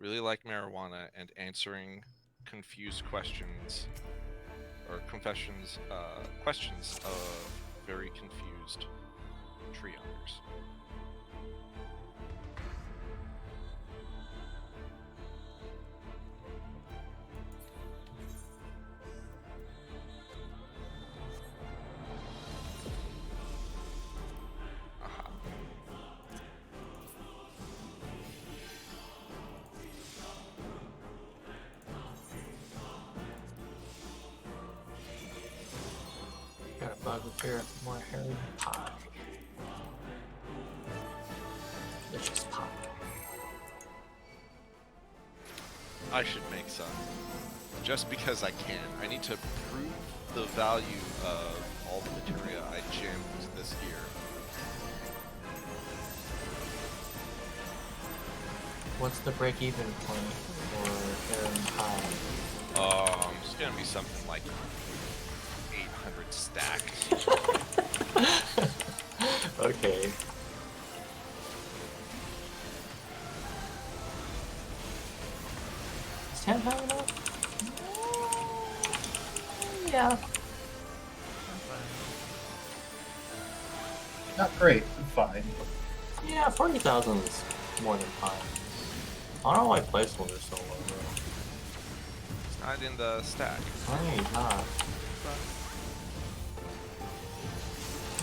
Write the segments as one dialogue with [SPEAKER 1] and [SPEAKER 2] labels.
[SPEAKER 1] really like marijuana and answering confused questions or questions of very confused tree owners. Aha.
[SPEAKER 2] Got a bug with here, more hairy pie. Delicious pie.
[SPEAKER 1] I should make some. Just because I can. I need to prove the value of all the materia I gemmed this year.
[SPEAKER 2] What's the break-even point for hairy pie?
[SPEAKER 1] It's gonna be something like 800 stacks.
[SPEAKER 2] Okay. Is 10 high enough? Yeah.
[SPEAKER 3] Not great, but fine.
[SPEAKER 2] Yeah, 40,000 is more than fine. I don't know why placeholders so low, bro.
[SPEAKER 1] It's not in the stack.
[SPEAKER 2] Why not?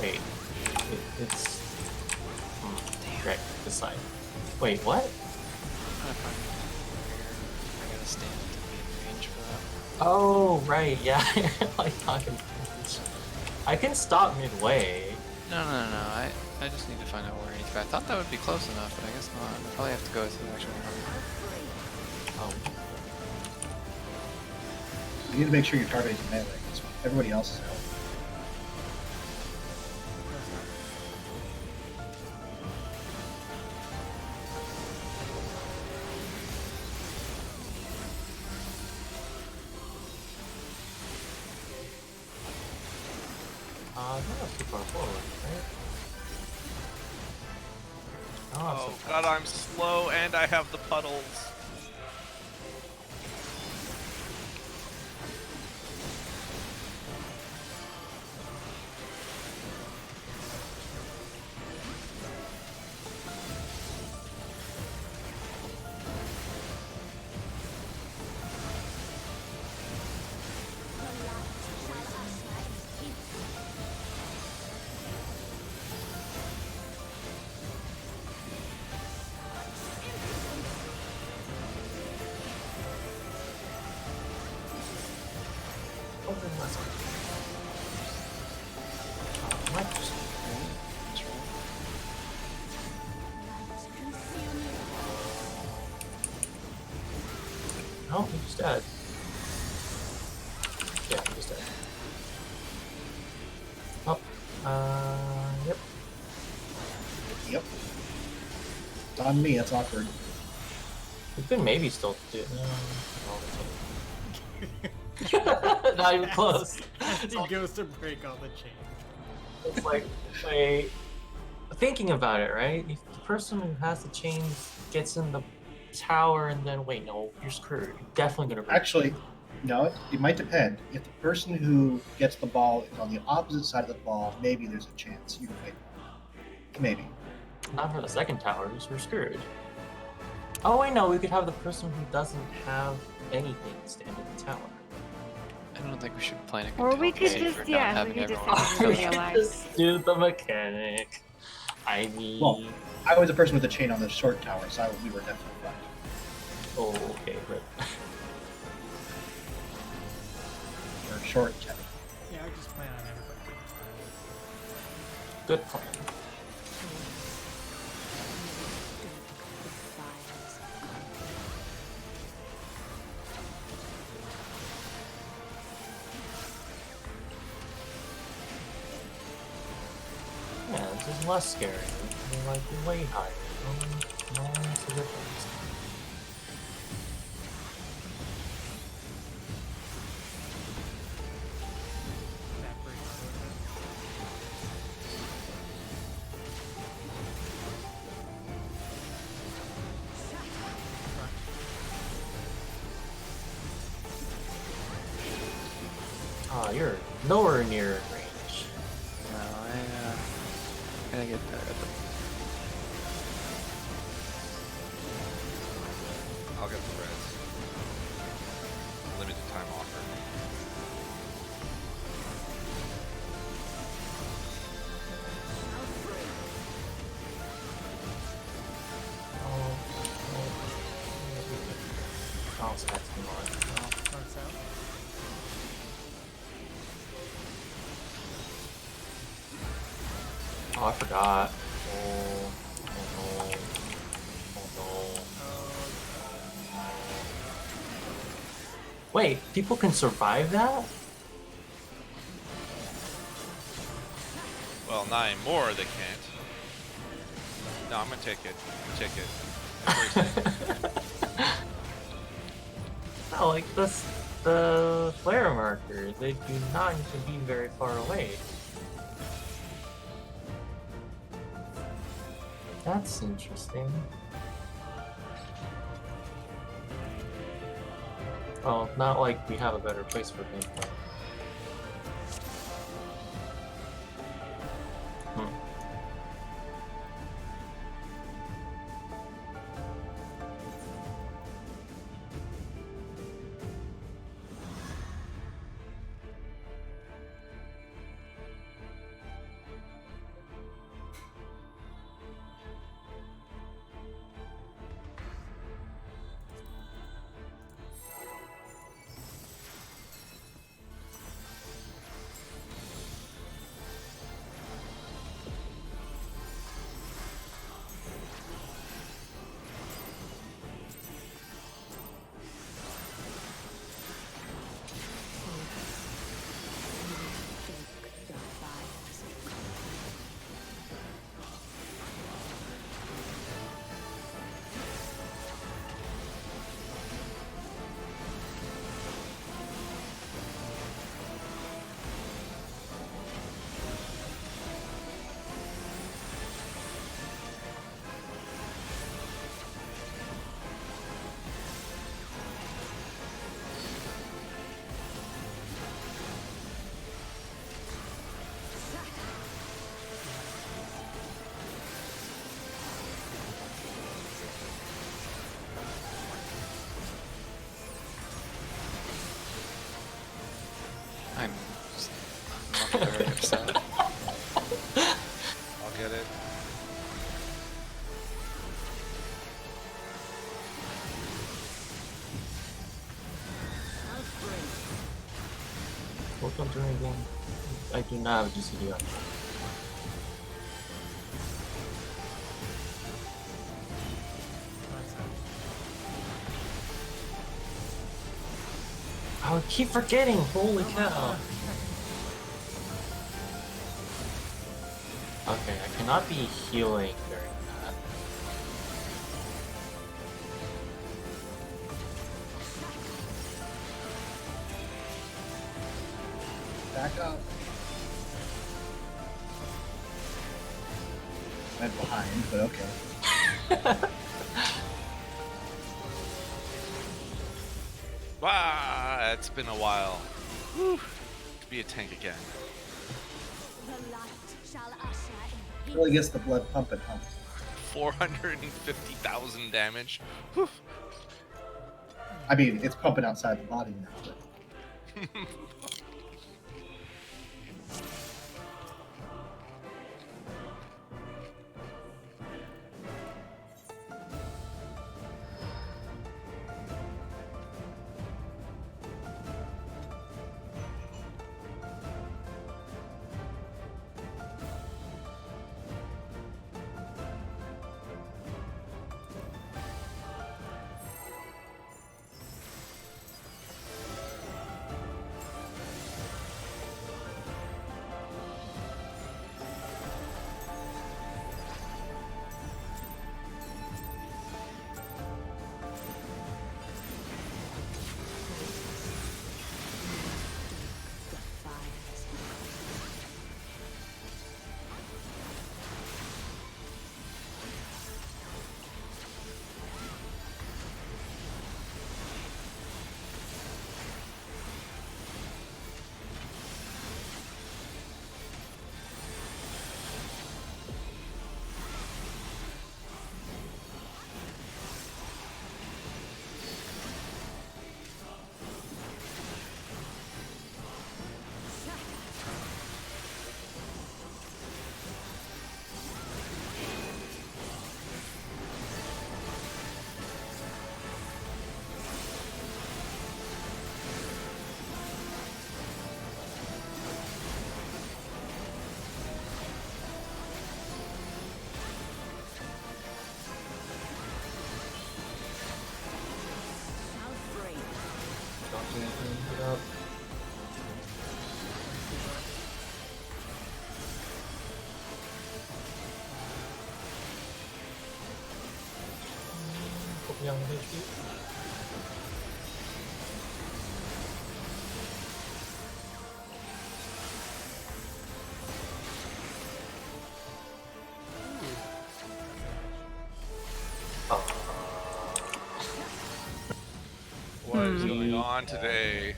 [SPEAKER 2] Wait. It's... Right, this side. Wait, what?
[SPEAKER 4] I'm trying to find I gotta stand to be in range for that.
[SPEAKER 2] Oh, right, yeah. Like talking. I can stop midway.
[SPEAKER 4] No. I just need to find out where he's. I thought that would be close enough, but I guess not. I probably have to go to the actual number.
[SPEAKER 2] Oh.
[SPEAKER 3] You need to make sure your target is melee, because everybody else is out.
[SPEAKER 2] That was too far forward, right?
[SPEAKER 1] Oh god, I'm slow and I have the puddles.
[SPEAKER 2] No, he's dead. Yeah, he's dead. Oh, yep.
[SPEAKER 3] Yep. It's on me, that's awkward.
[SPEAKER 2] We could maybe still do it. No, not even close.
[SPEAKER 5] He goes to break all the chains.
[SPEAKER 2] It's like, wait. Thinking about it, right? If the person who has the chains gets in the tower and then, wait, no, you're screwed. You're definitely gonna break.
[SPEAKER 3] Actually, no, it might depend. If the person who gets the ball is on the opposite side of the ball, maybe there's a chance you can win. Maybe.
[SPEAKER 2] Not for the second tower, we're screwed. Oh, wait, no, we could have the person who doesn't have anything stand in the tower.
[SPEAKER 4] I don't think we should plan a
[SPEAKER 6] Or we could
[SPEAKER 4] campaign
[SPEAKER 6] just,
[SPEAKER 4] for not
[SPEAKER 6] yeah, we
[SPEAKER 4] having
[SPEAKER 6] could just
[SPEAKER 4] everyone
[SPEAKER 6] have
[SPEAKER 4] on
[SPEAKER 6] everybody
[SPEAKER 4] the
[SPEAKER 6] alive.
[SPEAKER 2] Just do the mechanic. I mean...
[SPEAKER 3] Well, I was the person with the chain on the short tower, so we were definitely fucked.
[SPEAKER 2] Oh, okay, but...
[SPEAKER 3] Or short tower.
[SPEAKER 5] Yeah, I just plan on everybody.
[SPEAKER 2] Good plan. Yeah, this is less scary. You're like way higher. No, it's a difference.
[SPEAKER 5] That breaks a little bit.
[SPEAKER 2] you're nowhere near range.
[SPEAKER 4] No, I gotta get that.
[SPEAKER 1] I'll get the reds. Limited time offer.
[SPEAKER 2] Oh, so that's more.
[SPEAKER 5] Starts out.
[SPEAKER 2] Oh, I forgot. Oh, oh no. Oh no. Wait, people can survive that?
[SPEAKER 1] Well, 9 more they can't. No, I'm gonna take it. Take it. Embrace it.
[SPEAKER 2] No, like the flare markers, they do not need to be very far away. That's interesting. Oh, not like we have a better place for them. Hmm.
[SPEAKER 4] I'm not very upset.
[SPEAKER 1] I'll get it.
[SPEAKER 2] Welcome to my game. I do not have GCD on.
[SPEAKER 5] Starts out.
[SPEAKER 2] I would keep forgetting. Holy cow. Okay, I cannot be healing during that.
[SPEAKER 3] Back up. Went behind, but okay.
[SPEAKER 1] Wow, it's been a while. Whew. To be a tank again.
[SPEAKER 6] The light shall usher in
[SPEAKER 3] Really gets the blood pumping, huh?
[SPEAKER 1] 450,000 damage. Whew.
[SPEAKER 3] I mean, it's pumping outside the body now. But
[SPEAKER 2] Young HP.
[SPEAKER 1] What is going on today?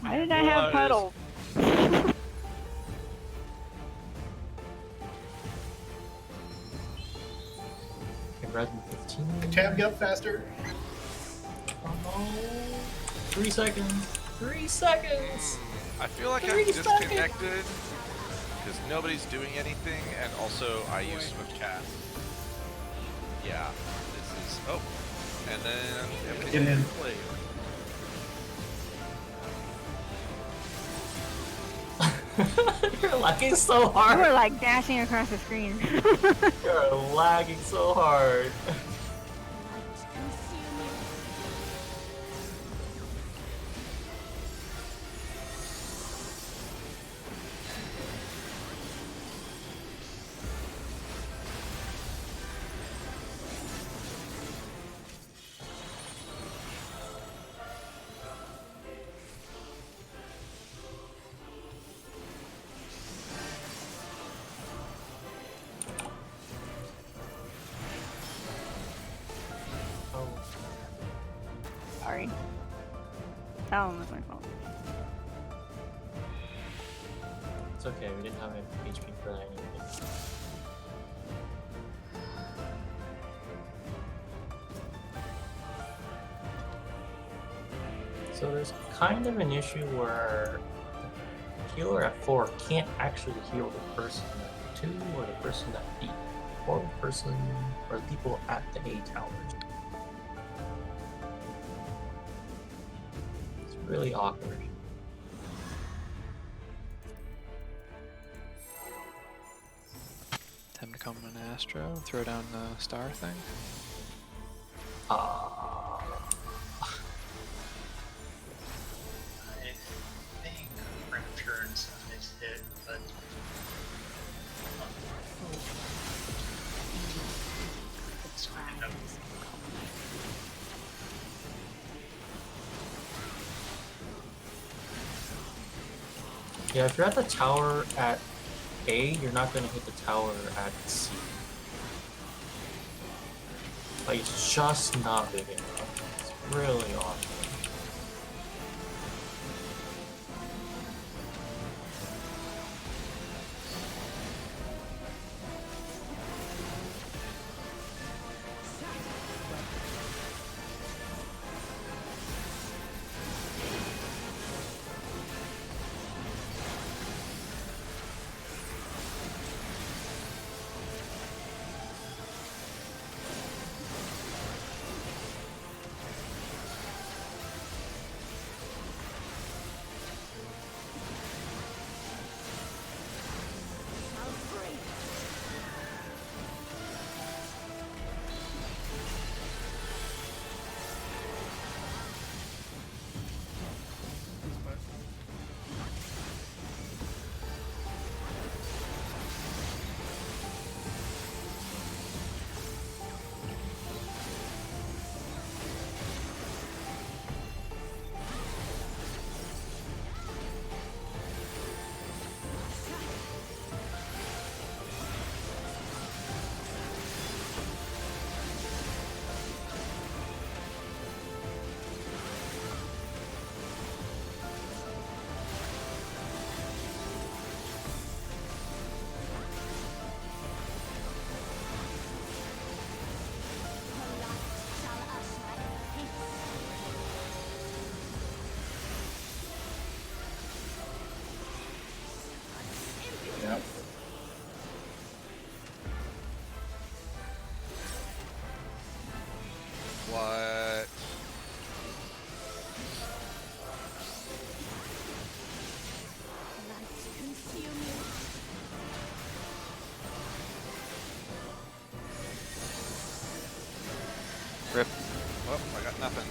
[SPEAKER 7] Why did I have
[SPEAKER 1] What
[SPEAKER 7] puddles?
[SPEAKER 2] Okay, red and 15.
[SPEAKER 3] Tab, get up faster.
[SPEAKER 2] Oh no. 3 seconds. 3 seconds.
[SPEAKER 1] I feel like I'm
[SPEAKER 2] 3 seconds.
[SPEAKER 1] disconnected because nobody's doing anything, and also I use Swift Cast. Yeah, this is. Oh, and then everything's
[SPEAKER 3] Get in.
[SPEAKER 1] played.
[SPEAKER 2] You're lagging so
[SPEAKER 7] You
[SPEAKER 2] hard.
[SPEAKER 7] were like dashing across the screen.
[SPEAKER 2] You're lagging so hard.
[SPEAKER 6] Light consuming.
[SPEAKER 2] Oh,
[SPEAKER 7] Sorry. That one was my fault.
[SPEAKER 2] it's okay. We didn't have any HP for that anyway. So there's kind of an issue where the healer at 4 can't actually heal the person at 2 or the person at B or the person or the people at the A towers. It's really awkward.
[SPEAKER 4] Time to come an Astro, throw down the star thing.
[SPEAKER 8] I think Prematur's a nice hit, but
[SPEAKER 2] Yeah, if you're at the tower at A, you're not going to hit the tower at C. Like, it's just not big enough. It's really awkward.
[SPEAKER 6] Shall free. The light shall usher in peace.
[SPEAKER 3] Yep.
[SPEAKER 1] What?
[SPEAKER 6] Light consuming.
[SPEAKER 4] Rip.
[SPEAKER 1] Oh, I got nothing.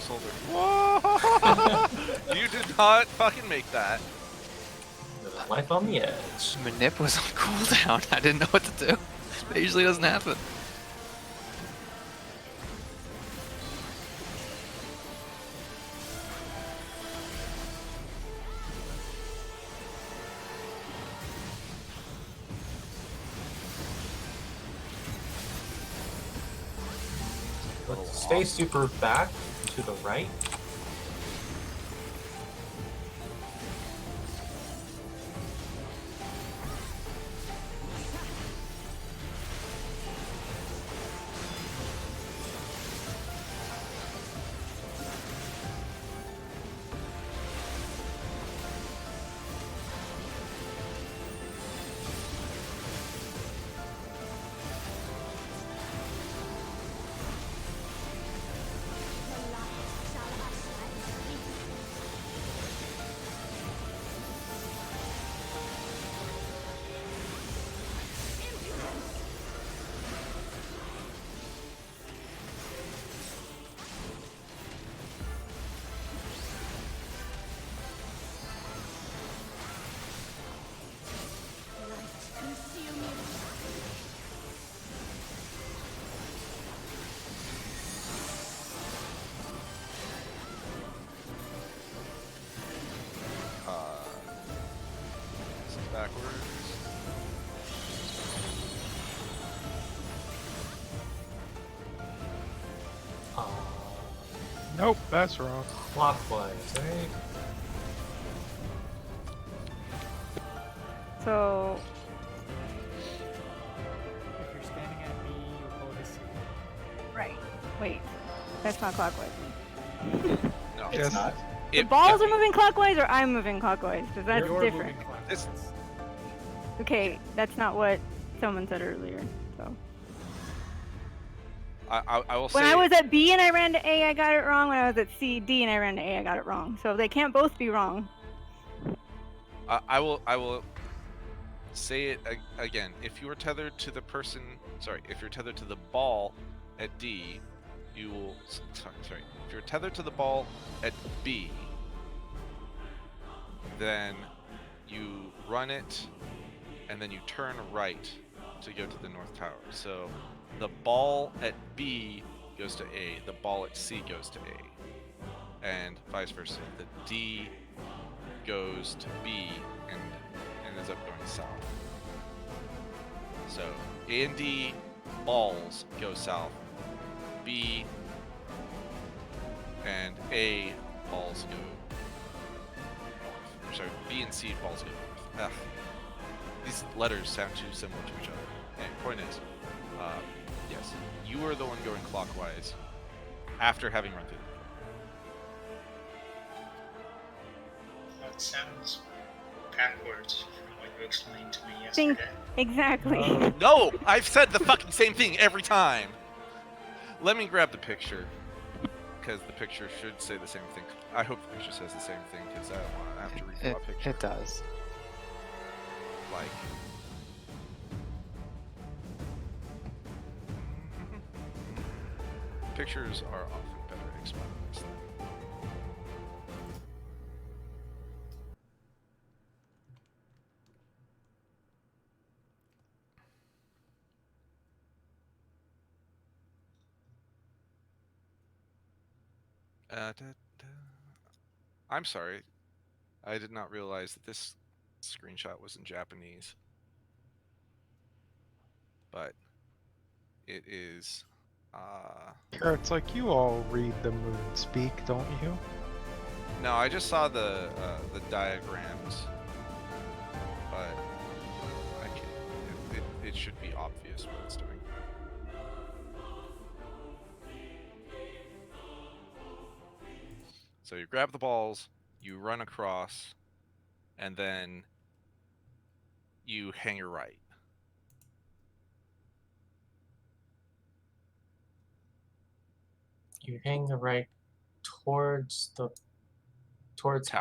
[SPEAKER 1] placeholder. Whoa! You did not fucking make that.
[SPEAKER 2] Living life on the edge.
[SPEAKER 4] Manip was on cooldown. I didn't know what to do. That usually doesn't happen.
[SPEAKER 2] Let's stay super back to the right.
[SPEAKER 1] This is backwards.
[SPEAKER 5] Nope, that's wrong.
[SPEAKER 2] Clockwise, right?
[SPEAKER 7] So
[SPEAKER 5] If you're standing at B, you'll go to C.
[SPEAKER 7] right. Wait, that's not clockwise.
[SPEAKER 1] No.
[SPEAKER 3] It's
[SPEAKER 5] Yes.
[SPEAKER 3] not.
[SPEAKER 7] The balls are moving clockwise, or I'm moving clockwise? Because that's
[SPEAKER 5] You're
[SPEAKER 7] different.
[SPEAKER 5] moving
[SPEAKER 1] This-
[SPEAKER 5] clockwise.
[SPEAKER 7] Okay, that's not what someone said earlier. So
[SPEAKER 1] I will say.
[SPEAKER 7] when I was at B and I ran to A, I got it wrong. When I was at C, D, and I ran to A, I got it wrong. So they can't both be wrong.
[SPEAKER 1] I will say it again. If you are tethered to the person, sorry, if you're tethered to the ball at D, you will. Sorry, if you're tethered to the ball at B, then you run it, and then you turn right to go to the North Tower. So the ball at B goes to A, the ball at C goes to A, and vice versa. The D goes to B and ends up going south. So A and D balls go south. B and A balls go north. Sorry, B and C balls go north. Ugh. These letters sound too similar to each other. Anyway, point is, yes, you are the one going clockwise after having run through the
[SPEAKER 8] That sounds backwards from what you explained to me
[SPEAKER 7] Think-
[SPEAKER 8] yesterday.
[SPEAKER 7] Exactly.
[SPEAKER 1] No, I've said the fucking same thing every time. Let me grab the picture, because the picture should say the same thing. I hope the picture says the same thing, because I don't want to have to redraw a picture.
[SPEAKER 4] It does.
[SPEAKER 1] Like. Pictures are often better at explaining this thing. I'm sorry. I did not realize that this screenshot was in Japanese. But it is.
[SPEAKER 5] It's like you all read the moon speak, don't you?
[SPEAKER 1] No, I just saw the diagrams, but I can, it should be obvious what it's doing. So you grab the balls, you run across, and then you hang your right.
[SPEAKER 2] You hang the right towards
[SPEAKER 1] Tower.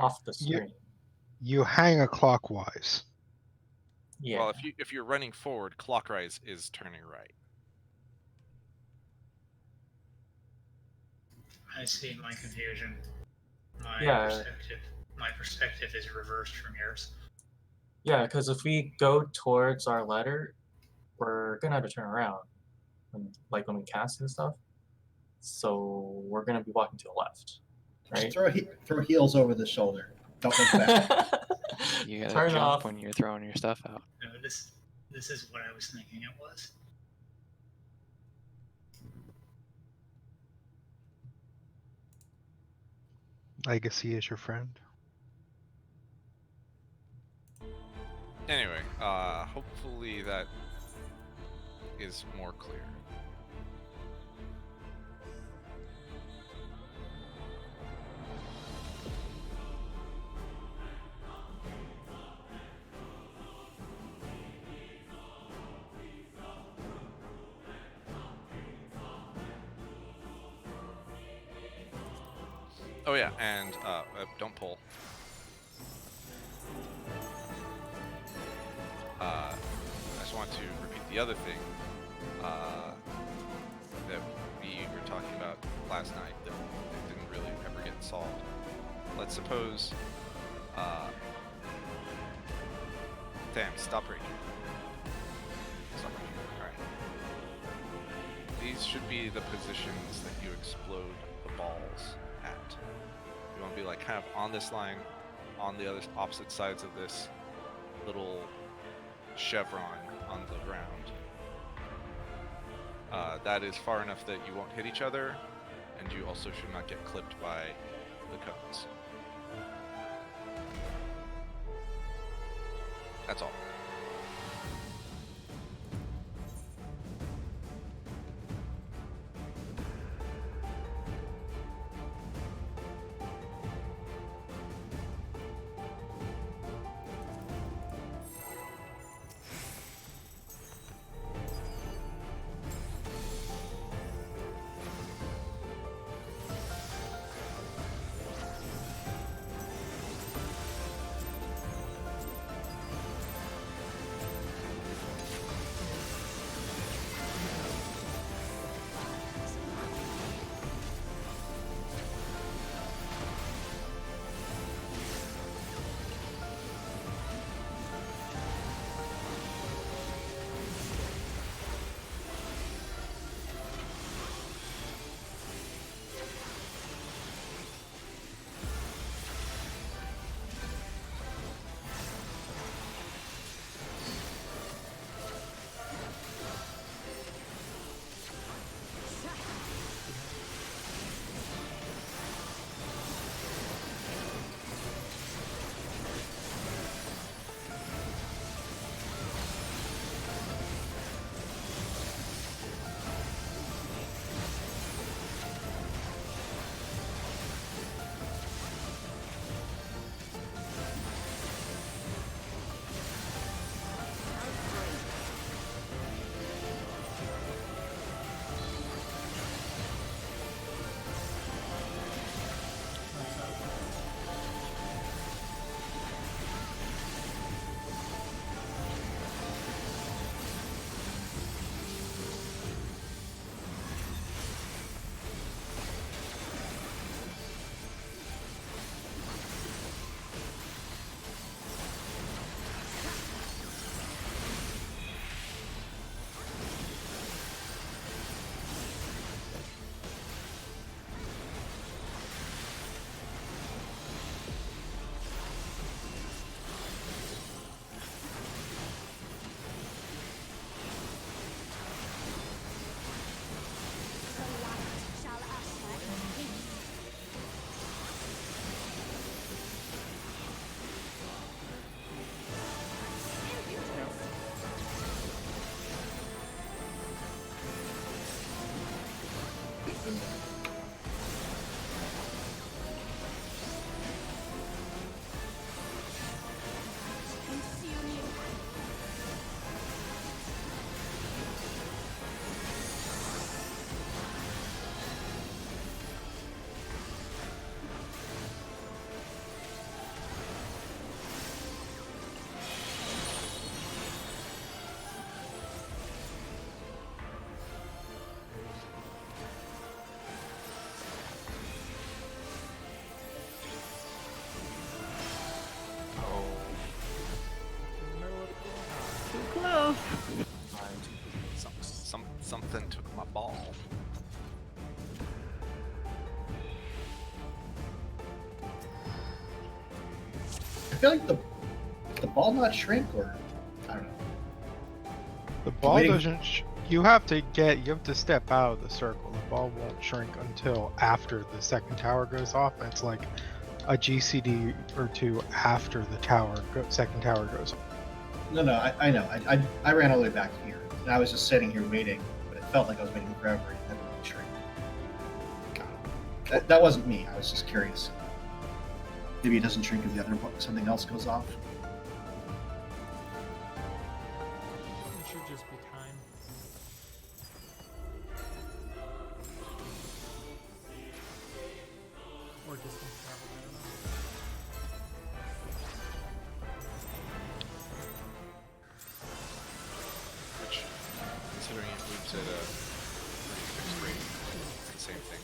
[SPEAKER 2] off the
[SPEAKER 5] Yeah.
[SPEAKER 2] screen.
[SPEAKER 5] You hang a clockwise.
[SPEAKER 2] Yeah.
[SPEAKER 1] Well, if you're running forward, clockwise is turning right.
[SPEAKER 8] I see my confusion.
[SPEAKER 2] Yeah.
[SPEAKER 8] My perspective is reversed from yours.
[SPEAKER 2] Yeah, because if we go towards our letter, we're gonna have to turn around, when we cast and stuff. So we're gonna be walking to the left, right?
[SPEAKER 3] Just throw heels over the shoulder. Don't look back.
[SPEAKER 4] You gotta
[SPEAKER 2] Turn
[SPEAKER 4] jump
[SPEAKER 2] off.
[SPEAKER 4] when you're throwing your stuff out.
[SPEAKER 8] No, this is what I was thinking it was.
[SPEAKER 5] Legacy is your friend.
[SPEAKER 1] Anyway, hopefully that is more clear. Oh yeah, and don't pull. I just want to repeat the other thing that we were talking about last night that didn't really ever get solved. Let's suppose, damn, stop right here. Stop right here. All right. These should be the positions that you explode the balls at. You want to be like kind of on this line, on the other opposite sides of this little chevron on the ground. That is far enough that you won't hit each other, and you also should not get clipped by the cones. That's all.
[SPEAKER 7] close.
[SPEAKER 1] Something took my ball.
[SPEAKER 3] I feel like the ball not shrink, or I don't know.
[SPEAKER 5] The ball
[SPEAKER 3] Waiting-
[SPEAKER 5] doesn't. You have to step out of the circle. The ball won't shrink until after the second tower goes off. It's like a GCD or two after the second tower goes off.
[SPEAKER 3] No, I know. I ran all the way back here, and I was just sitting here waiting, but it felt like I was waiting forever, and it never really shrink. That wasn't me. I was just curious. Maybe it doesn't shrink if the other something else goes off.
[SPEAKER 9] It should just be time. Or distance travel, I don't know.
[SPEAKER 1] Which, considering it moves at a pretty fixed rate, it's the same thing.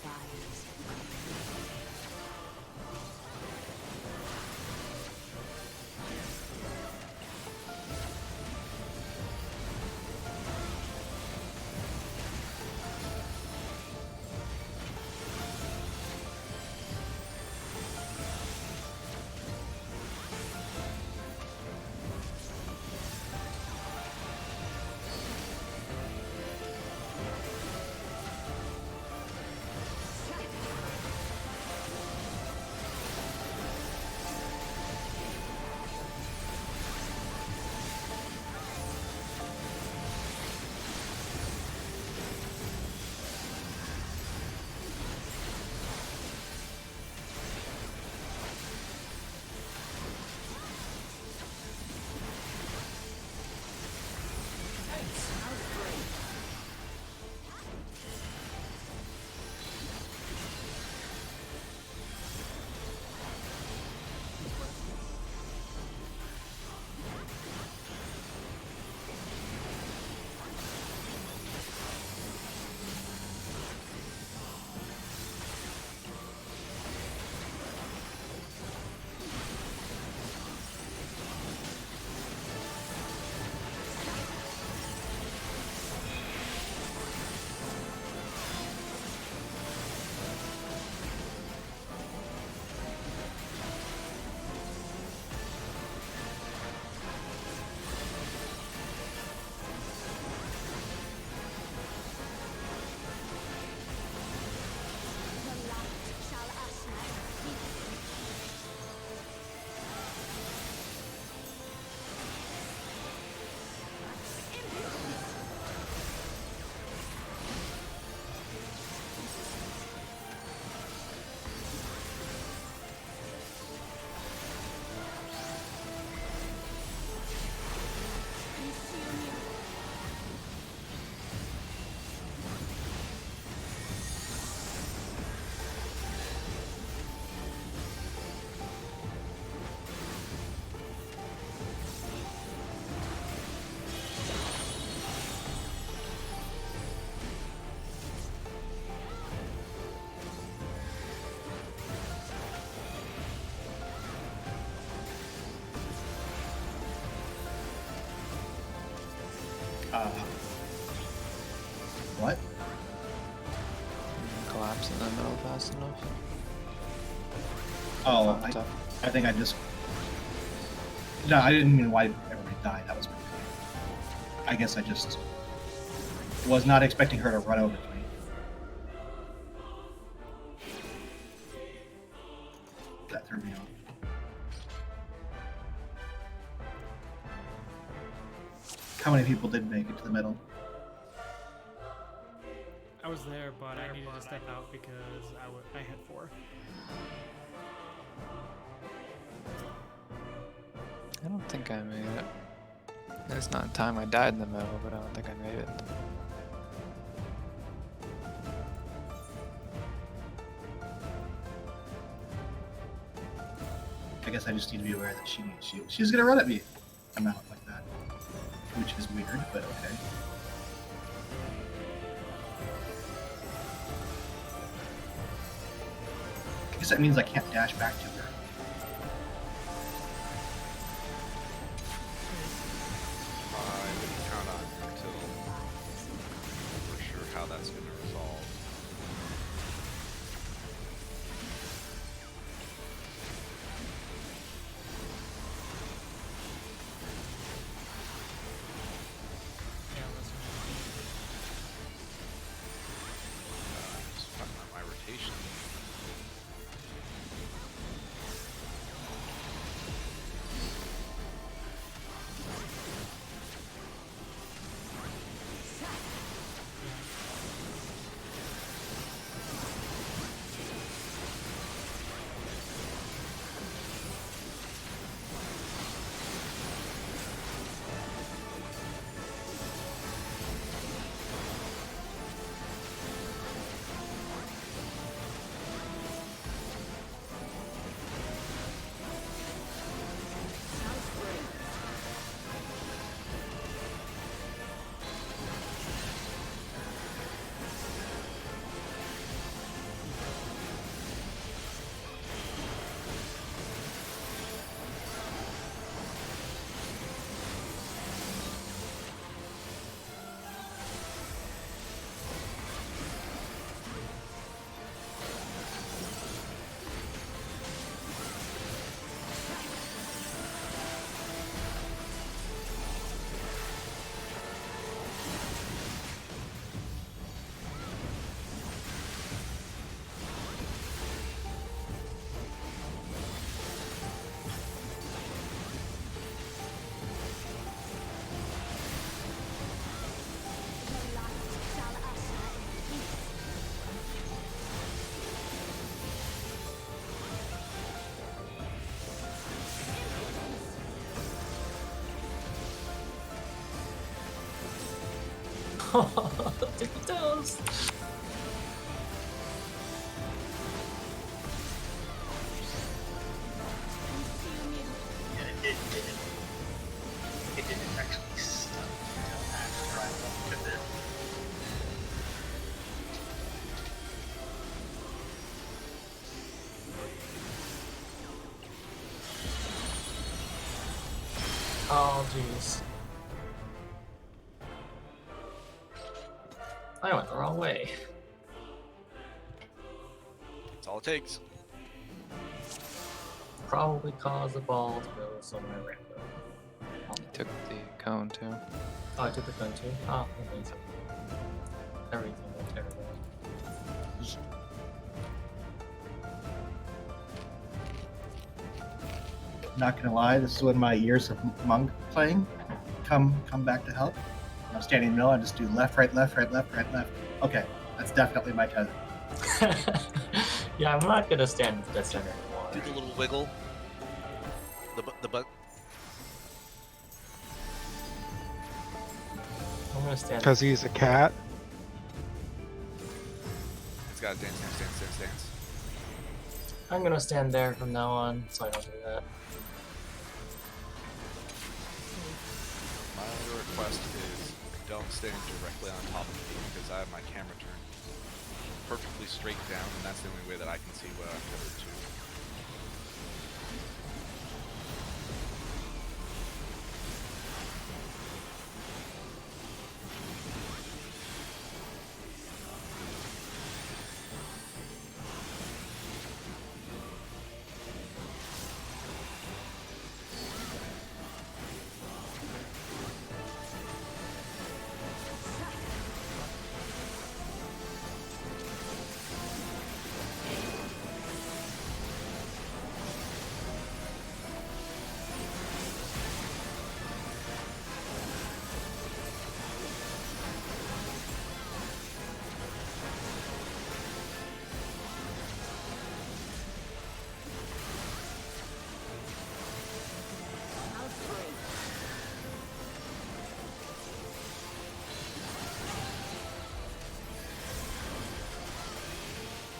[SPEAKER 3] What?
[SPEAKER 4] Collapse in the middle fast enough.
[SPEAKER 3] Oh,
[SPEAKER 4] Fucked up.
[SPEAKER 3] I think I just. No, I didn't mean why everybody died. That was. I guess I just was not expecting her to run over to me. That threw me off. How many people did make it to the middle?
[SPEAKER 9] I was there, but I needed to step out because I had 4.
[SPEAKER 4] I don't think I made it. It's not time I died in the middle, but I don't think I made it.
[SPEAKER 3] I guess I just need to be aware that she's gonna run at me. I'm out like that, which is weird, but okay. I guess that means I can't dash back to her.
[SPEAKER 1] I would
[SPEAKER 2] Tippy toes.
[SPEAKER 6] Consume you.
[SPEAKER 8] Yeah, it didn't actually stop until after I looked at it.
[SPEAKER 2] Oh, jeez. I went the wrong way.
[SPEAKER 1] That's all it takes.
[SPEAKER 2] Probably caused the ball to go somewhere random.
[SPEAKER 4] He took the cone too.
[SPEAKER 2] Oh, I took the gun too? Oh, amazing. Everything went terrible.
[SPEAKER 3] Not gonna lie, this is when my years of monk playing come back to help. I'm standing in the middle, I just do left, right, left, right, left, right, left. Okay, that's definitely my cousin.
[SPEAKER 2] Yeah, I'm not gonna stand at the center anymore.
[SPEAKER 1] Do the little wiggle. The butt.
[SPEAKER 2] I'm gonna stand.
[SPEAKER 5] Because he's a cat.
[SPEAKER 1] It's got to dance, dance, dance, dance, dance.
[SPEAKER 2] I'm gonna stand there from now on, so I don't do that.
[SPEAKER 1] My only request is don't stand directly on top of me because I have my camera turned perfectly straight down, and that's the only way that I can see what I'm covered to.
[SPEAKER 6] I'll free.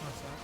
[SPEAKER 9] What's that?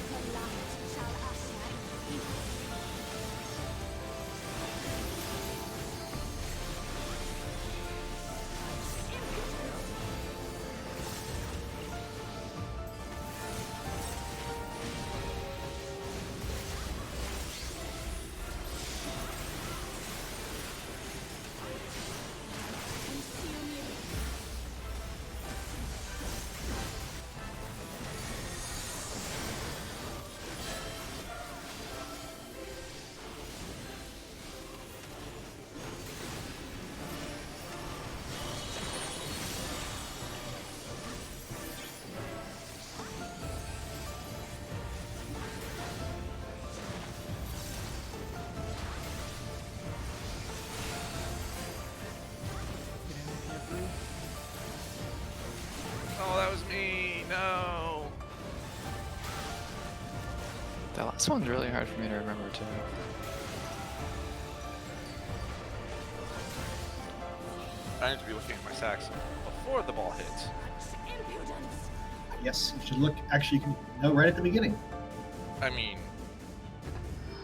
[SPEAKER 6] The light shall usher in. Consume you.
[SPEAKER 9] Get in if you're free.
[SPEAKER 1] Oh, that was me. No.
[SPEAKER 4] That last one's really hard for me to remember too.
[SPEAKER 1] I need to be looking at my sacks before the ball hits.
[SPEAKER 6] Impudence.
[SPEAKER 3] Yes, you should look. Actually, you can know right at the beginning.
[SPEAKER 1] I mean,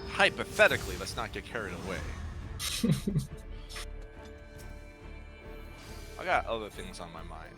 [SPEAKER 1] hypothetically, let's not get carried away. I got other things on my mind.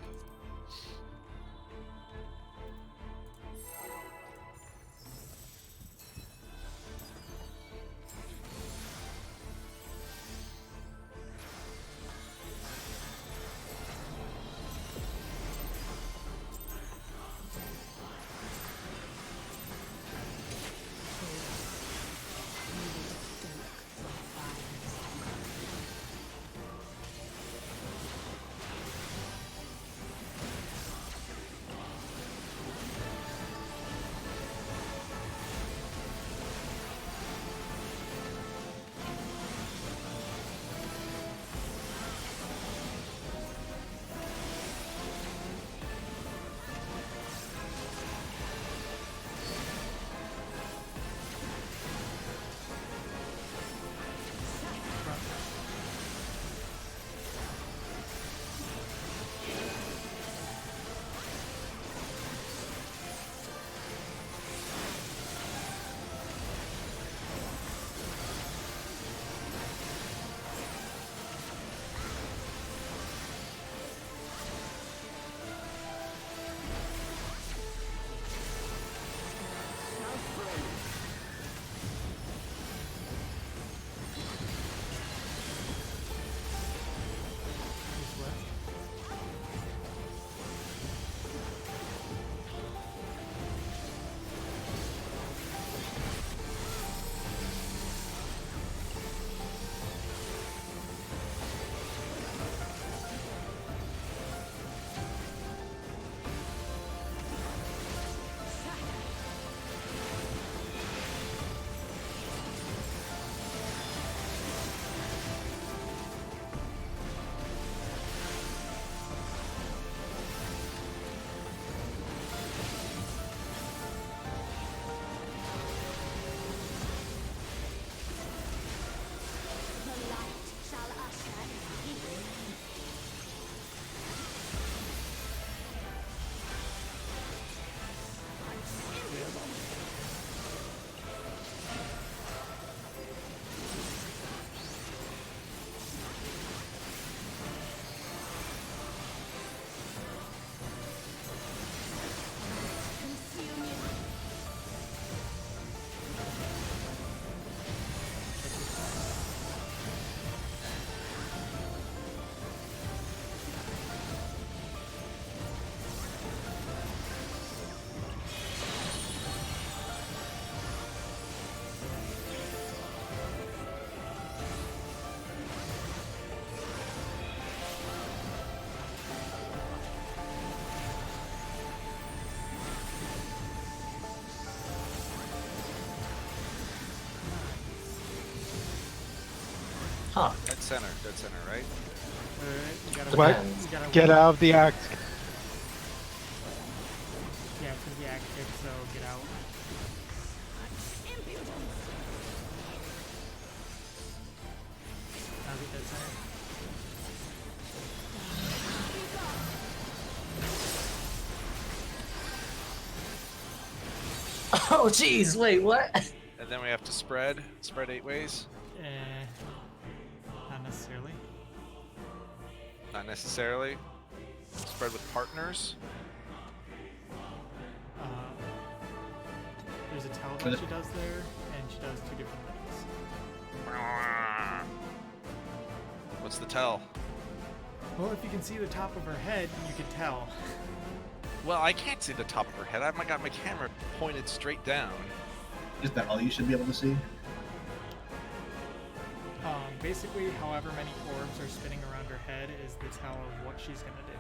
[SPEAKER 2] Huh.
[SPEAKER 1] Dead center, right?
[SPEAKER 9] Alright, you gotta
[SPEAKER 5] What?
[SPEAKER 2] Depends.
[SPEAKER 9] You gotta
[SPEAKER 5] Get
[SPEAKER 9] wait.
[SPEAKER 5] out of the act.
[SPEAKER 9] Yeah, it's gonna be active, so get out. Now get dead center.
[SPEAKER 2] Oh, jeez, wait, what?
[SPEAKER 1] And then we have to spread 8 ways.
[SPEAKER 9] Not necessarily.
[SPEAKER 1] Not necessarily. Spread with partners.
[SPEAKER 9] Uh, there's a tell
[SPEAKER 3] For
[SPEAKER 9] that
[SPEAKER 3] the-
[SPEAKER 9] she does there, and she does 2 different things.
[SPEAKER 1] What's the tell?
[SPEAKER 9] Well, if you can see the top of her head, you can tell.
[SPEAKER 1] Well, I can't see the top of her head. I've got my camera pointed straight down.
[SPEAKER 3] Is that all you should be able to see?
[SPEAKER 9] Basically, however many orbs are spinning around her head is the tell of what she's gonna do.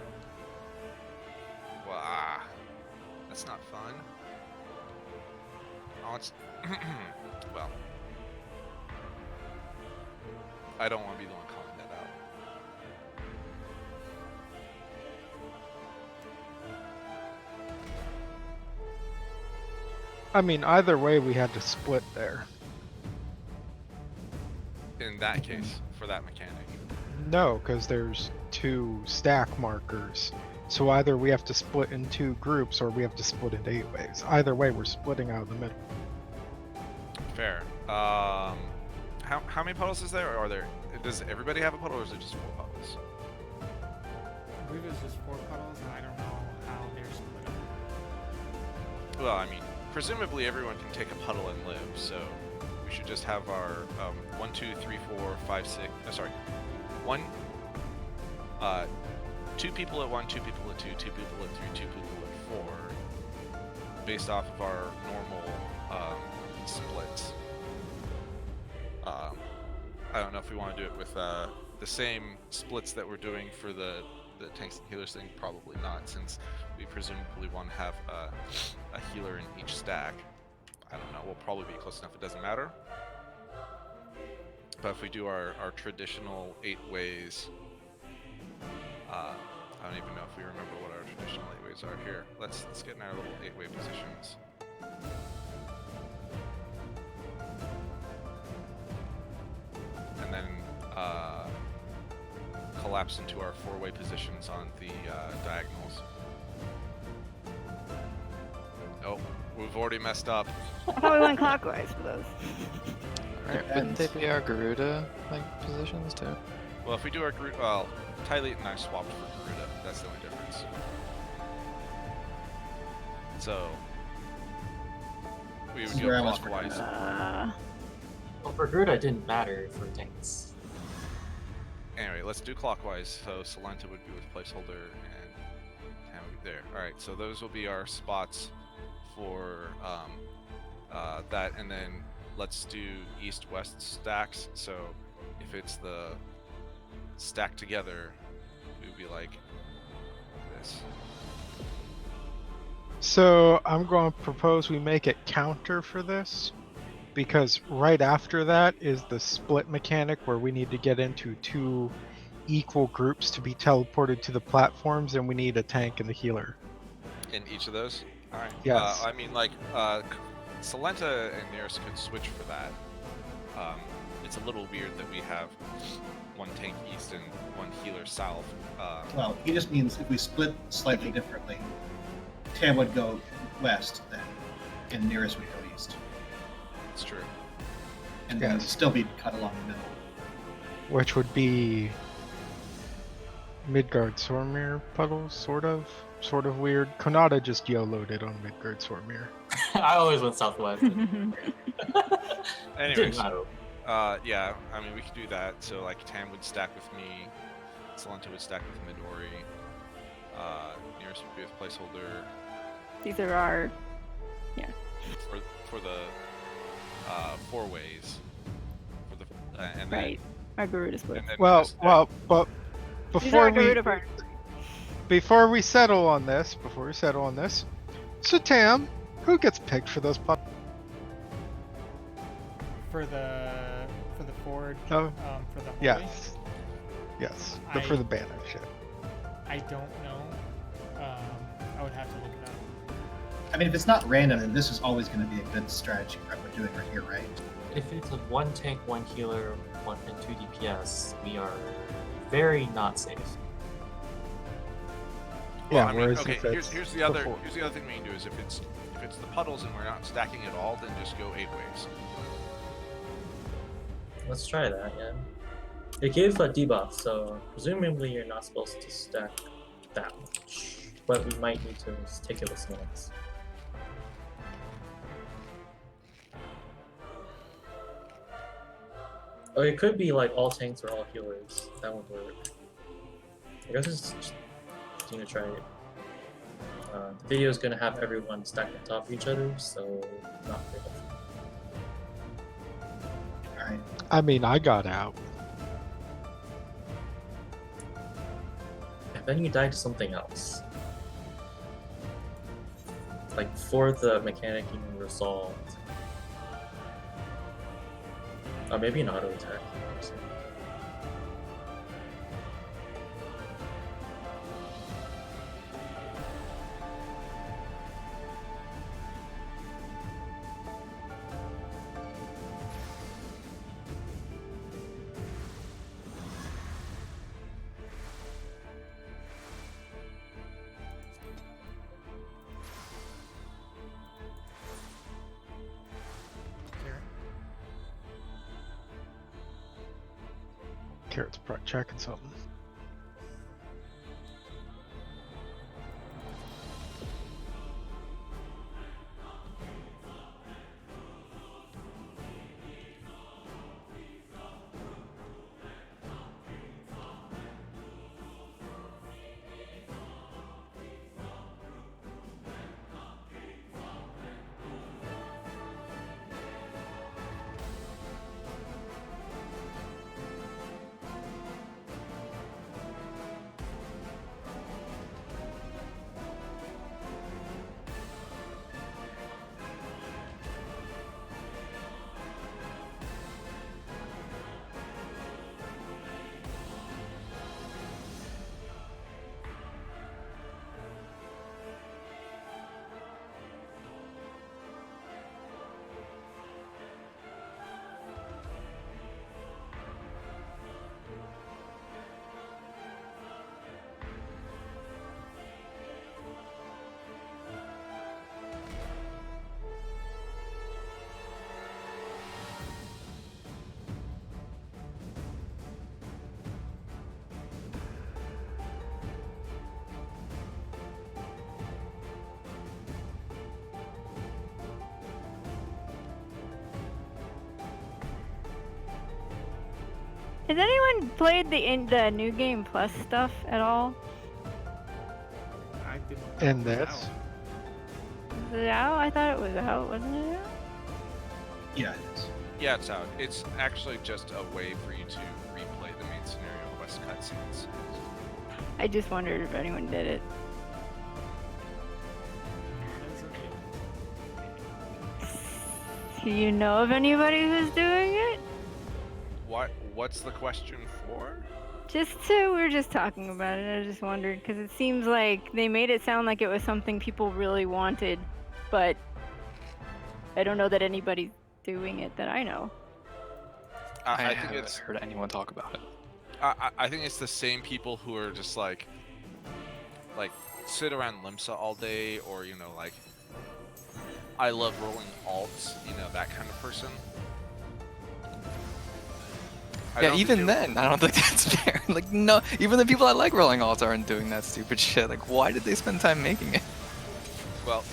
[SPEAKER 1] Wow. That's not fun. Oh, it's... well. I don't want to be the one calling that out.
[SPEAKER 5] I mean, either way, we had to split there.
[SPEAKER 1] In that case, for that mechanic.
[SPEAKER 5] No, because there's 2 stack markers. So either we have to split in 2 groups or we have to split it 8 ways. Either way, we're splitting out of the middle.
[SPEAKER 1] Fair. How many puddles is there? Or are there? Does everybody have a puddle, or is it just 4 puddles?
[SPEAKER 9] I believe it's just 4 puddles, and I don't know how they're split up.
[SPEAKER 1] Well, I mean, presumably everyone can take a puddle and live, so we should just have our 1, 2, 3, 4, 5, 6. Sorry, 2 people at 1, 2 people at 2, 2 people at 3, 2 people at 4, based off of our normal splits. I don't know if we want to do it with the same splits that we're doing for the tanks and healers thing. Probably not, since we presumably want to have a healer in each stack. I don't know. We'll probably be close enough. It doesn't matter. But if we do our traditional 8 ways, I don't even know if we remember what our traditional 8 ways are here. Let's get in our little 8-way positions. And then collapse into our 4-way positions on the diagonals. Oh, we've already messed up.
[SPEAKER 7] I thought we went clockwise for those.
[SPEAKER 4] Right, wouldn't they be our Garuda like positions too?
[SPEAKER 1] Well, if we do our Garuda, well, Tylete and I swapped for Garuda. That's the only difference. So we would
[SPEAKER 3] This is
[SPEAKER 1] go
[SPEAKER 3] where I was
[SPEAKER 1] clockwise.
[SPEAKER 2] Well, for Garuda, it didn't matter for tanks.
[SPEAKER 1] Anyway, let's do clockwise. So Salenta would be with placeholder and Tam would be there. All right, so those will be our spots for that, and then let's do east-west stacks. So if it's the stack together, it would be like this.
[SPEAKER 5] So I'm going to propose we make it counter for this, because right after that is the split mechanic where we need to get into 2 equal groups to be teleported to the platforms, and we need a tank and a healer.
[SPEAKER 1] In each of those? Alright.
[SPEAKER 5] Yes.
[SPEAKER 1] I mean, like, Salenta and Nearest could switch for that. It's a little weird that we have 1 tank east and 1 healer south.
[SPEAKER 3] Well, he just means if we split slightly differently, Tam would go west then, and Nearest would go east.
[SPEAKER 1] It's true.
[SPEAKER 3] And then
[SPEAKER 5] Yes.
[SPEAKER 3] still be cut along the middle.
[SPEAKER 5] Which would be Midgard Sormir puddles, sort of weird. Konata just YOLO'd it on Midgard Sormir.
[SPEAKER 2] I always went southwest.
[SPEAKER 1] Anyways,
[SPEAKER 2] Didn't matter.
[SPEAKER 1] yeah, I mean, we could do that. So, like, Tam would stack with me, Salenta would stack with Midori, Nearest would be with placeholder
[SPEAKER 7] These are our.
[SPEAKER 1] for the 4 ways. For the and then,
[SPEAKER 7] Right. Our Garuda split.
[SPEAKER 1] and then
[SPEAKER 5] Well,
[SPEAKER 1] just-
[SPEAKER 5] but
[SPEAKER 7] These are
[SPEAKER 5] before
[SPEAKER 7] our
[SPEAKER 5] we
[SPEAKER 7] Garuda partners.
[SPEAKER 5] before we settle on this, so Tam, who gets picked for those puddles?
[SPEAKER 9] For the 4 card
[SPEAKER 5] Oh,
[SPEAKER 9] for the hallway?
[SPEAKER 5] yes. Yes. But for
[SPEAKER 9] I-
[SPEAKER 5] the banner shit.
[SPEAKER 9] I don't know. I would have to look it up.
[SPEAKER 3] I mean, if it's not random, then this is always going to be a good strategy that we're doing right here, right?
[SPEAKER 2] If it's a 1 tank, 1 healer, 1 and 2 DPS, we are very not safe.
[SPEAKER 1] Well,
[SPEAKER 5] Yeah,
[SPEAKER 1] I mean,
[SPEAKER 5] whereas
[SPEAKER 1] okay.
[SPEAKER 5] if it's
[SPEAKER 1] Here's the other
[SPEAKER 5] before-
[SPEAKER 1] thing we can do is if it's the puddles and we're not stacking at all, then just go 8 waves.
[SPEAKER 2] Let's try that, yeah. It gives a debuff, so presumably you're not supposed to stack that much. But we might need to take it with snacks. Or it could be like all tanks or all healers. That would work. I guess it's just gonna try it. The video is gonna have everyone stacked on top of each other, so not very helpful.
[SPEAKER 3] All right.
[SPEAKER 5] I mean, I got out.
[SPEAKER 2] And then you die to something else. Like for the mechanic being resolved. Or maybe an auto attack.
[SPEAKER 9] Here.
[SPEAKER 5] Carrot's probably checking something.
[SPEAKER 7] Has anyone played the new game plus stuff at all?
[SPEAKER 9] I didn't.
[SPEAKER 5] And
[SPEAKER 9] know it was
[SPEAKER 5] this?
[SPEAKER 9] out.
[SPEAKER 7] Is it out? I thought it was out, wasn't it out?
[SPEAKER 3] Yeah, it is.
[SPEAKER 1] Yeah, it's out. It's actually just a way for you to replay the main scenario quest cutscenes.
[SPEAKER 7] I just wondered if anyone did it. Do you know of anybody who's doing it?
[SPEAKER 1] What's the question for?
[SPEAKER 7] We were just talking about it. I just wondered because it seems like they made it sound like it was something people really wanted, but I don't know that anybody's doing it that I know.
[SPEAKER 4] I
[SPEAKER 1] I think
[SPEAKER 4] haven't
[SPEAKER 1] it's
[SPEAKER 4] heard anyone talk about it.
[SPEAKER 1] I think it's the same people who are just like sit around Limsa all day, or like I love rolling alts, that kind of person. I
[SPEAKER 4] Yeah,
[SPEAKER 1] don't think
[SPEAKER 4] even
[SPEAKER 1] they're-
[SPEAKER 4] then, I don't think that's fair. Like, no, even the people I like rolling alts aren't doing that stupid shit. Like, why did they spend time making it?
[SPEAKER 1] Well,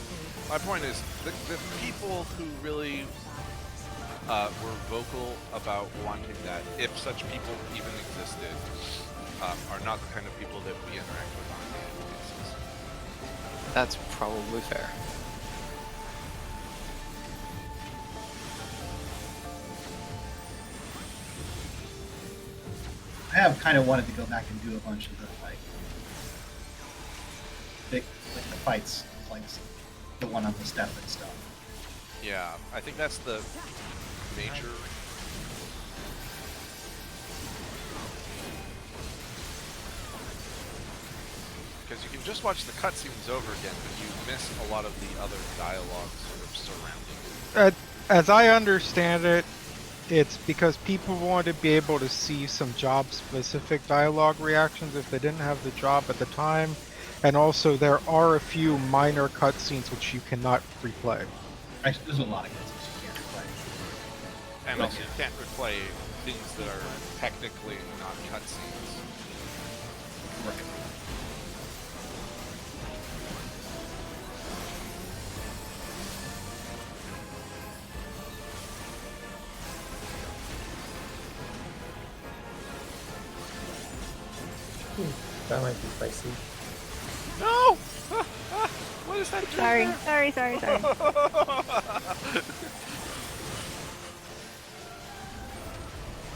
[SPEAKER 1] my point is the people who really were vocal about wanting that, if such people even existed, are not the kind of people that we interact with on a daily basis.
[SPEAKER 4] That's probably fair.
[SPEAKER 3] I have kind of wanted to go back and do a bunch of the big the fights, like the one on the step and stuff.
[SPEAKER 1] Yeah, I think that's the major because you can just watch the cutscenes over again, but you miss a lot of the other dialogue sort of surrounding it.
[SPEAKER 5] As I understand it, it's because people want to be able to see some job-specific dialogue reactions if they didn't have the job at the time, and also there are a few minor cutscenes which you cannot replay.
[SPEAKER 3] There's a lot of cutscenes you can't play.
[SPEAKER 1] And also, you can't replay things that are technically not cutscenes.
[SPEAKER 3] Right.
[SPEAKER 2] That might be spicy.
[SPEAKER 1] No! What is that?
[SPEAKER 7] Sorry.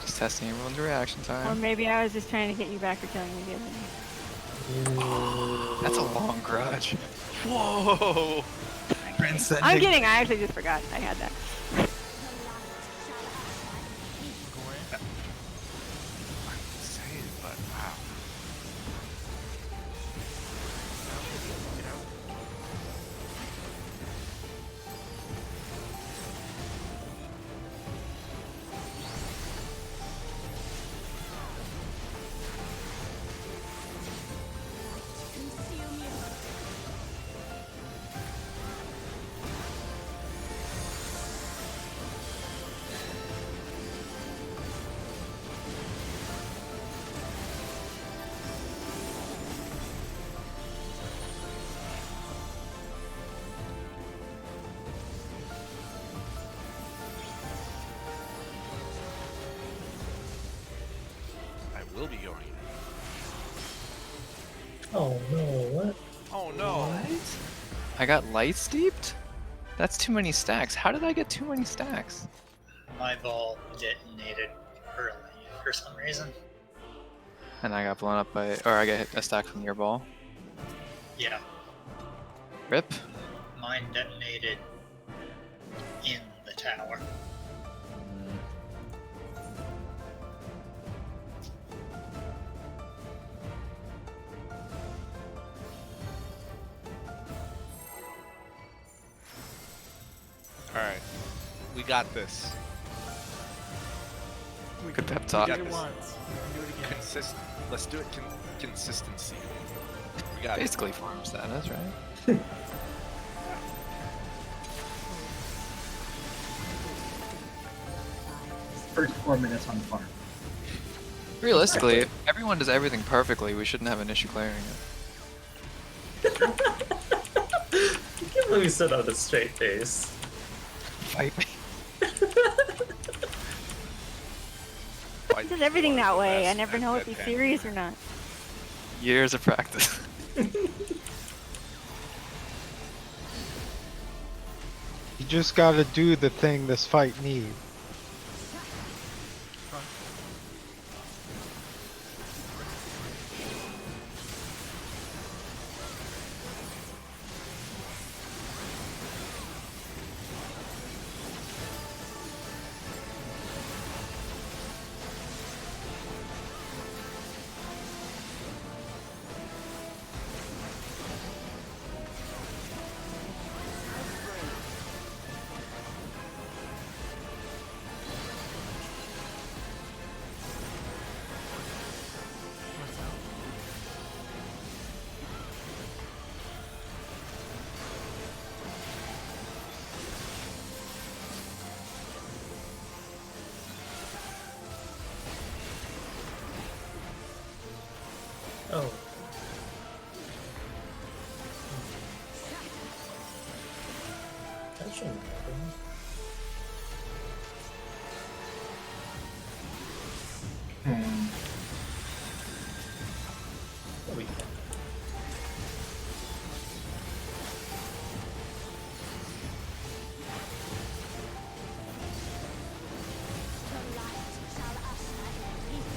[SPEAKER 4] Just testing everyone's reaction
[SPEAKER 7] Or
[SPEAKER 4] time.
[SPEAKER 7] maybe I was just trying to get you back for killing me the other day.
[SPEAKER 4] That's a long grudge.
[SPEAKER 1] Whoa!
[SPEAKER 7] I'm kidding. I actually just forgot I had that.
[SPEAKER 1] I'm insane, but wow.
[SPEAKER 6] Consume you.
[SPEAKER 1] I will be going.
[SPEAKER 2] Oh no, what?
[SPEAKER 1] Oh no!
[SPEAKER 4] What? I got light steeped? That's too many stacks. How did I get too many stacks?
[SPEAKER 8] My ball detonated early for some reason.
[SPEAKER 4] And I got blown up by, or I got hit a stack from your ball.
[SPEAKER 8] Yeah,
[SPEAKER 4] Rip.
[SPEAKER 8] mine detonated in the tower.
[SPEAKER 1] Alright. We got this.
[SPEAKER 9] We
[SPEAKER 4] Good
[SPEAKER 9] can
[SPEAKER 4] pep talk.
[SPEAKER 9] do it
[SPEAKER 1] Got this.
[SPEAKER 9] once. We can do it again.
[SPEAKER 1] Consistent. Let's do it consistency. We got it.
[SPEAKER 4] Basically farm status, right?
[SPEAKER 3] First 4 minutes on farm.
[SPEAKER 4] Realistically, if everyone does everything perfectly, we shouldn't have an issue clearing it.
[SPEAKER 2] I can't believe you said that with a straight face.
[SPEAKER 5] Fight me.
[SPEAKER 1] Fight
[SPEAKER 7] He does everything that way. I
[SPEAKER 1] best
[SPEAKER 7] never
[SPEAKER 1] at
[SPEAKER 7] know if he's
[SPEAKER 1] deadpan.
[SPEAKER 7] serious or not.
[SPEAKER 4] Years of practice.
[SPEAKER 5] You just gotta do the thing this fight needs.
[SPEAKER 2] Oh. That shouldn't happen.
[SPEAKER 3] Hmm.
[SPEAKER 2] There we go.
[SPEAKER 6] The light shall usher in peace.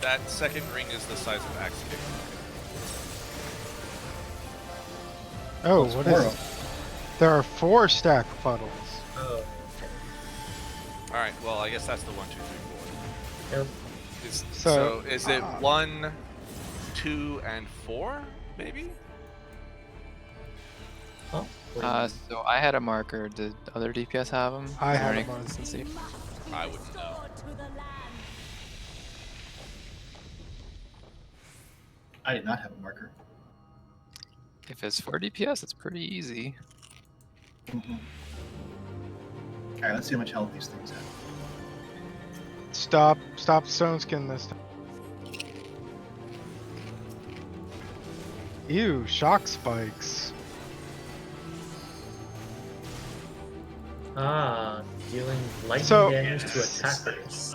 [SPEAKER 1] That second ring is the size of Axe King.
[SPEAKER 5] Oh,
[SPEAKER 3] It's
[SPEAKER 5] what
[SPEAKER 3] four
[SPEAKER 5] is
[SPEAKER 3] of
[SPEAKER 5] it? There are 4 stack puddles.
[SPEAKER 2] Oh,
[SPEAKER 1] All right. Well, I guess that's the 1, 2, 3, 4.
[SPEAKER 2] yep.
[SPEAKER 1] So is it
[SPEAKER 5] uh,
[SPEAKER 1] 1, 2, and 4? Maybe.
[SPEAKER 2] Oh,
[SPEAKER 4] So I had a marker. Did other DPS have them?
[SPEAKER 5] I
[SPEAKER 4] Is there
[SPEAKER 5] had
[SPEAKER 4] any
[SPEAKER 5] a marker.
[SPEAKER 4] consistency?
[SPEAKER 1] I wouldn't know.
[SPEAKER 3] I did not have a marker.
[SPEAKER 4] If it's 4 DPS, it's pretty easy.
[SPEAKER 3] Mhm. All right, let's see how much health these things have.
[SPEAKER 5] Stop stone skin this time. Ew, shock spikes.
[SPEAKER 2] Dealing lightning
[SPEAKER 5] So-
[SPEAKER 2] damage to
[SPEAKER 8] Yes,
[SPEAKER 2] attackers.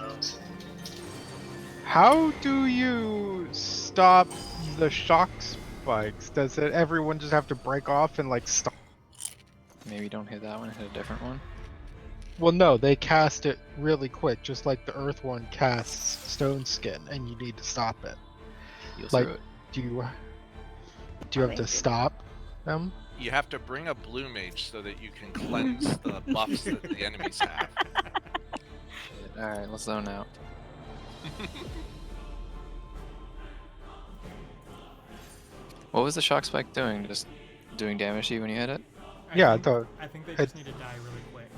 [SPEAKER 5] How do you stop the shock spikes? Does it everyone just have to break off and like stop?
[SPEAKER 4] Maybe don't hit that one, hit a different one.
[SPEAKER 5] Well, no, they cast it really quick, just like the Earth one casts Stone Skin, and you need to stop it.
[SPEAKER 4] Heal
[SPEAKER 5] Like-
[SPEAKER 4] through it.
[SPEAKER 5] Do you have to stop them?
[SPEAKER 1] You have to bring a blue mage so that you can cleanse the buffs that the enemies have.
[SPEAKER 4] Alright, let's zone out. What was the shock spike doing? Just doing damage to you when you hit it?
[SPEAKER 5] Yeah, I
[SPEAKER 9] think,
[SPEAKER 5] thought
[SPEAKER 9] I think they
[SPEAKER 5] it-
[SPEAKER 9] just need to die really quick.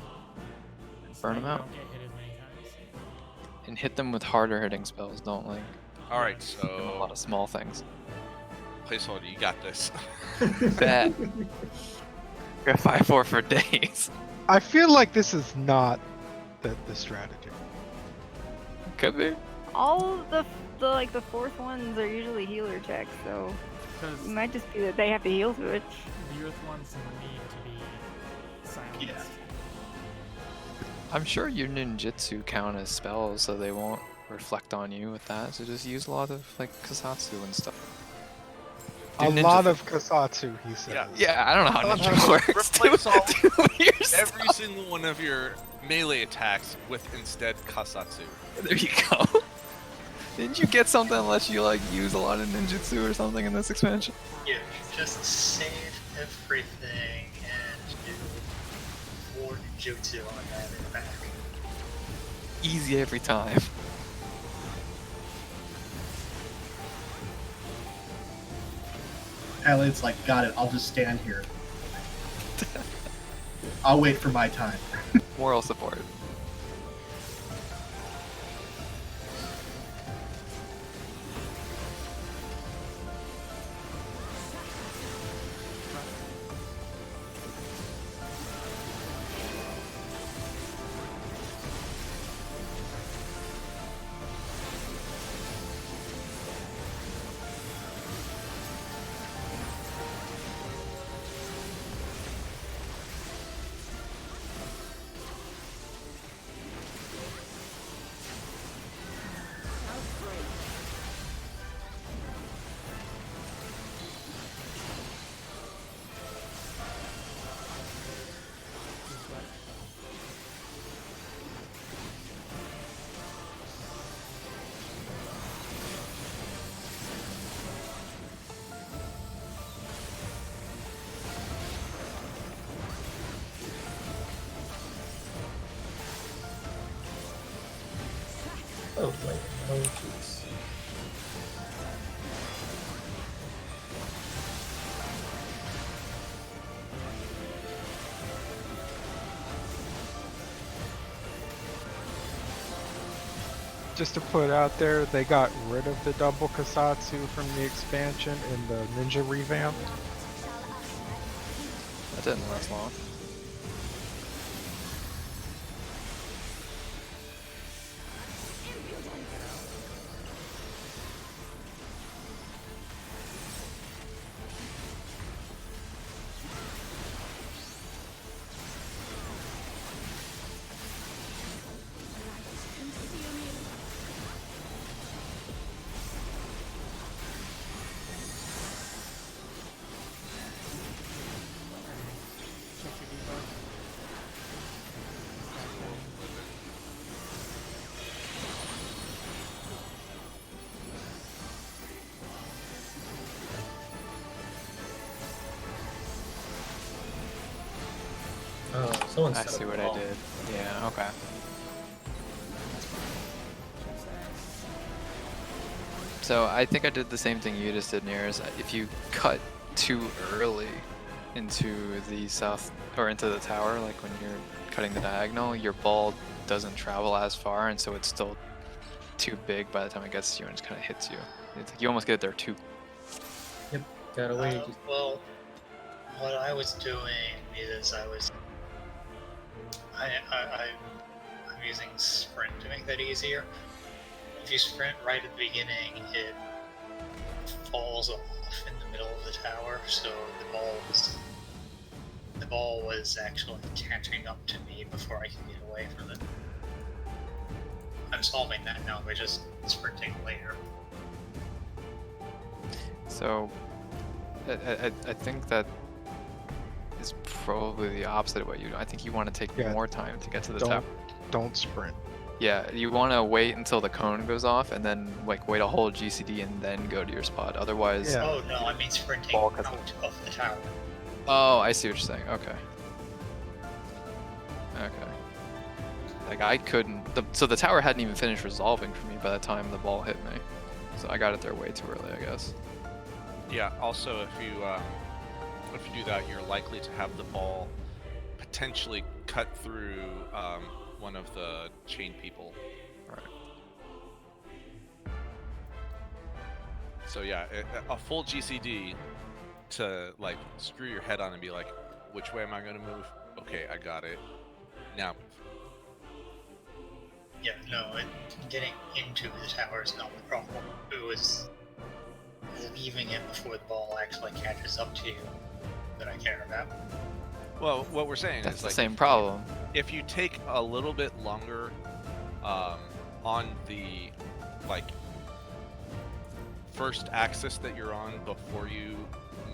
[SPEAKER 9] So
[SPEAKER 4] Burn
[SPEAKER 9] that
[SPEAKER 4] 'em
[SPEAKER 9] you
[SPEAKER 4] out?
[SPEAKER 9] Don't get hit as many times.
[SPEAKER 4] And hit them with harder hitting spells, don't like
[SPEAKER 1] All right.
[SPEAKER 4] hit them with a lot
[SPEAKER 1] So
[SPEAKER 4] of small things.
[SPEAKER 1] placeholder, you got this.
[SPEAKER 4] Bet. Got 5-4 for days.
[SPEAKER 5] I feel like this is not the strategy.
[SPEAKER 4] Could be.
[SPEAKER 7] All the like the fourth ones are usually healer checks, so
[SPEAKER 9] Because
[SPEAKER 7] it might just be that they have to heal through it.
[SPEAKER 9] the Earth ones need to be silenced.
[SPEAKER 3] Yeah.
[SPEAKER 4] I'm sure your ninjutsu count as spells, so they won't reflect on you with that. So just use a lot of like Kasatsu and stuff. Do
[SPEAKER 5] A
[SPEAKER 4] ninja
[SPEAKER 5] lot
[SPEAKER 4] thing.
[SPEAKER 5] of Kasatsu, he says.
[SPEAKER 1] Yeah.
[SPEAKER 4] Yeah, I don't know how ninja works.
[SPEAKER 1] Replace all-
[SPEAKER 4] Do yourself.
[SPEAKER 1] Every single one of your melee attacks with instead Kasatsu.
[SPEAKER 4] There you go. Didn't you get something unless you like use a lot of ninjutsu or something in this expansion?
[SPEAKER 8] Yeah, just save everything and do 4 ninjutsu on that and back.
[SPEAKER 4] Easy every time.
[SPEAKER 3] Elliot's like, got it. I'll just stand here. I'll wait for my time.
[SPEAKER 4] Moral support.
[SPEAKER 2] Oh, like, oh, jeez.
[SPEAKER 5] Just to put out there, they got rid of the double Kasatsu from the expansion in the ninja revamp.
[SPEAKER 4] That didn't last long.
[SPEAKER 2] So
[SPEAKER 4] I
[SPEAKER 2] instead
[SPEAKER 4] see
[SPEAKER 2] of
[SPEAKER 4] what
[SPEAKER 2] the
[SPEAKER 4] I
[SPEAKER 2] ball.
[SPEAKER 4] did. Yeah, okay. So I think I did the same thing you just did, Nears. If you cut too early into the south or into the tower, like when you're cutting the diagonal, your ball doesn't travel as far, and so it's still too big by the time it gets to you and just kind of hits you. It's like you almost get it there too.
[SPEAKER 2] Yep, got away. Just
[SPEAKER 8] Well, what I was doing is I'm using sprint to make that easier. If you sprint right at the beginning, it falls off in the middle of the tower, so the ball was actually catching up to me before I could get away from it. I'm solving that now by just sprinting later.
[SPEAKER 4] So I think that is probably the opposite of what you do. I think you want to take
[SPEAKER 5] Yeah,
[SPEAKER 4] more time to get to the tower.
[SPEAKER 5] Don't sprint.
[SPEAKER 4] Yeah, you want to wait until the cone goes off and then like wait a whole GCD and then go to your spot. Otherwise,
[SPEAKER 5] Yeah.
[SPEAKER 8] Oh no, I mean sprinting
[SPEAKER 4] Ball
[SPEAKER 8] out
[SPEAKER 4] cuts
[SPEAKER 8] of the tower.
[SPEAKER 4] oh, I see what you're saying. Okay. Okay. Like I couldn't. So the tower hadn't even finished resolving for me by the time the ball hit me. So I got it there way too early, I guess.
[SPEAKER 1] Yeah. Also, if you do that, you're likely to have the ball potentially cut through one of the chain people.
[SPEAKER 4] Right.
[SPEAKER 1] So yeah, a full GCD to like screw your head on and be like, which way am I gonna move? Okay, I got it. Now move.
[SPEAKER 8] Yeah, no, getting into the tower is not the problem. It was leaving it before the ball actually catches up to you that I care about.
[SPEAKER 1] Well, what we're saying
[SPEAKER 4] That's
[SPEAKER 1] is
[SPEAKER 4] the
[SPEAKER 1] like
[SPEAKER 4] same problem.
[SPEAKER 1] if you take a little bit longer on the like first axis that you're on before you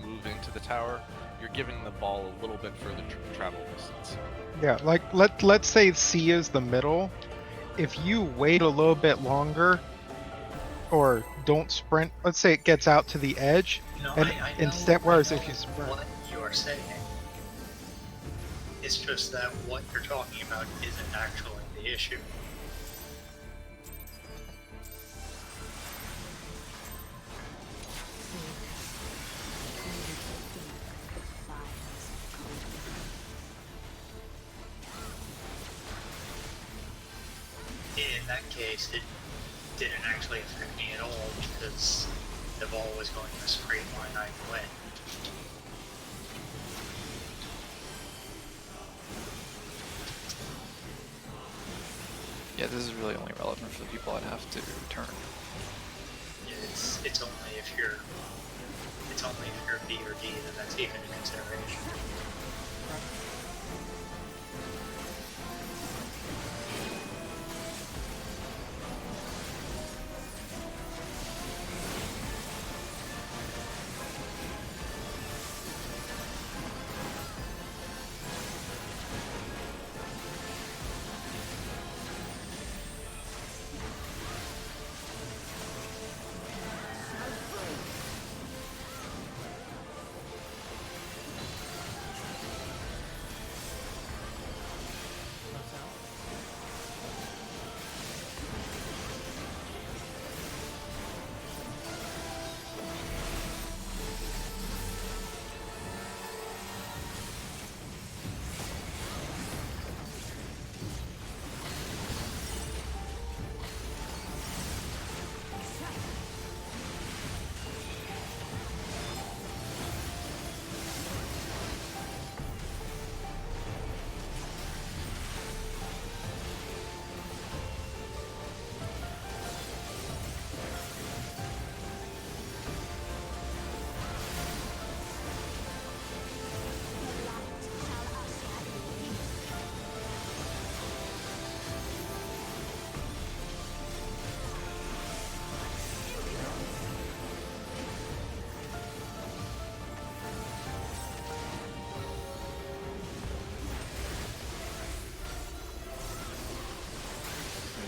[SPEAKER 1] move into the tower, you're giving the ball a little bit further travel distance.
[SPEAKER 5] Yeah, like let's say C is the middle. If you wait a little bit longer, or don't sprint, let's say it gets out to the edge,
[SPEAKER 8] No,
[SPEAKER 5] and
[SPEAKER 8] I know,
[SPEAKER 5] instead, whereas
[SPEAKER 8] I
[SPEAKER 5] if
[SPEAKER 8] know
[SPEAKER 5] you sprint,
[SPEAKER 8] what you are saying, it's just that what you're talking about isn't actually the issue. In that case, it didn't actually affect me at all because the ball was going in a straight line either way.
[SPEAKER 4] Yeah, this is really only relevant for the people that have to turn.
[SPEAKER 8] It's only if you're B or D that that's even a consideration.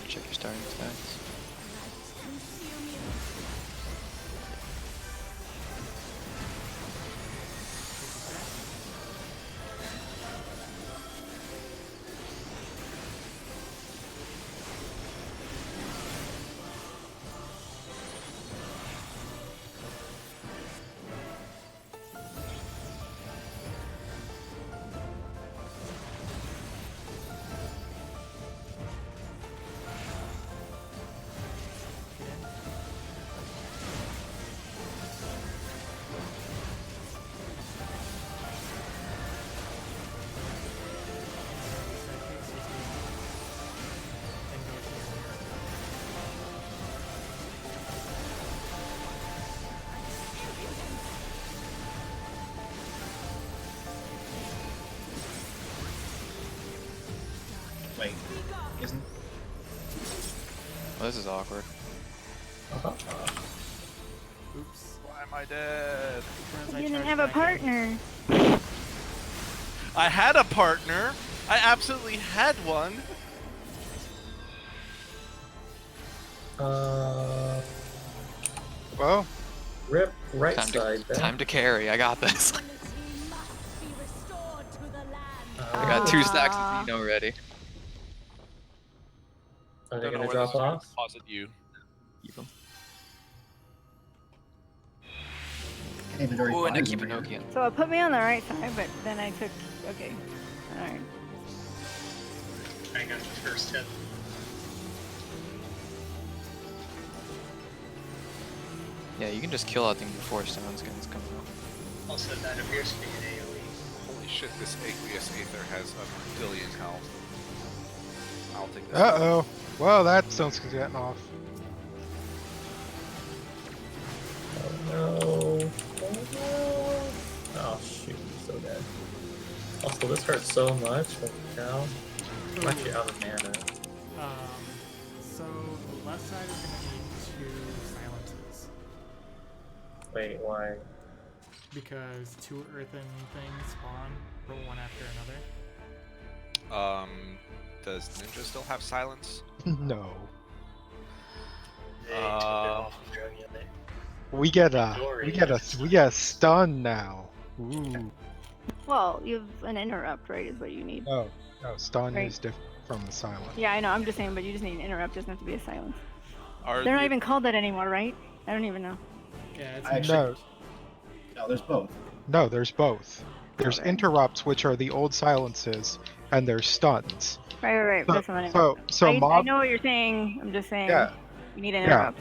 [SPEAKER 4] Check your starting stats.
[SPEAKER 3] Wait, isn't
[SPEAKER 4] Well, this is awkward.
[SPEAKER 9] Oops.
[SPEAKER 1] Why am I dead?
[SPEAKER 9] Whereas I
[SPEAKER 7] You didn't
[SPEAKER 9] charged
[SPEAKER 7] have a
[SPEAKER 9] back in.
[SPEAKER 7] partner.
[SPEAKER 1] I had a partner. I absolutely had one.
[SPEAKER 5] Well,
[SPEAKER 2] Rip right
[SPEAKER 4] Time
[SPEAKER 2] side
[SPEAKER 4] to,
[SPEAKER 2] then.
[SPEAKER 4] time to carry. I got this.
[SPEAKER 6] Unity must be restored to the land.
[SPEAKER 4] I got 2 stacks
[SPEAKER 7] Ah.
[SPEAKER 4] of Dino ready.
[SPEAKER 2] Are they
[SPEAKER 1] Don't know
[SPEAKER 2] gonna
[SPEAKER 1] where
[SPEAKER 2] drop
[SPEAKER 1] this is gonna
[SPEAKER 2] off?
[SPEAKER 1] deposit you.
[SPEAKER 4] Keep him.
[SPEAKER 3] inventory
[SPEAKER 4] Oh, and I
[SPEAKER 3] fires
[SPEAKER 4] keep
[SPEAKER 3] over here.
[SPEAKER 4] Enochian.
[SPEAKER 7] So it put me on the right side, but then I took. Okay. Alright.
[SPEAKER 8] I got the first hit.
[SPEAKER 4] Yeah, you can just kill that thing before Stone Skin's coming out.
[SPEAKER 8] Also, that appears to be an AoE.
[SPEAKER 1] Holy shit, this aqueous aether has a billion health. I'll take this.
[SPEAKER 5] uh-oh. Well, that Stone's getting off.
[SPEAKER 2] Oh no. Oh no. Oh shoot, he's so dead. Also, this hurts so much. Holy cow. I'm actually out of mana.
[SPEAKER 9] So the left side is gonna need 2 silences
[SPEAKER 2] Wait, why?
[SPEAKER 9] because 2 earthen things spawn, roll one after another.
[SPEAKER 1] Does Ninja still have silence?
[SPEAKER 5] No.
[SPEAKER 8] They took it off of Dragulate.
[SPEAKER 5] We get a stun now. Ooh.
[SPEAKER 7] Well, you have an interrupt, right? Is what you need.
[SPEAKER 5] No, stun
[SPEAKER 7] Right.
[SPEAKER 5] is different from the silent.
[SPEAKER 7] Yeah, I know. I'm just saying, but you just need an interrupt. Doesn't have to be a silence.
[SPEAKER 1] Are
[SPEAKER 7] They're not
[SPEAKER 1] the-
[SPEAKER 7] even called that anymore, right? I don't even know.
[SPEAKER 9] Yeah, it's
[SPEAKER 3] I actually-
[SPEAKER 5] No,
[SPEAKER 3] No, there's both.
[SPEAKER 5] no, there's both. There's
[SPEAKER 7] Okay.
[SPEAKER 5] interrupts, which are the old silences, and there's stuns.
[SPEAKER 7] Right.
[SPEAKER 5] So-
[SPEAKER 7] That's what I mean.
[SPEAKER 5] so
[SPEAKER 7] I
[SPEAKER 5] mob-
[SPEAKER 7] know what you're saying. I'm just saying.
[SPEAKER 5] Yeah.
[SPEAKER 7] You need an
[SPEAKER 5] Yeah.
[SPEAKER 7] interrupt.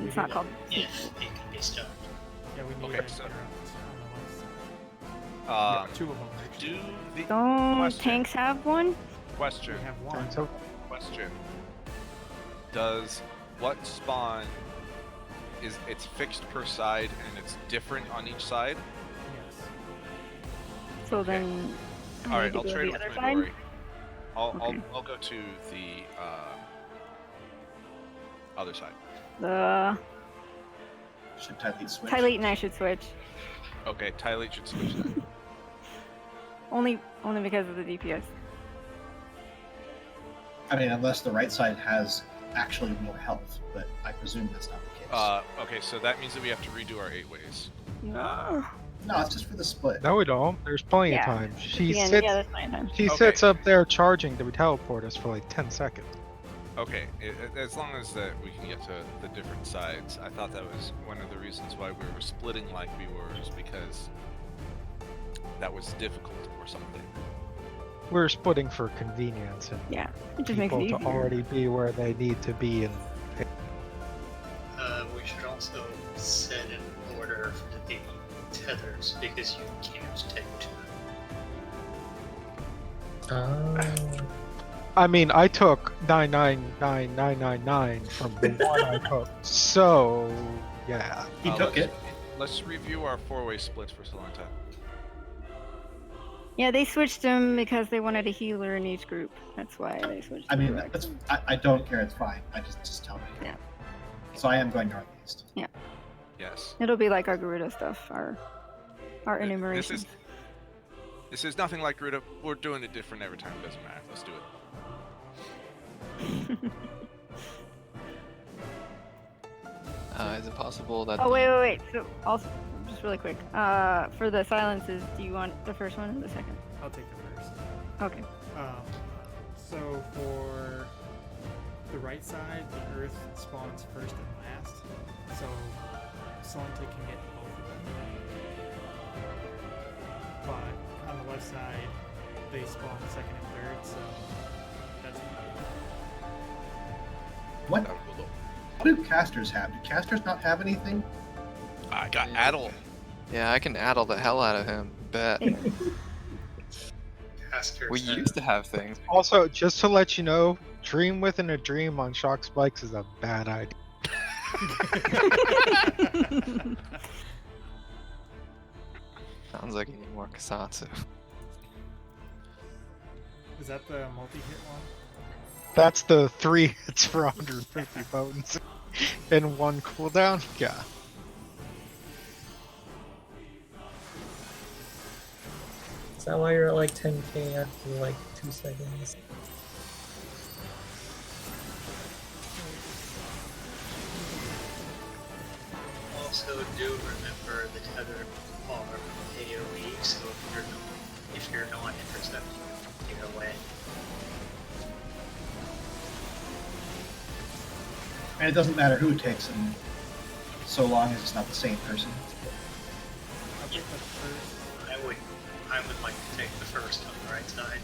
[SPEAKER 7] It's not called.
[SPEAKER 8] If it can be stunned.
[SPEAKER 9] Yeah, we need
[SPEAKER 1] Okay,
[SPEAKER 9] an
[SPEAKER 1] so-
[SPEAKER 9] interrupt on the left side. 2 of them actually.
[SPEAKER 1] do the
[SPEAKER 7] Don't
[SPEAKER 1] Question.
[SPEAKER 7] tanks have one?
[SPEAKER 1] question.
[SPEAKER 9] We have 1.
[SPEAKER 5] So
[SPEAKER 1] Question. Does what spawn is it's fixed per side and it's different on each side?
[SPEAKER 9] Yes.
[SPEAKER 7] So
[SPEAKER 1] Okay.
[SPEAKER 7] then. I
[SPEAKER 1] All right,
[SPEAKER 7] need to
[SPEAKER 1] I'll
[SPEAKER 7] go to
[SPEAKER 1] trade
[SPEAKER 7] the
[SPEAKER 1] with
[SPEAKER 7] other side?
[SPEAKER 1] Midori.
[SPEAKER 7] Okay.
[SPEAKER 1] I'll go to the other side.
[SPEAKER 7] The
[SPEAKER 3] Should Tylete switch?
[SPEAKER 7] Tylete and I should switch.
[SPEAKER 1] Okay, Tylete should switch then.
[SPEAKER 7] Only because of the DPS.
[SPEAKER 3] I mean, unless the right side has actually more health, but I presume that's not the case.
[SPEAKER 1] Okay, so that means that we have to redo our 8 ways.
[SPEAKER 7] No.
[SPEAKER 3] No, it's just for the split.
[SPEAKER 5] no, we don't. There's plenty
[SPEAKER 7] Yeah.
[SPEAKER 5] of time. She
[SPEAKER 7] Yeah,
[SPEAKER 5] sits.
[SPEAKER 7] yeah, that's fine then.
[SPEAKER 5] She
[SPEAKER 1] Okay.
[SPEAKER 5] sits up there charging to teleport us for like 10 seconds.
[SPEAKER 1] Okay, as long as that we can get to the different sides. I thought that was one of the reasons why we were splitting like we were, is because that was difficult or something.
[SPEAKER 5] We're splitting for convenience and
[SPEAKER 7] Yeah, it just makes it
[SPEAKER 5] people
[SPEAKER 7] easier.
[SPEAKER 5] to already be where they need to be. And
[SPEAKER 8] We should also set an order for the tethers because you can't take 2.
[SPEAKER 5] I mean, I took 999,999 from the one I took. So, yeah.
[SPEAKER 3] He took it.
[SPEAKER 1] Let's review our 4-way splits for Solenta.
[SPEAKER 7] Yeah, they switched them because they wanted a healer in each group. That's why they switched.
[SPEAKER 3] I mean,
[SPEAKER 7] them.
[SPEAKER 3] that's, I don't care. It's fine. I just tell me.
[SPEAKER 7] Yeah.
[SPEAKER 3] So I am going northeast.
[SPEAKER 1] Yes.
[SPEAKER 7] It'll be like our Garuda stuff, our
[SPEAKER 1] This
[SPEAKER 7] enumeration.
[SPEAKER 1] This is nothing like Ruda. We're doing it different every time. It doesn't matter. Let's do it.
[SPEAKER 4] Is it possible that?
[SPEAKER 7] Oh wait. So also, just really quick. For the silences, do you want the first one or the second?
[SPEAKER 9] I'll take the first.
[SPEAKER 7] Okay.
[SPEAKER 9] So for the right side, the earth spawns first and last. So Solenta can get both of them. But on the left side, they spawn second and third, so that's
[SPEAKER 3] What?
[SPEAKER 1] That would go low.
[SPEAKER 3] What do casters have? Do casters not have anything?
[SPEAKER 1] I got Addle.
[SPEAKER 4] Yeah, I can addle the hell out of him. Bet.
[SPEAKER 8] Casters.
[SPEAKER 4] We used to have things.
[SPEAKER 5] Also, just to let you know, Dream Within a Dream on Shock Spikes is a bad idea.
[SPEAKER 4] Sounds like you need more Kasatsu.
[SPEAKER 9] Is that the multi-hit one?
[SPEAKER 5] That's the 3 hits for 150 potency and 1 cooldown? Yeah.
[SPEAKER 2] Is that why you're at like 10k after like 2 seconds?
[SPEAKER 8] Also, do remember the tether are AoE, so if you're not intercepting, take it away.
[SPEAKER 3] And it doesn't matter who takes them, so long as it's not the same person.
[SPEAKER 9] I'll take the first.
[SPEAKER 8] I would like to take the first on the right side.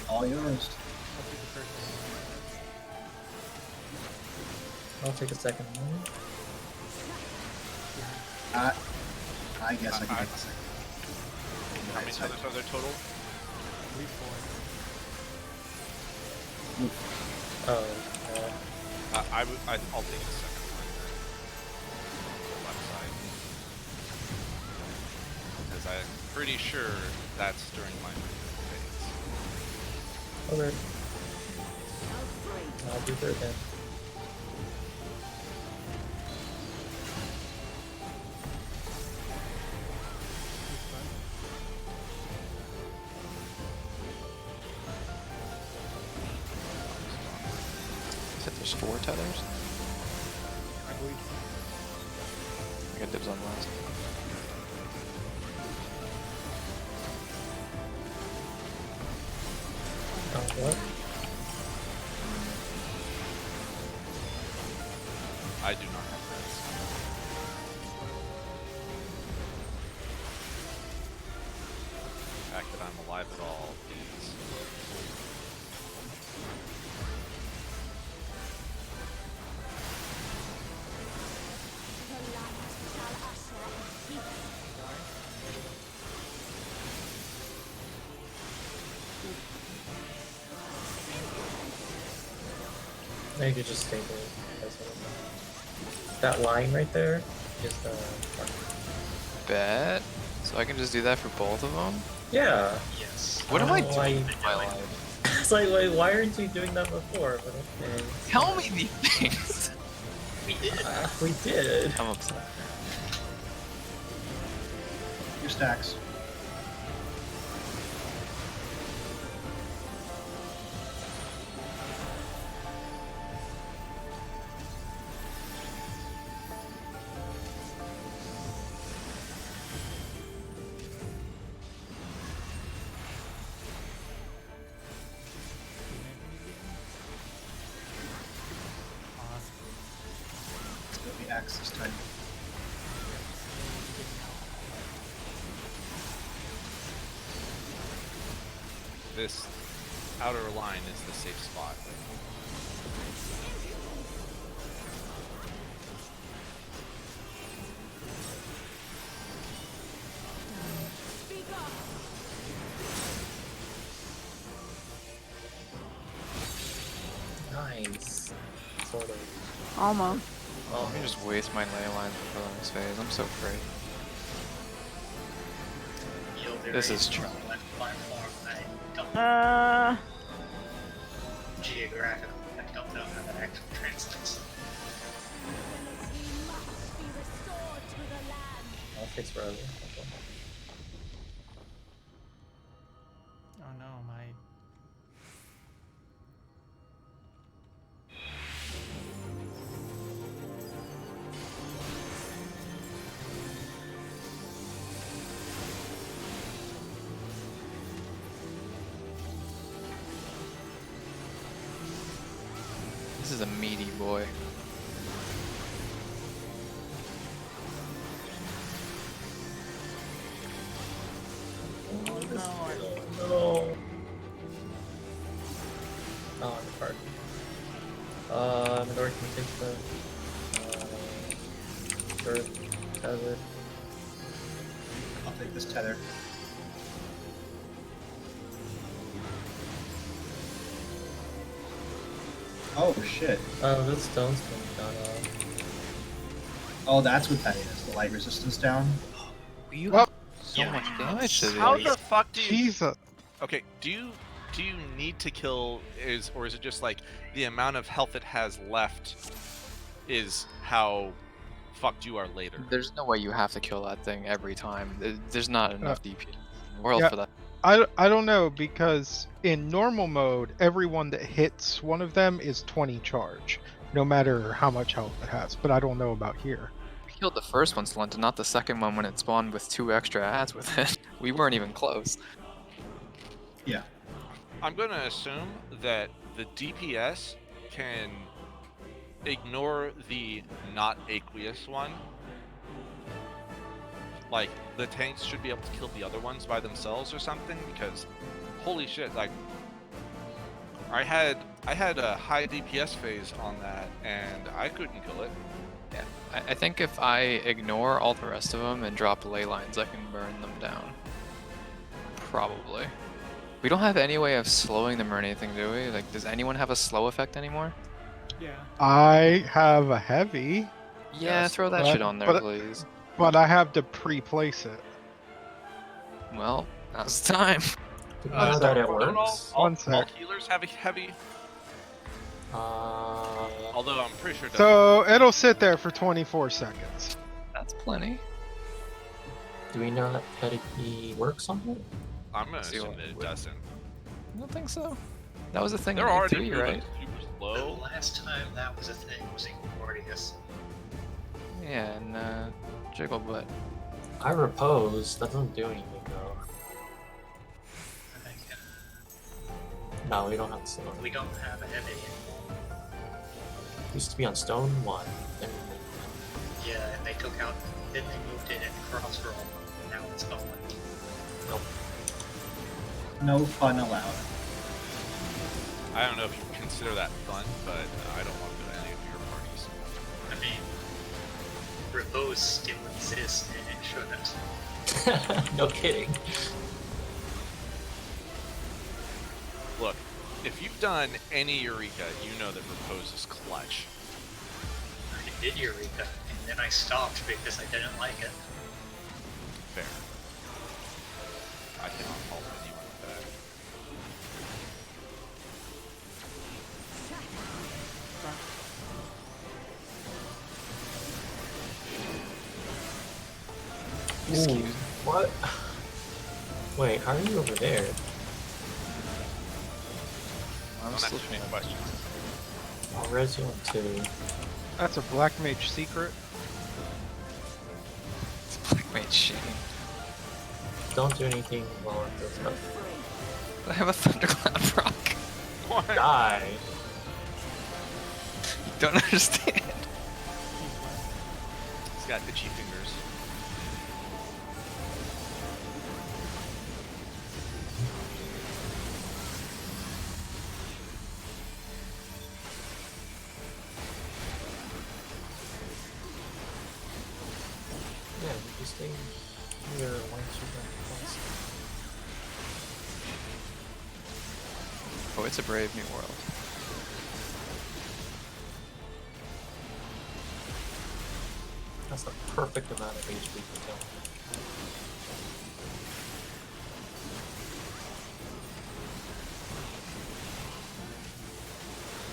[SPEAKER 3] All yours.
[SPEAKER 9] I'll take the first one.
[SPEAKER 2] I'll take a second one.
[SPEAKER 3] I guess I can take a second.
[SPEAKER 1] How many tethers are there total?
[SPEAKER 9] I believe 4.
[SPEAKER 2] Oh,
[SPEAKER 1] I'll take the second one. The left side. Because I'm pretty sure that's during my phase.
[SPEAKER 2] okay. I'll do third then.
[SPEAKER 4] Said there's 4 tethers?
[SPEAKER 9] I believe so.
[SPEAKER 4] I got dibs on last.
[SPEAKER 2] Oh, what?
[SPEAKER 1] I do not have this. The fact that I'm alive at all is...
[SPEAKER 6] The light shall usher in peace.
[SPEAKER 2] No, you could just stay there. That's what I'm- That line right there is the mark.
[SPEAKER 4] Bet. So I can just do that for both of them?
[SPEAKER 2] Yeah.
[SPEAKER 8] Yes.
[SPEAKER 4] What am I
[SPEAKER 2] don't know why
[SPEAKER 4] doing
[SPEAKER 2] you-
[SPEAKER 4] in my life?
[SPEAKER 2] It's like, wait, why aren't you doing that before? But okay.
[SPEAKER 4] Tell me these things!
[SPEAKER 8] We did.
[SPEAKER 2] We did.
[SPEAKER 4] I'm upset.
[SPEAKER 3] Your stacks. It's going to be X this time.
[SPEAKER 1] This outer line is the safe spot.
[SPEAKER 2] Nice. Sort of.
[SPEAKER 7] Almost.
[SPEAKER 2] Oh,
[SPEAKER 4] Let me just waste my ley lines before the next phase. I'm so afraid. This is true.
[SPEAKER 8] Left platform. I don't geographical. I don't know how that actually translates.
[SPEAKER 6] Ability must be restored to the land.
[SPEAKER 2] I'll fix forever.
[SPEAKER 9] Oh no, my.
[SPEAKER 4] This is a meaty boy.
[SPEAKER 2] No. Oh, the card. Midori can take the third tether.
[SPEAKER 3] I'll take this tether. Oh shit.
[SPEAKER 2] Oh, this stone's been gone off.
[SPEAKER 3] Oh, that's what that is. The light resistance down.
[SPEAKER 4] You
[SPEAKER 5] Well,
[SPEAKER 4] so much damage to
[SPEAKER 1] How
[SPEAKER 4] these.
[SPEAKER 1] the fuck do you...
[SPEAKER 5] Jesus.
[SPEAKER 1] Okay, do you do you need to kill, or is it just like the amount of health it has left is how fucked you are later?
[SPEAKER 4] There's no way you have to kill that thing every time. There's not enough DPS in the world
[SPEAKER 5] yeah.
[SPEAKER 4] for that.
[SPEAKER 5] I don't know, because in normal mode, everyone that hits one of them is 20 charge, no matter how much health it has. But I don't know about here.
[SPEAKER 4] We killed the first one, Slunta, not the second one when it spawned with 2 extra adds with it. We weren't even close.
[SPEAKER 3] Yeah.
[SPEAKER 1] I'm going to assume that the DPS can ignore the not aqueous one. Like, the tanks should be able to kill the other ones by themselves or something, because holy shit, like, I had a high DPS phase on that and I couldn't kill it.
[SPEAKER 4] Yeah, I think if I ignore all the rest of them and drop ley lines, I can burn them down. Probably. We don't have any way of slowing them or anything, do we? Like, does anyone have a slow effect anymore?
[SPEAKER 9] Yeah.
[SPEAKER 5] I have a heavy,
[SPEAKER 4] Yeah,
[SPEAKER 1] Yes,
[SPEAKER 4] throw that
[SPEAKER 5] but-
[SPEAKER 4] shit on there,
[SPEAKER 5] but-
[SPEAKER 4] please.
[SPEAKER 5] but I have to pre-place it.
[SPEAKER 4] Well, now's the time.
[SPEAKER 2] Do you know that it
[SPEAKER 1] Don't
[SPEAKER 2] works?
[SPEAKER 1] all
[SPEAKER 5] One sec.
[SPEAKER 1] healers have a heavy?
[SPEAKER 2] Uh,
[SPEAKER 1] Although I'm pretty sure.
[SPEAKER 5] So it'll sit there for 24 seconds.
[SPEAKER 4] That's plenty.
[SPEAKER 2] do we know that pedigree works on it?
[SPEAKER 1] I'm gonna
[SPEAKER 4] See
[SPEAKER 1] assume
[SPEAKER 4] what-
[SPEAKER 1] that it
[SPEAKER 4] what-
[SPEAKER 1] doesn't.
[SPEAKER 4] I don't think so. That was the thing
[SPEAKER 1] They're
[SPEAKER 4] in
[SPEAKER 1] already
[SPEAKER 4] E3,
[SPEAKER 1] moving
[SPEAKER 4] right?
[SPEAKER 1] super
[SPEAKER 8] The
[SPEAKER 1] slow.
[SPEAKER 8] last time that was a thing was in Gordius.
[SPEAKER 4] Yeah, and Jiggle Butt.
[SPEAKER 2] I repose. That doesn't do anything though.
[SPEAKER 8] I think
[SPEAKER 2] No, we don't have stone.
[SPEAKER 8] we don't have a heavy anymore.
[SPEAKER 2] Used to be on stone 1. Then
[SPEAKER 8] Yeah, and they took out, then they moved it in Crossroad. Now it's gone.
[SPEAKER 3] No fun allowed.
[SPEAKER 1] I don't know if you consider that fun, but I don't want to go to any of your parties.
[SPEAKER 8] I mean, Repose still exists and it shouldn't.
[SPEAKER 2] no kidding.
[SPEAKER 1] Look, if you've done any Eureka, you know that Repose is clutch.
[SPEAKER 8] I did Eureka, and then I stopped because I didn't like it.
[SPEAKER 1] Fair. I cannot fault anyone with that.
[SPEAKER 2] Ooh, what? Wait, how are you over there?
[SPEAKER 4] I'm
[SPEAKER 1] Don't
[SPEAKER 4] still
[SPEAKER 1] ask me
[SPEAKER 4] trying.
[SPEAKER 1] questions.
[SPEAKER 2] I'll res you on 2.
[SPEAKER 5] That's a Black Mage secret.
[SPEAKER 4] It's Black Mage shame.
[SPEAKER 2] Don't do anything while it goes up.
[SPEAKER 4] I have a Thunderclap rock.
[SPEAKER 1] What?
[SPEAKER 2] Die!
[SPEAKER 4] You don't understand.
[SPEAKER 1] He's got itchy fingers.
[SPEAKER 2] Yeah, you just stay here once you're done plus.
[SPEAKER 4] Oh, it's a brave new world.
[SPEAKER 2] That's the perfect amount of HP for killing.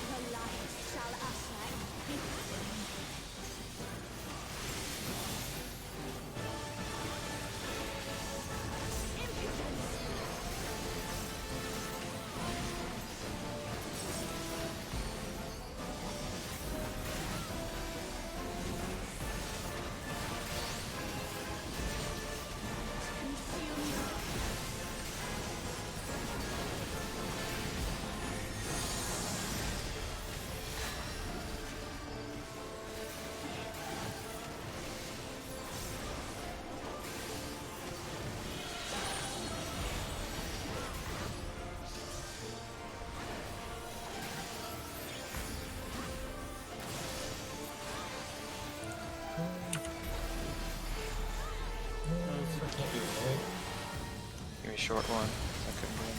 [SPEAKER 6] The light shall usher
[SPEAKER 2] I can't do that.
[SPEAKER 4] Give me a short one. I couldn't go in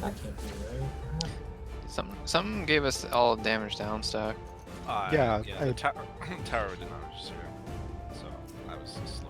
[SPEAKER 4] there.
[SPEAKER 2] That can't be right.
[SPEAKER 4] Some gave us all damage down stack.
[SPEAKER 5] Yeah,
[SPEAKER 1] the tower did not register, so I was slow.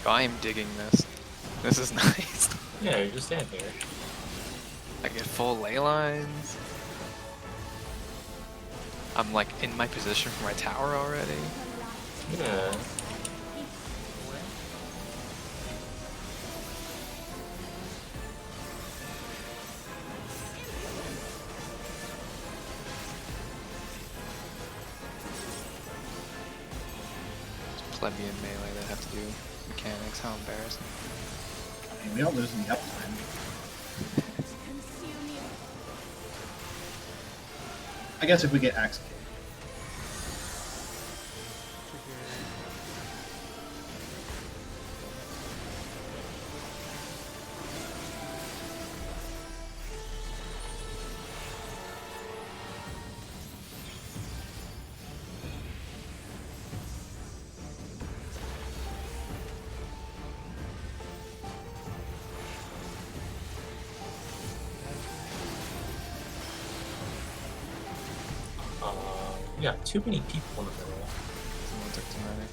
[SPEAKER 4] I'm digging this. This is nice.
[SPEAKER 2] Yeah, you're just standing here.
[SPEAKER 4] I get full ley lines. I'm like in my position for my tower already.
[SPEAKER 2] Yeah.
[SPEAKER 4] Plebeian melee that have to do mechanics. How embarrassing.
[SPEAKER 3] I mean, we don't lose any uptime.
[SPEAKER 6] Consume you.
[SPEAKER 3] I guess if we get axe kick.
[SPEAKER 2] We got too many people in the middle.
[SPEAKER 4] Someone took too many.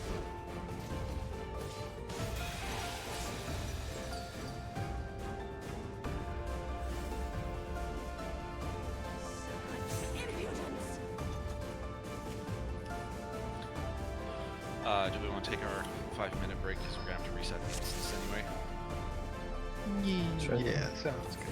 [SPEAKER 1] Do we want to take our 5-minute break because we're gonna have to reset the instance anyway?
[SPEAKER 2] Sure.
[SPEAKER 5] Yeah, sounds good.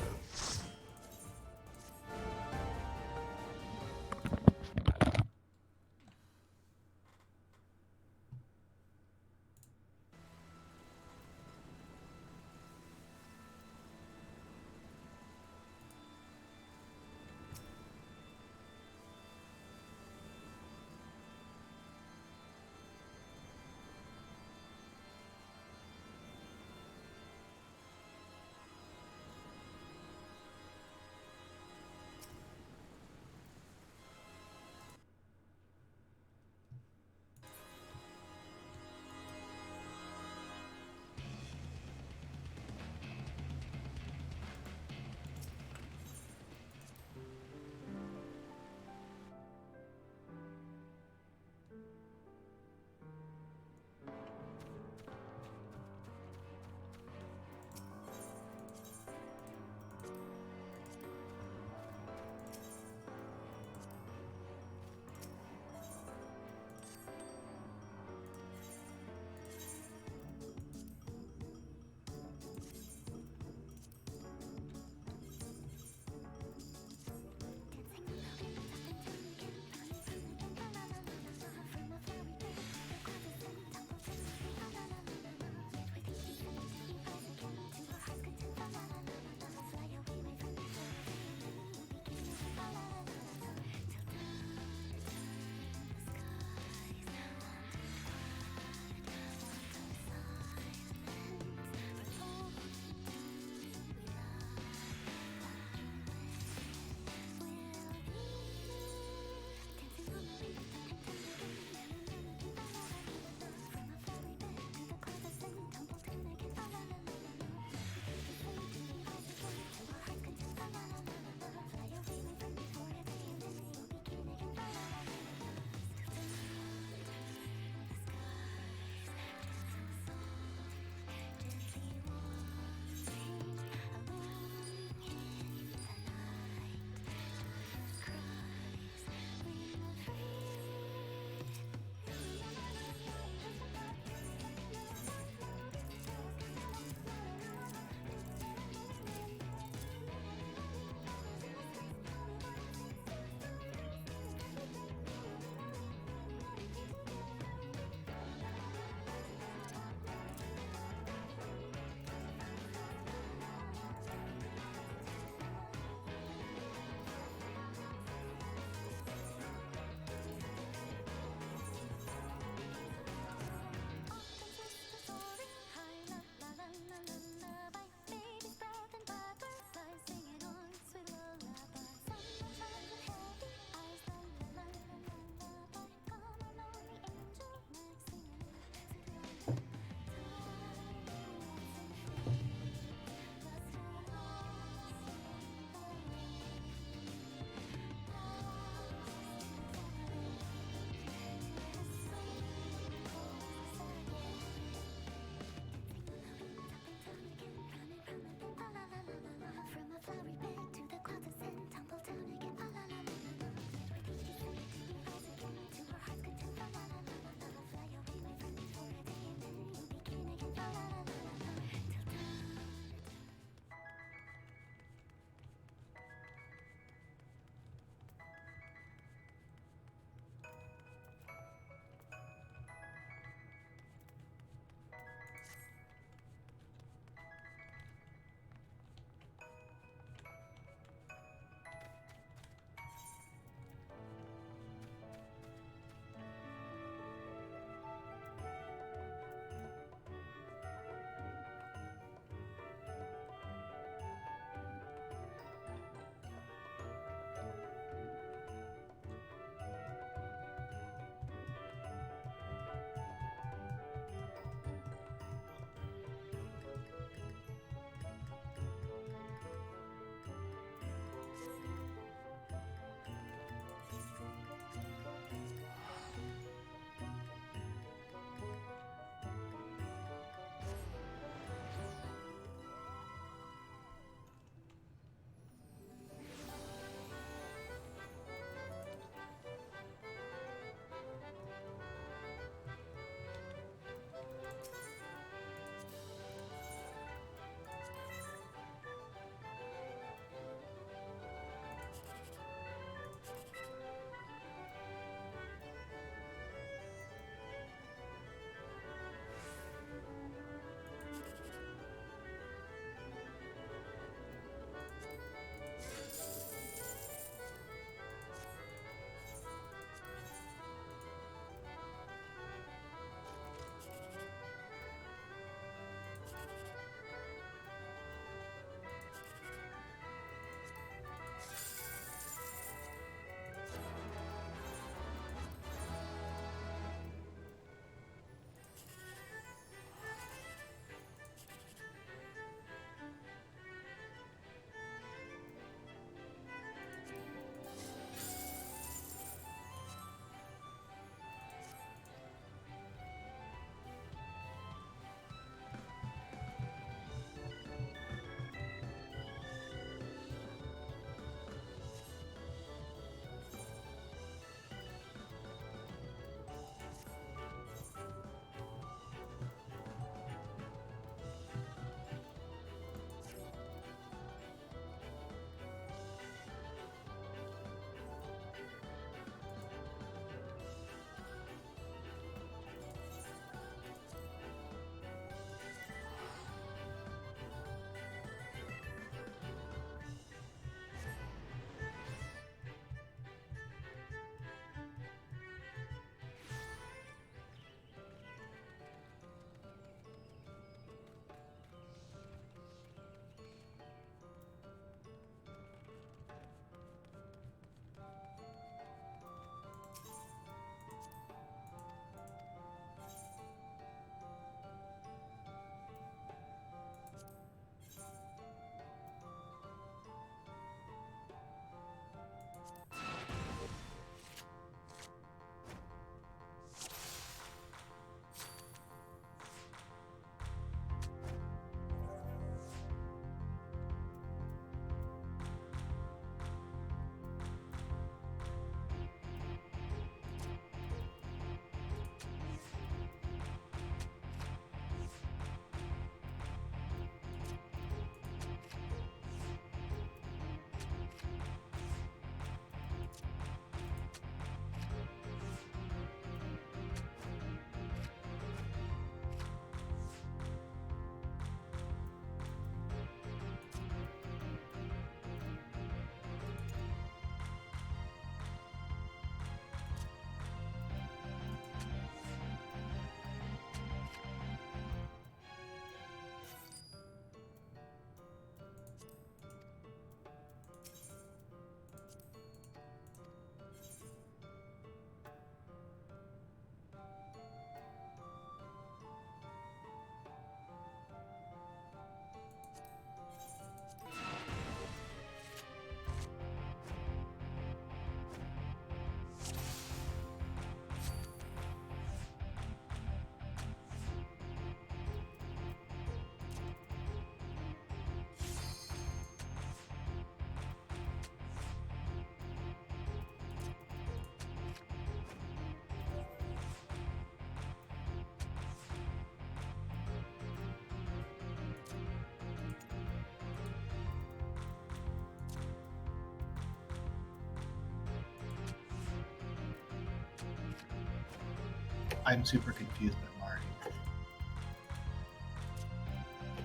[SPEAKER 3] I'm super confused by Marty.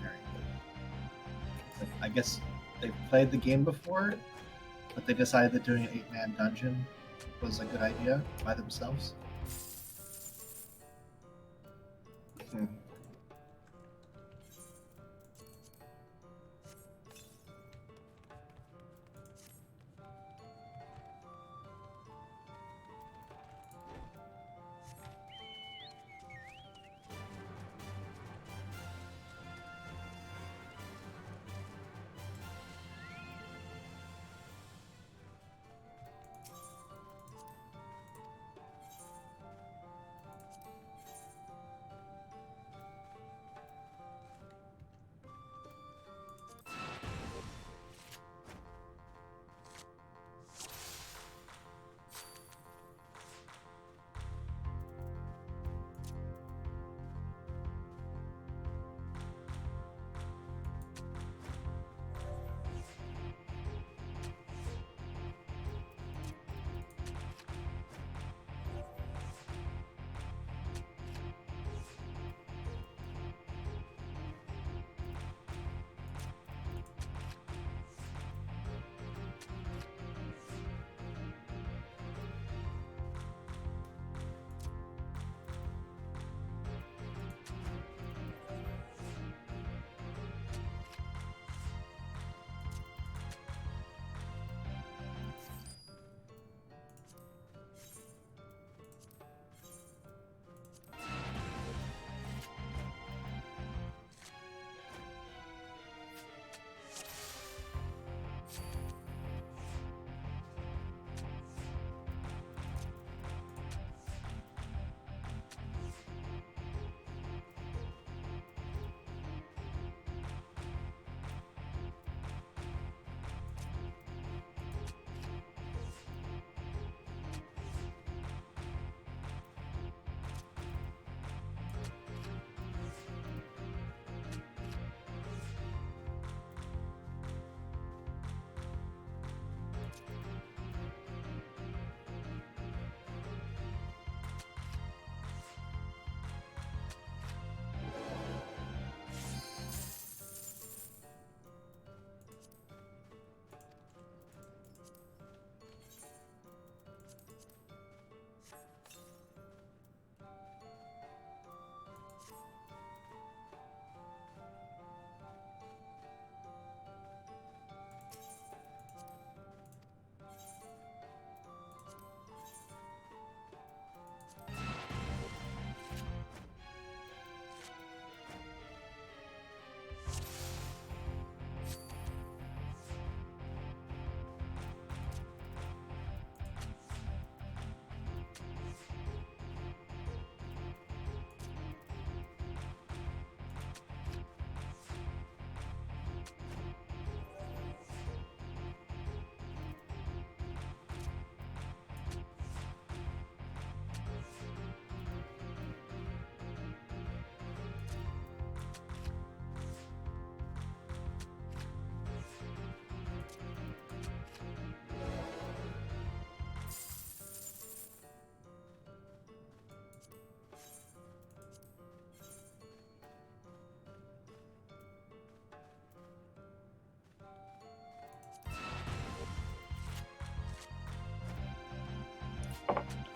[SPEAKER 3] Very good. But I guess they've played the game before, but they decided that doing an 8-man dungeon was a good idea by themselves. Hmm.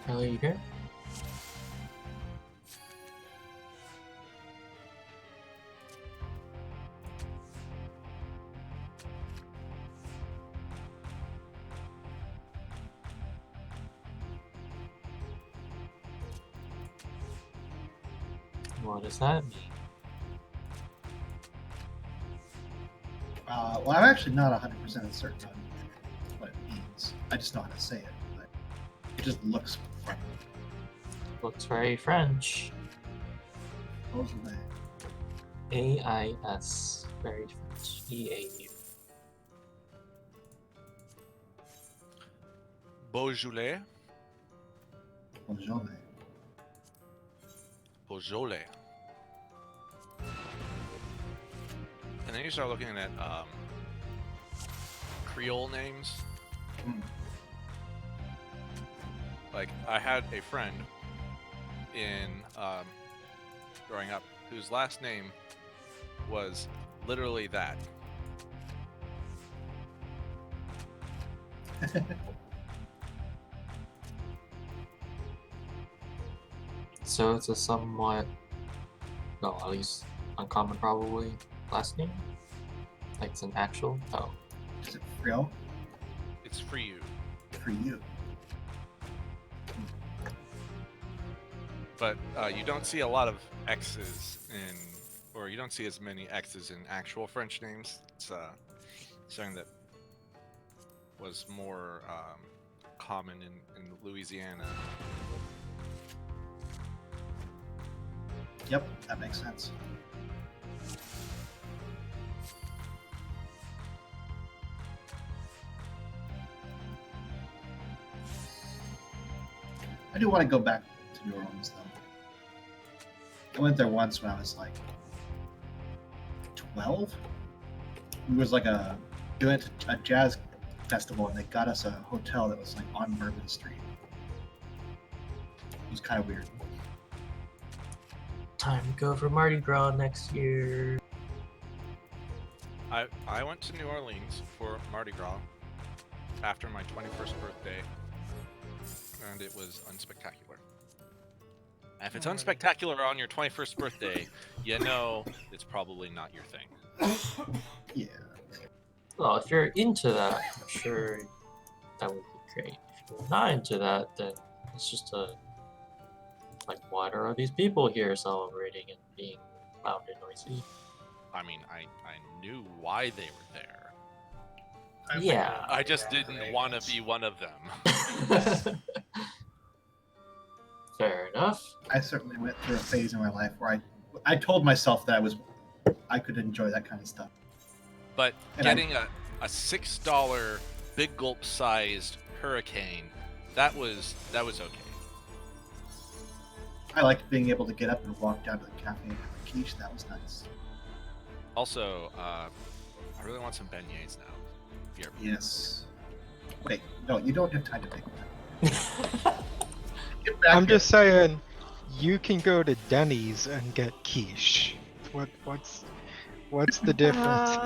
[SPEAKER 2] Are you here? What does that mean?
[SPEAKER 3] Well, I'm actually not 100% certain on what it means. I just know how to say it, but it just looks friendly.
[SPEAKER 2] Looks very French.
[SPEAKER 3] Beaujolais.
[SPEAKER 2] AIS. Very French. EAU.
[SPEAKER 1] Beaujolais.
[SPEAKER 3] Beaujolais.
[SPEAKER 1] Beaujolais. And then you start looking at Creole names.
[SPEAKER 3] Hmm.
[SPEAKER 1] Like, I had a friend in growing up whose last name was literally that.
[SPEAKER 2] So it's a somewhat, no, at least uncommon probably last name. Like it's an actual. Oh,
[SPEAKER 3] Is it real
[SPEAKER 1] It's for you.
[SPEAKER 3] for you?
[SPEAKER 1] But you don't see a lot of X's in, or you don't see as many X's in actual French names. It's something that was more common in Louisiana.
[SPEAKER 3] Yep, that makes sense. I do want to go back to New Orleans, though. I went there once when I was like 12. It was like we went to a jazz festival and they got us a hotel that was like on Bourbon Street. It was kind of weird.
[SPEAKER 2] time to go for Mardi Gras next year.
[SPEAKER 1] I went to New Orleans for Mardi Gras after my 21st birthday, and it was unspectacular. If it's unspectacular on your 21st birthday, you know it's probably not your thing.
[SPEAKER 3] Yeah.
[SPEAKER 2] Well, if you're into that, I'm sure that would be great. If you're not into that, then it's just like, what are these people here celebrating and being loud and noisy?
[SPEAKER 1] I mean, I knew why they were there.
[SPEAKER 2] Yeah.
[SPEAKER 1] I just didn't want to be one of them.
[SPEAKER 2] Fair enough.
[SPEAKER 3] I certainly went through a phase in my life where I told myself that I could enjoy that kind of stuff.
[SPEAKER 1] But
[SPEAKER 3] And
[SPEAKER 1] getting a $6 big gulp sized hurricane, that was okay.
[SPEAKER 3] I liked being able to get up and walk down to the cafe and have a quiche. That was nice.
[SPEAKER 1] Also, I really want some beignets now. If you're-
[SPEAKER 3] Yes. Wait, no, you don't have time to make that. Get back
[SPEAKER 5] I'm
[SPEAKER 3] here.
[SPEAKER 5] just saying, you can go to Denny's and get quiche. What's the difference?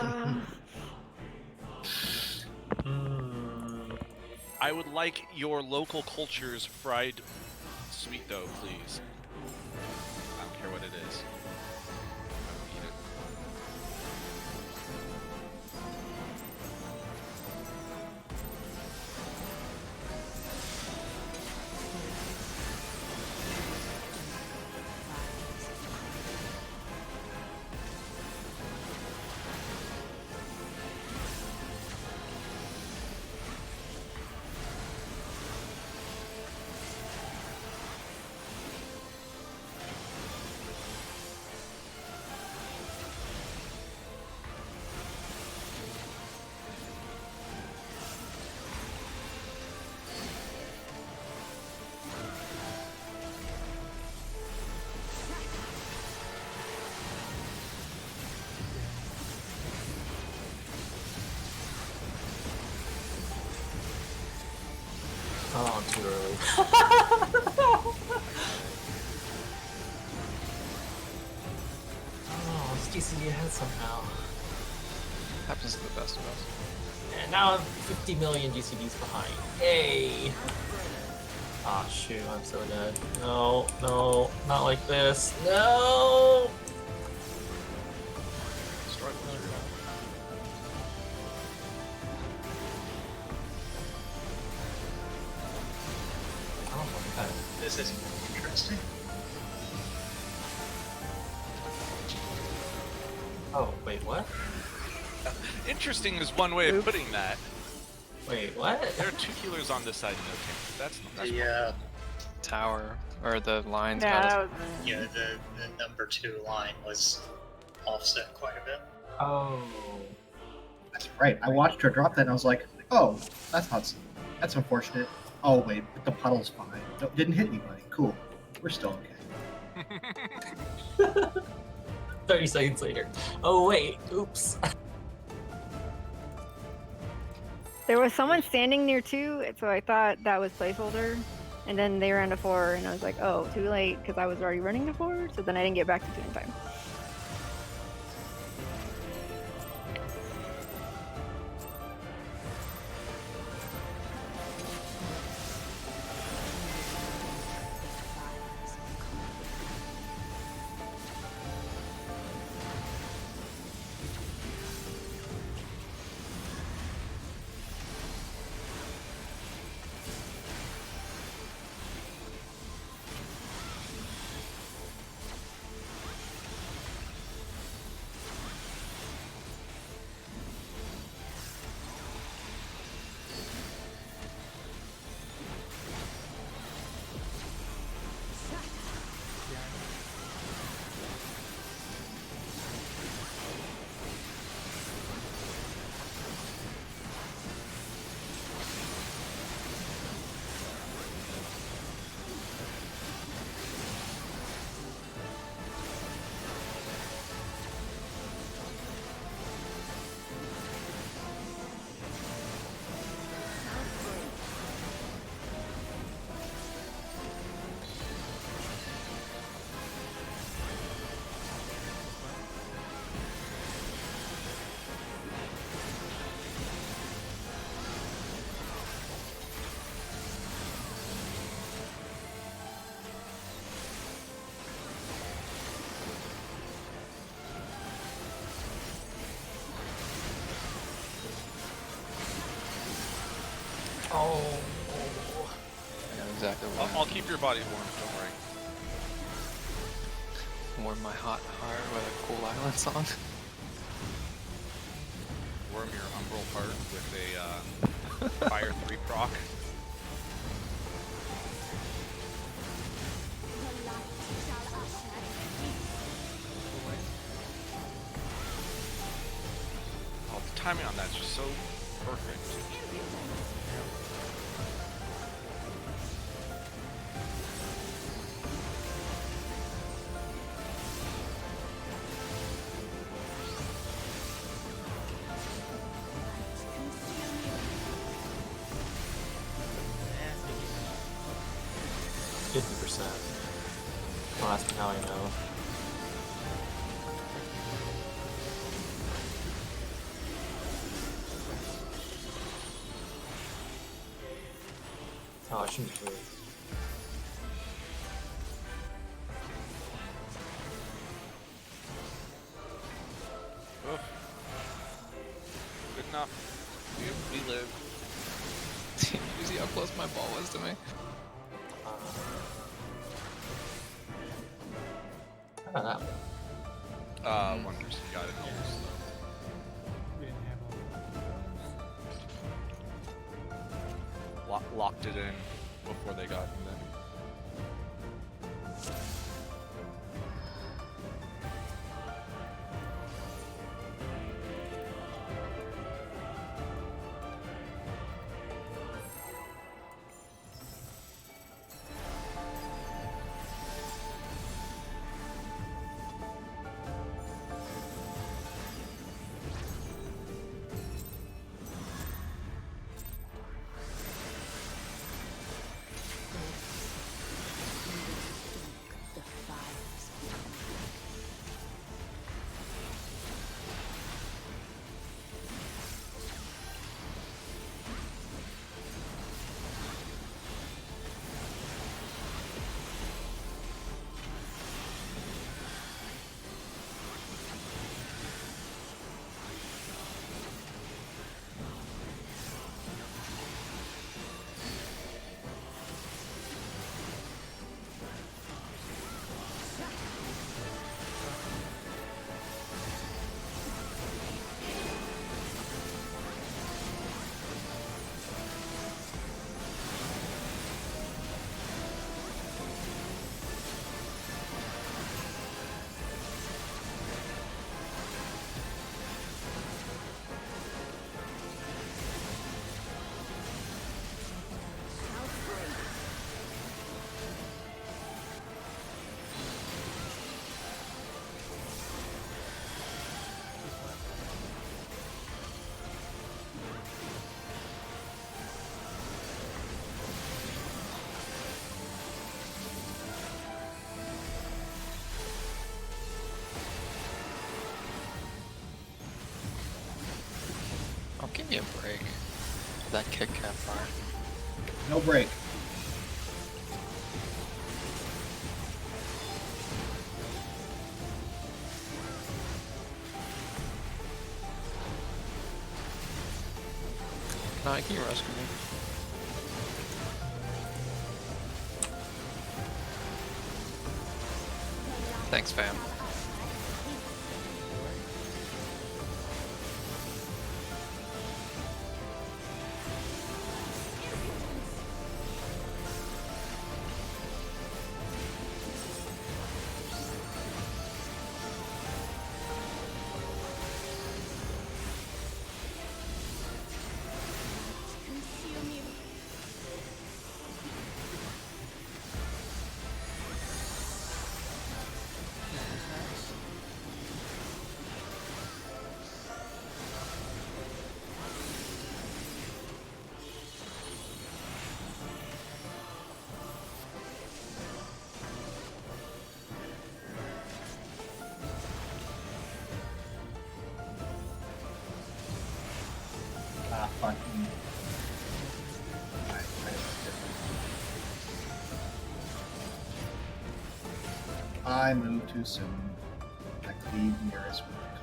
[SPEAKER 1] I would like your local culture's fried sweet dough, please. I don't care what it is. I will eat it.
[SPEAKER 2] Oh, too early. Oh, it's GCD ahead somehow.
[SPEAKER 4] Happens to the best of us.
[SPEAKER 2] And now I'm 50 million GCDs behind. Yay! Ah, shoot, I'm so dead. No, no, not like this. No!
[SPEAKER 4] Struggle through that.
[SPEAKER 2] Oh my god.
[SPEAKER 8] This is interesting.
[SPEAKER 2] Oh, wait, what?
[SPEAKER 1] Interesting is one way of putting that.
[SPEAKER 2] Wait, what?
[SPEAKER 1] There are two healers on this side, no tank. That's
[SPEAKER 8] The
[SPEAKER 4] Tower, or the lines
[SPEAKER 7] Yeah,
[SPEAKER 4] got us.
[SPEAKER 7] that was
[SPEAKER 8] yeah, the number 2 line was offset quite a bit.
[SPEAKER 2] Oh.
[SPEAKER 3] That's right. I watched her drop that and I was like, oh, that's unfortunate. Oh, wait, but the puddle's fine. Didn't hit anybody. Cool. We're still okay.
[SPEAKER 2] 30 seconds later. Oh, wait, oops.
[SPEAKER 7] There was someone standing near too, so I thought that was placeholder. And then they ran to 4, and I was like, oh, too late, because I was already running to 4, so then I didn't get back to 2 in time.
[SPEAKER 2] Oh.
[SPEAKER 4] I know exactly where
[SPEAKER 1] I'll keep your body warm. Don't worry.
[SPEAKER 4] warm my hot heart with a cool island song.
[SPEAKER 1] Warm your umbral heart with a fire 3 proc. Oh, the timing on that's just so perfect.
[SPEAKER 9] Nasty.
[SPEAKER 2] 50%. Don't ask me how I know. Oh, I shouldn't do it.
[SPEAKER 1] Oof. Good enough. We live.
[SPEAKER 4] You see how close my ball was to me?
[SPEAKER 2] How about that one?
[SPEAKER 1] One person got it almost though.
[SPEAKER 9] We didn't have all the
[SPEAKER 1] Locked it in before they got in then.
[SPEAKER 4] that Kit Kat bar.
[SPEAKER 3] No break.
[SPEAKER 4] No, can you rescue me? Thanks, fam.
[SPEAKER 6] Consume you.
[SPEAKER 3] Ah, fuck. I moved too soon. I cleave nearest with the car.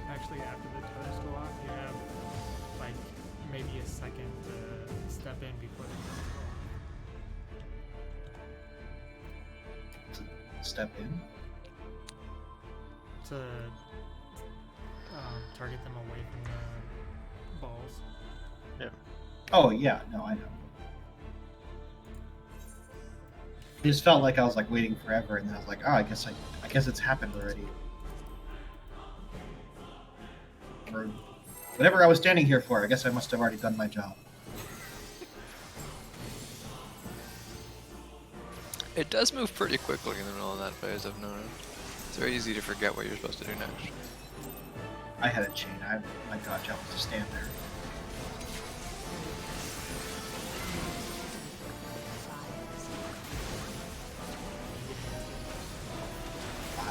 [SPEAKER 9] Actually, after the turns go off, you have like maybe a second to step in before they go.
[SPEAKER 3] Step in.
[SPEAKER 9] To target them away from the balls.
[SPEAKER 3] Oh yeah, no, I know. It just felt like I was like waiting forever, and then I was like, oh, I guess it's happened already. Or whatever I was standing here for. I guess I must have already done my job.
[SPEAKER 4] It does move pretty quickly in the middle of that phase, I've noticed. It's very easy to forget what you're supposed to do next.
[SPEAKER 3] I had a chain. My dodge out was to stand there.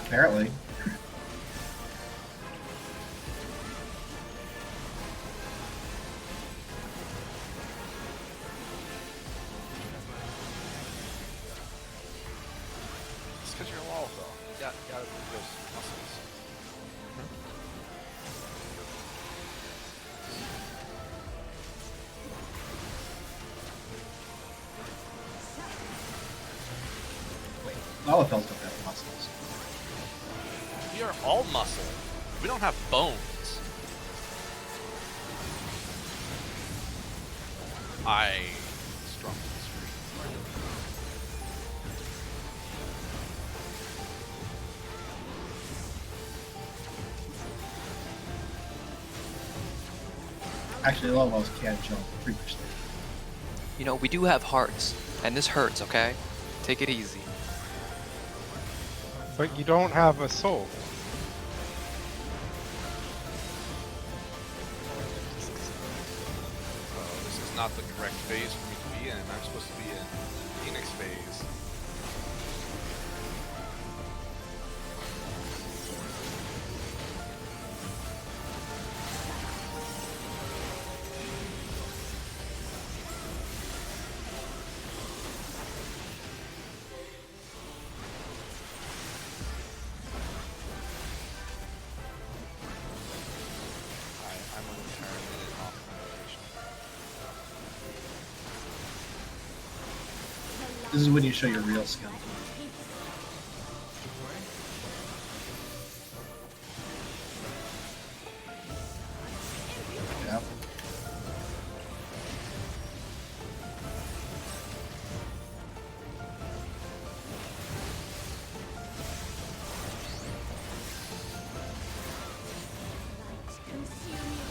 [SPEAKER 3] Apparently.
[SPEAKER 1] It's because you're a wall, though. Yeah, gotta move those muscles.
[SPEAKER 3] Lalafels don't have muscles.
[SPEAKER 1] We are all muscle. We don't have bones. I strongly disagree.
[SPEAKER 3] Actually, Lalafels can jump freakishly.
[SPEAKER 4] You know, we do have hearts, and this hurts, okay? Take it easy.
[SPEAKER 5] But you don't have a soul.
[SPEAKER 1] This is not the correct phase for me to be in. I'm supposed to be in Phoenix phase. I'm entirely off medication.
[SPEAKER 3] This is when you show your real skill. Yeah.
[SPEAKER 6] Consume you.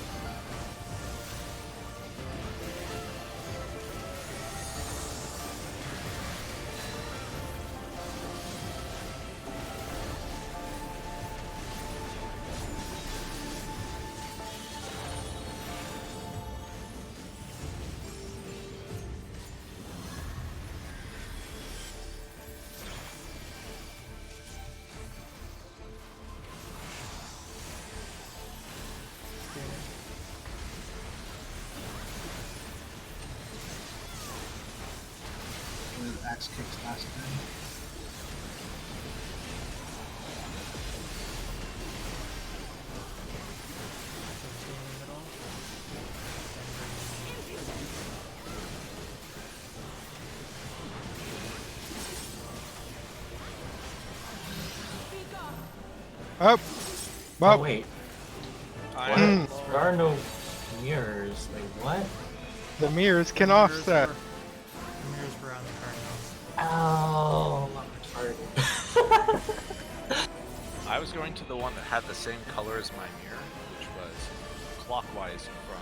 [SPEAKER 3] ass kicks last time.
[SPEAKER 9] So stay in the middle.
[SPEAKER 5] Up.
[SPEAKER 2] Oh
[SPEAKER 5] Up.
[SPEAKER 2] wait,
[SPEAKER 1] I
[SPEAKER 2] what?
[SPEAKER 1] am
[SPEAKER 2] There are no mirrors. Like what?
[SPEAKER 5] The mirrors can
[SPEAKER 9] Mirrors
[SPEAKER 5] offset.
[SPEAKER 9] were- the mirrors were on the cardinals.
[SPEAKER 2] Oh, I'm retarded.
[SPEAKER 1] I was going to the one that had the same color as my mirror, which was clockwise from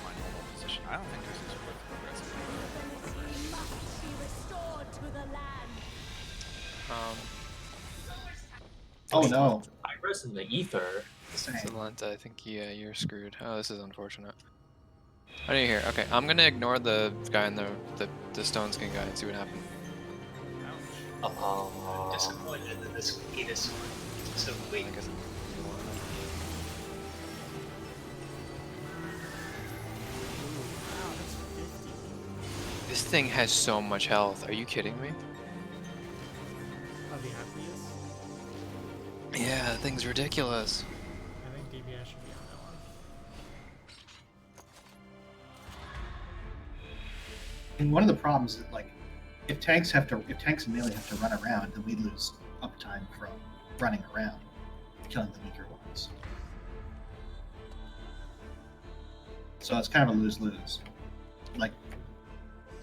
[SPEAKER 1] my normal position. I don't think this is worth progressing.
[SPEAKER 6] Liberty must be restored to the land.
[SPEAKER 3] Oh no.
[SPEAKER 2] Iris in the ether.
[SPEAKER 3] Same.
[SPEAKER 4] Excellent. I think you're screwed. Oh, this is unfortunate. I didn't hear. Okay, I'm gonna ignore the guy in the stone skin guy and see what happens.
[SPEAKER 8] I'm
[SPEAKER 2] Oh,
[SPEAKER 8] disappointed that this would be this so weak.
[SPEAKER 4] I guess.
[SPEAKER 9] Wow, that's 50.
[SPEAKER 4] This thing has so much health. Are you kidding me?
[SPEAKER 9] Of the Aqueous.
[SPEAKER 4] Yeah, that thing's ridiculous.
[SPEAKER 9] I think DPS should be on that one.
[SPEAKER 3] And one of the problems is like, if tanks and melee have to run around, then we lose uptime from running around, killing the weaker ones. So it's kind of a lose-lose. Like,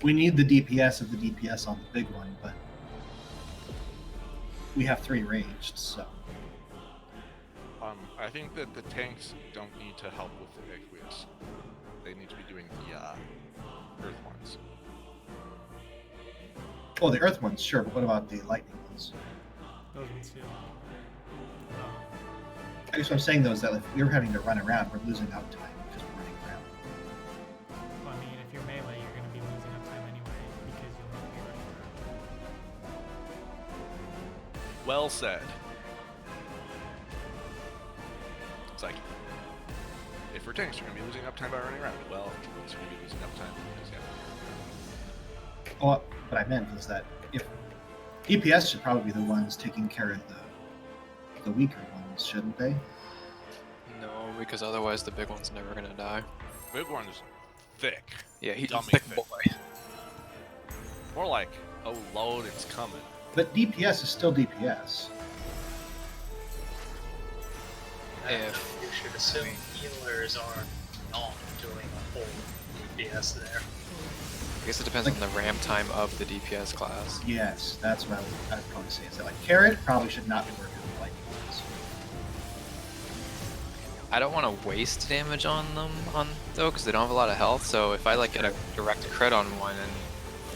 [SPEAKER 3] we need the DPS of the DPS on the big one, but we have 3 ranged, so
[SPEAKER 1] I think that the tanks don't need to help with the aqueous. They need to be doing the earth ones.
[SPEAKER 3] oh, the earth ones, sure, but what about the lightning ones?
[SPEAKER 9] Those ones feel.
[SPEAKER 3] I guess what I'm saying though is that if we're having to run around, we're losing uptime because we're running around.
[SPEAKER 9] Well, I mean, if you're melee, you're going to be losing up time anyway because you'll not be running around.
[SPEAKER 1] Well said. It's like, if we're tanks, you're going to be losing uptime by running around. Well, you're going to be losing uptime because yeah.
[SPEAKER 3] Oh, what I meant was that if DPS should probably be the ones taking care of the weaker ones, shouldn't they?
[SPEAKER 4] No, because otherwise the big one's never gonna die.
[SPEAKER 1] Big one's thick.
[SPEAKER 4] Yeah, he's a
[SPEAKER 1] Dummy
[SPEAKER 4] thick
[SPEAKER 1] thick.
[SPEAKER 4] boy.
[SPEAKER 1] More like, oh, load, it's coming.
[SPEAKER 3] But DPS is still DPS.
[SPEAKER 4] If-
[SPEAKER 8] You should assume healers are not doing a whole DPS there.
[SPEAKER 4] I guess it depends on the ram time of the DPS class.
[SPEAKER 3] Yes, that's what I'd probably say. Is that like Carrot probably should not be working with lightning ones.
[SPEAKER 4] I don't want to waste damage on them though, because they don't have a lot of health. So if I like get a direct crit on one and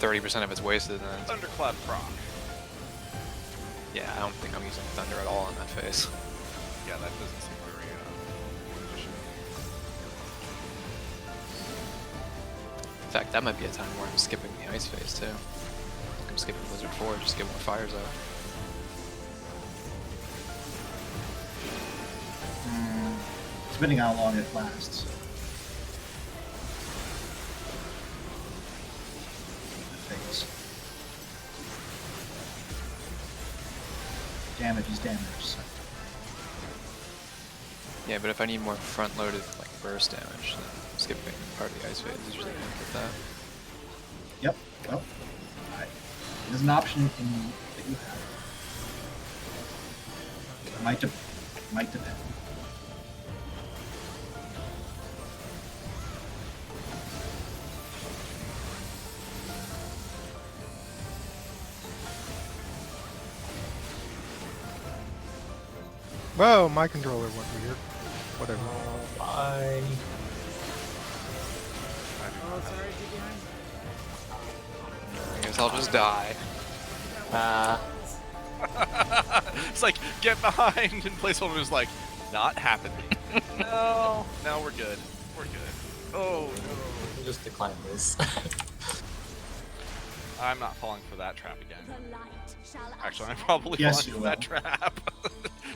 [SPEAKER 4] 30% of it's wasted, then
[SPEAKER 1] Thunderclap proc.
[SPEAKER 4] yeah, I don't think I'm using thunder at all on that phase.
[SPEAKER 1] Yeah, that doesn't seem very efficient.
[SPEAKER 4] In fact, that might be a time where I'm skipping the ice phase too. I'm skipping Blizzard 4, just get more fires out.
[SPEAKER 3] Depending on how long it lasts. Phase. Damage is damage. So.
[SPEAKER 4] Yeah, but if I need more front-loaded like burst damage, then skipping part of the ice phase is usually gonna get that.
[SPEAKER 3] Yep. Well, it is an option that you have. It might depend.
[SPEAKER 5] Whoa, my controller went weird. Whatever.
[SPEAKER 2] bye.
[SPEAKER 9] Oh, sorry, get behind.
[SPEAKER 4] I guess I'll just die.
[SPEAKER 1] It's like, get behind, and placeholder was like, not happening. No, no, we're good. We're good. Oh, no.
[SPEAKER 2] Just decline this.
[SPEAKER 1] I'm not falling for that trap again.
[SPEAKER 6] The light shall
[SPEAKER 1] Actually, I'm
[SPEAKER 6] usher
[SPEAKER 1] probably
[SPEAKER 3] Yes,
[SPEAKER 1] falling
[SPEAKER 3] you
[SPEAKER 1] for that
[SPEAKER 3] will.
[SPEAKER 1] trap.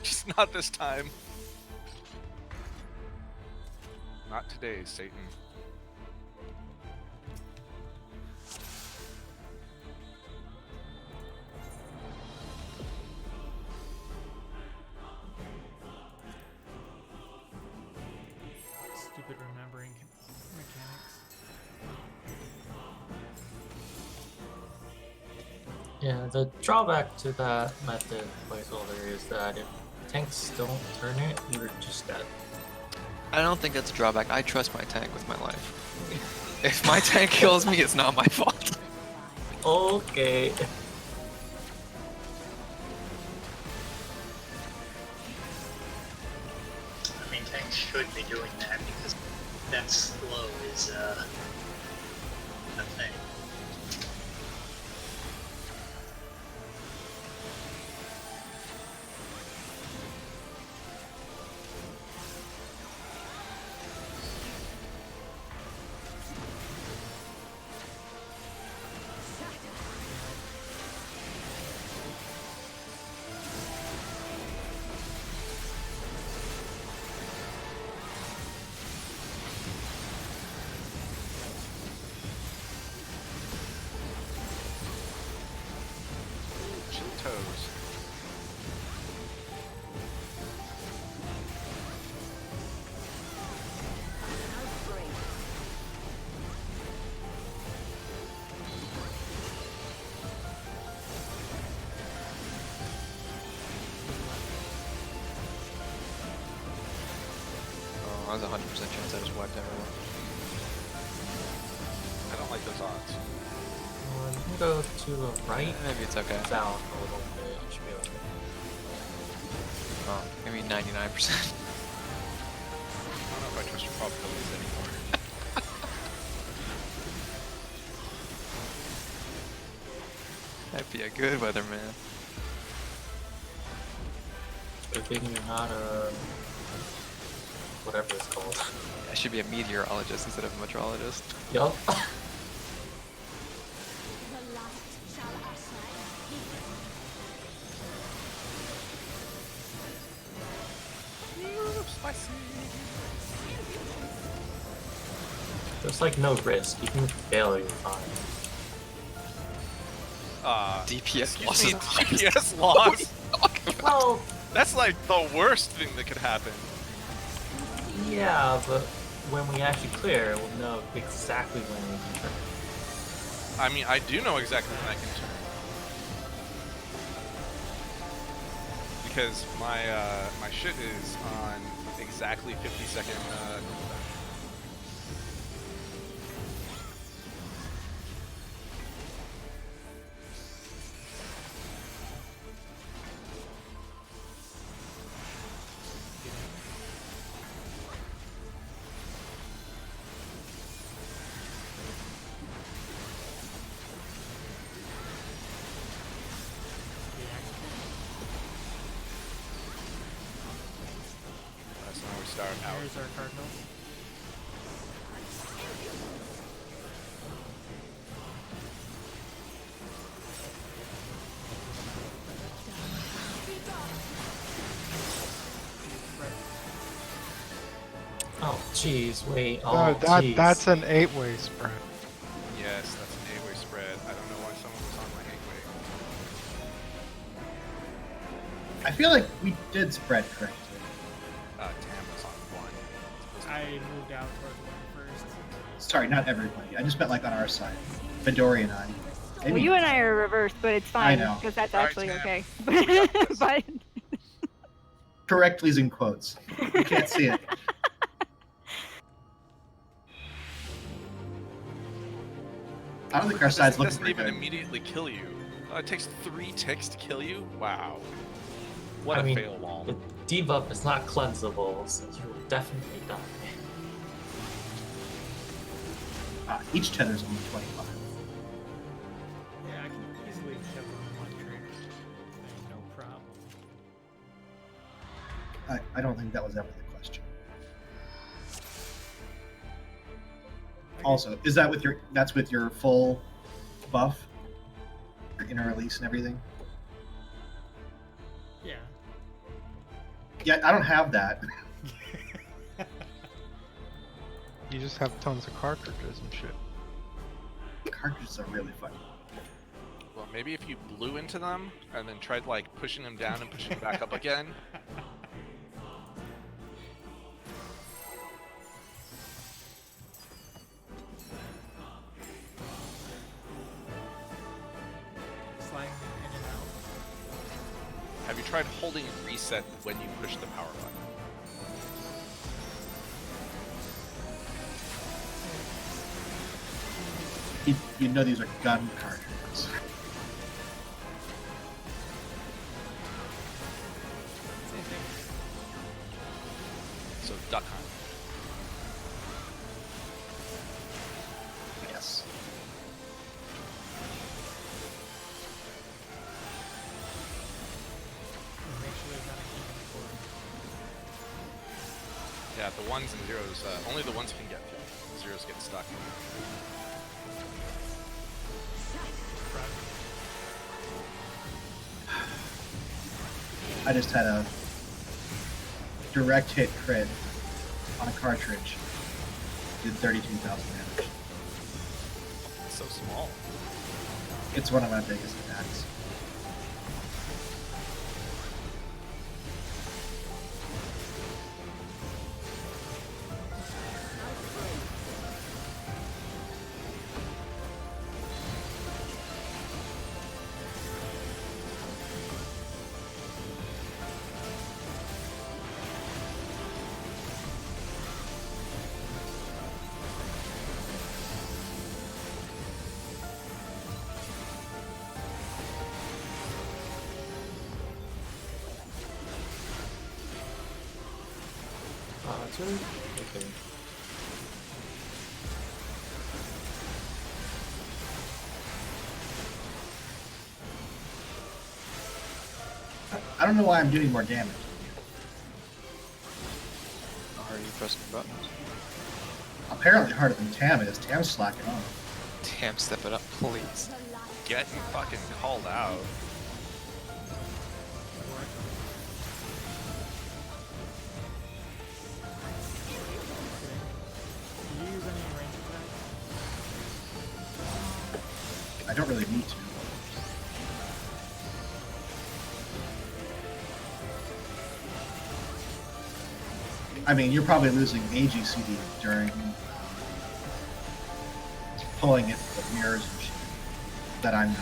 [SPEAKER 1] Just not this time. Not today, Satan.
[SPEAKER 2] Yeah, the drawback to that method, placeholder, is that if tanks don't turn it, you're just dead.
[SPEAKER 4] I don't think that's a drawback. I trust my tank with my life. If my tank kills me, it's not my fault.
[SPEAKER 2] Okay.
[SPEAKER 8] I mean, tanks should be doing that because that slow is a thing.
[SPEAKER 1] Chili toes.
[SPEAKER 4] Oh, that was a 100% chance I just wiped everyone.
[SPEAKER 1] I don't like those odds.
[SPEAKER 2] You can go to the right,
[SPEAKER 4] Maybe it's okay.
[SPEAKER 2] south a little bit. You should be okay.
[SPEAKER 4] Oh, maybe 99%.
[SPEAKER 1] I don't know if I trust your probabilities anymore.
[SPEAKER 4] That'd be a good weatherman.
[SPEAKER 2] Good thing you're not a whatever it's called.
[SPEAKER 4] I should be a meteorologist instead of a meteorologist.
[SPEAKER 2] Yup.
[SPEAKER 6] The light shall usher
[SPEAKER 2] There's like no risk. Even if you fail, you're fine.
[SPEAKER 4] DPS
[SPEAKER 1] You
[SPEAKER 4] losses.
[SPEAKER 1] need DPS loss.
[SPEAKER 2] Well,
[SPEAKER 1] That's like the worst thing that could happen.
[SPEAKER 2] yeah, but when we actually clear, we'll know exactly when we can turn.
[SPEAKER 1] I mean, I do know exactly when I can turn. Because my shit is on exactly 50-second cooldown. That's when we start out.
[SPEAKER 9] Here's our Cardinals.
[SPEAKER 2] Oh, jeez, wait.
[SPEAKER 5] No,
[SPEAKER 2] Oh, jeez.
[SPEAKER 5] that's an 8-way spread.
[SPEAKER 1] Yes, that's an 8-way spread. I don't know why someone was on my 8-way.
[SPEAKER 3] I feel like we did spread correctly.
[SPEAKER 1] Tam was on 1.
[SPEAKER 9] I moved out towards one first.
[SPEAKER 3] Sorry, not everybody. I just meant like on our side. Midori and I.
[SPEAKER 7] Well,
[SPEAKER 3] Maybe-
[SPEAKER 7] you and I are reversed, but it's fine
[SPEAKER 3] know.
[SPEAKER 7] because that's
[SPEAKER 1] Sorry,
[SPEAKER 7] actually
[SPEAKER 1] Tam.
[SPEAKER 7] okay. But
[SPEAKER 3] correctly's in quotes. You can't see it. I don't think our side's looking
[SPEAKER 1] doesn't
[SPEAKER 3] pretty
[SPEAKER 1] even
[SPEAKER 3] good.
[SPEAKER 1] immediately kill you. It takes 3 ticks to kill you? Wow. What
[SPEAKER 2] I
[SPEAKER 1] a
[SPEAKER 2] mean,
[SPEAKER 1] fail wall.
[SPEAKER 2] the debuff is not cleansable, so you will definitely die.
[SPEAKER 3] Each tether's only 25.
[SPEAKER 9] Yeah, I can easily kill him in one trick. No problem.
[SPEAKER 3] I don't think that was ever the question. Also, is that with your? That's with your full buff, your inner release and everything.
[SPEAKER 9] Yeah.
[SPEAKER 3] Yeah, I don't have that.
[SPEAKER 5] You just have tons of cartridges and shit.
[SPEAKER 3] Cartridges are really funny.
[SPEAKER 1] Well, maybe if you blew into them and then tried like pushing them down and pushing them back up again.
[SPEAKER 9] Sliding
[SPEAKER 1] tried holding reset when you push the power button.
[SPEAKER 3] You know these are gun cartridges.
[SPEAKER 9] Same thing.
[SPEAKER 1] So duck hunt.
[SPEAKER 3] Yes.
[SPEAKER 9] And make sure there's not a key before.
[SPEAKER 1] Yeah, the ones and zeros, only the ones can get through. Zeros get stuck.
[SPEAKER 3] I just had a direct hit crit on a cartridge. Did 32,000 damage.
[SPEAKER 1] It's so small.
[SPEAKER 3] It's one of my biggest attacks.
[SPEAKER 2] Two? Okay.
[SPEAKER 3] I don't know why I'm doing more damage.
[SPEAKER 4] Are you pressing buttons?
[SPEAKER 3] Apparently harder than Tam is. Tam's slacking off.
[SPEAKER 4] Damn, step it up, please.
[SPEAKER 1] Getting fucking called out.
[SPEAKER 9] Do you use any range attacks?
[SPEAKER 3] I don't really need to. I mean, you're probably losing AGCD during pulling it for the mirrors and shit. That I'm not.